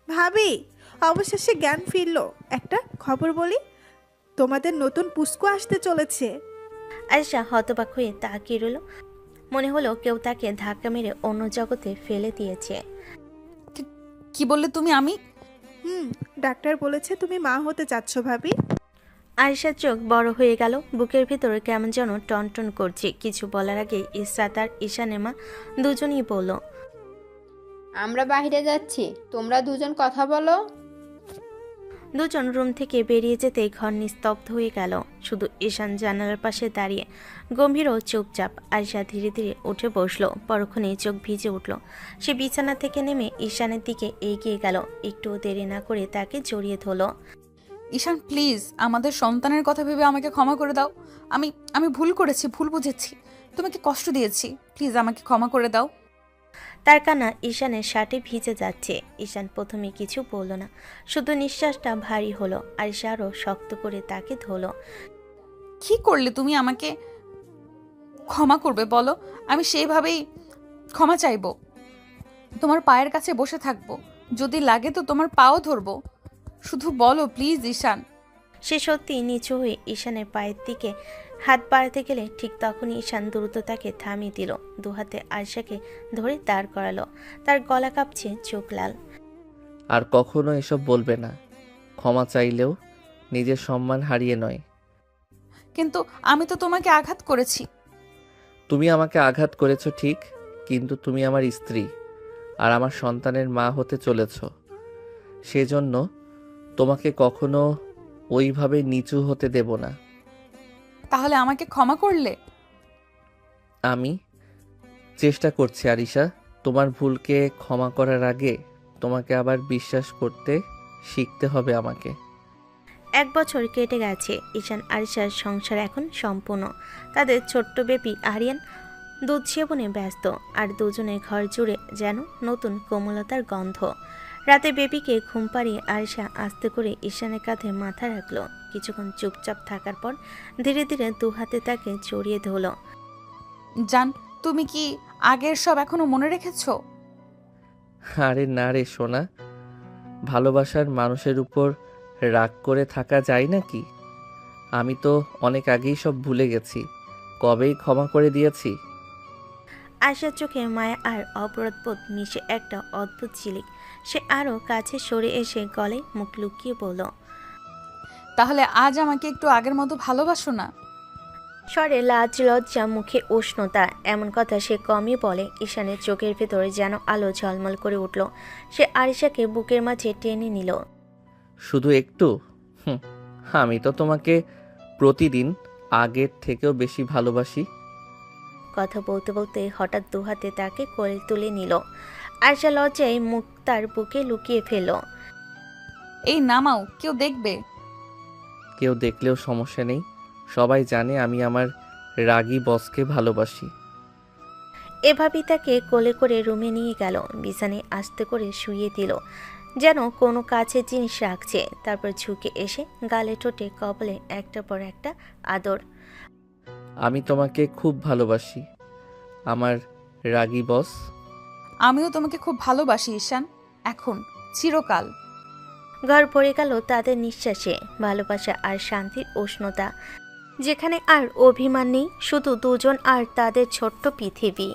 ভাবি, অবশেষে জ্ঞান ফিরল। একটা খবর বলি, তোমাদের নতুন পুস্কু আসতে চলেছে। আয়েশা হতবাক হয়ে তাকিয়ে রইল। মনে হলো কেউ তাকে ধাক্কা মেরে অন্য জগতে ফেলে দিয়েছে। কি বললে তুমি? আমি? ডাক্তার বলেছে তুমি মা হতে যাচ্ছ ভাবি। আয়েশার চোখ বড় হয়ে গেল। বুকের ভিতরে কেমন যেন টনটন করছে। কিছু বলার আগে ইসরাত আর ঈশানের মা দুজনই বলল, আমরা বাইরে যাচ্ছি, তোমরা দুজন কথা বলো। দুজন রুম থেকে বেরিয়ে যেতে ঘর নিস্তব্ধ হয়ে গেল। শুধু ঈশান জানালার পাশে দাঁড়িয়ে গম্ভীর ও চুপচাপ। আয়শা ধীরে ধীরে উঠে বসলো। পরক্ষণেই চোখ ভিজে উঠল। সে বিছানা থেকে নেমে ঈশানের দিকে এগিয়ে গেল। একটু দেরি না করে তাকে জড়িয়ে ধরল। ঈশান প্লিজ, আমাদের সন্তানের কথা ভেবে আমাকে ক্ষমা করে দাও। আমি ভুল করেছি, ভুল বুঝেছি, তোমাকে কষ্ট দিয়েছি, প্লিজ আমাকে ক্ষমা করে দাও। তার কান্না ঈশানের শার্টে ভিজে যাচ্ছে। ঈশান প্রথমে কিছু বলল না, শুধু নিঃশ্বাসটা ভারী হলো। আয়শা আরও শক্ত করে তাকে ধরল। কি করলে তুমি? আমাকে ক্ষমা করবে বলো, আমি সেইভাবেই ক্ষমা চাইবো। তোমার পায়ের কাছে বসে থাকবো, যদি লাগে তো তোমার পাও ধরবো। শুধু বলো প্লিজ ঈশান। সে সত্যি নিচু হয়ে ঈশানের পায়ের দিকে হাত বাড়াতে গেলে ঠিক তখনই ঈশান দ্রুত তাকে থামিয়ে দিল। দুহাতে আয়শাকে ধরে দাঁড় করালো। তার গলা কাঁপছে, চোখ লাল। আর কখনো এসব বলবে না। ক্ষমা চাইলেও নিজের সম্মান হারিয়ে নয়। কিন্তু আমি তো তোমাকে আঘাত করেছি। তুমি আমাকে আঘাত করেছো ঠিক, কিন্তু তুমি আমার স্ত্রী আর আমার সন্তানের মা হতে চলেছ। সেজন্য তোমাকে কখনো ওইভাবে নিচু হতে দেব না। তাহলে আমাকে ক্ষমা করলে? আমি চেষ্টা করছি আরিশা। তোমার ভুলকে ক্ষমা করার আগে তোমাকে আবার বিশ্বাস করতে শিখতে হবে আমাকে। 1 বছর কেটে গেছে। ঈশান আরিশার সংসার এখন সম্পূর্ণ। তাদের ছোট্ট বেবি আরিয়ান দুধ সেবনে ব্যস্ত, আর দুজনের ঘর জুড়ে যেন নতুন কোমলতার গন্ধ। রাতে বেবিকে ঘুম পাড়িয়ে আরিশা আস্তে করে ঈশানের কাঁধে মাথা রাখলো। কিছুক্ষণ চুপচাপ থাকার পর ধীরে ধীরে দুহাতে তাকে জড়িয়ে ধরল। জান, তুমি কি আগের সব এখনো মনে রেখেছো? আরে না রে সোনা, ভালোবাসার মানুষের উপর রাগ করে থাকা যায় নাকি? আমি তো অনেক আগেই সব ভুলে গেছি, কবেই ক্ষমা করে দিয়েছি। আয়শার চোখে মায়া আর অপরাধবোধ মিশে একটা অদ্ভুত ঝিলিক। সে আরও কাছে সরে এসে গলায় মুখ লুকিয়ে বলল, তাহলে আজ আমাকে একটু আগের মতো ভালোবাসো না? স্বরে লাজ লজ্জা, মুখে উষ্ণতা। এমন কথা সে কমই বলে। ঈশানের চোখের ভেতরে যেন আলো ঝলমল করে উঠল। সে আরিশাকে বুকের মাঝে টেনে নিল। শুধু একটু? আমি তো তোমাকে প্রতিদিন আগের থেকেও বেশি ভালোবাসি। কথা বলতে বলতে হঠাৎ দুহাতে তাকে কোলে তুলে নিল। আয়শা লজ্জায় মুখ তার বুকে লুকিয়ে ফেলল। এই নামাও, কেউ দেখবে। কেউ দেখলেও সমস্যা নেই, সবাই জানে আমি আমার রাগী বসকে ভালোবাসি। এভাবেই তাকে কোলে করে রুমে নিয়ে গেল। বিছানায় আস্তে করে শুইয়ে দিল, যেন কোনো কাছের জিনিস রাখছে। তারপর ঝুঁকে এসে গালে ঠোঁটে কপালে একটার পর একটা আদর। আমি তোমাকে খুব ভালোবাসি আমার রাগী বস। আমিও তোমাকে খুব ভালোবাসি ঈশান, এখন চিরকাল। ঘর ভরে গেল তাদের নিঃশ্বাসে, ভালোবাসা আর শান্তির উষ্ণতা, যেখানে আর অভিমান নেই, শুধু দুজন আর তাদের ছোট্ট পৃথিবী।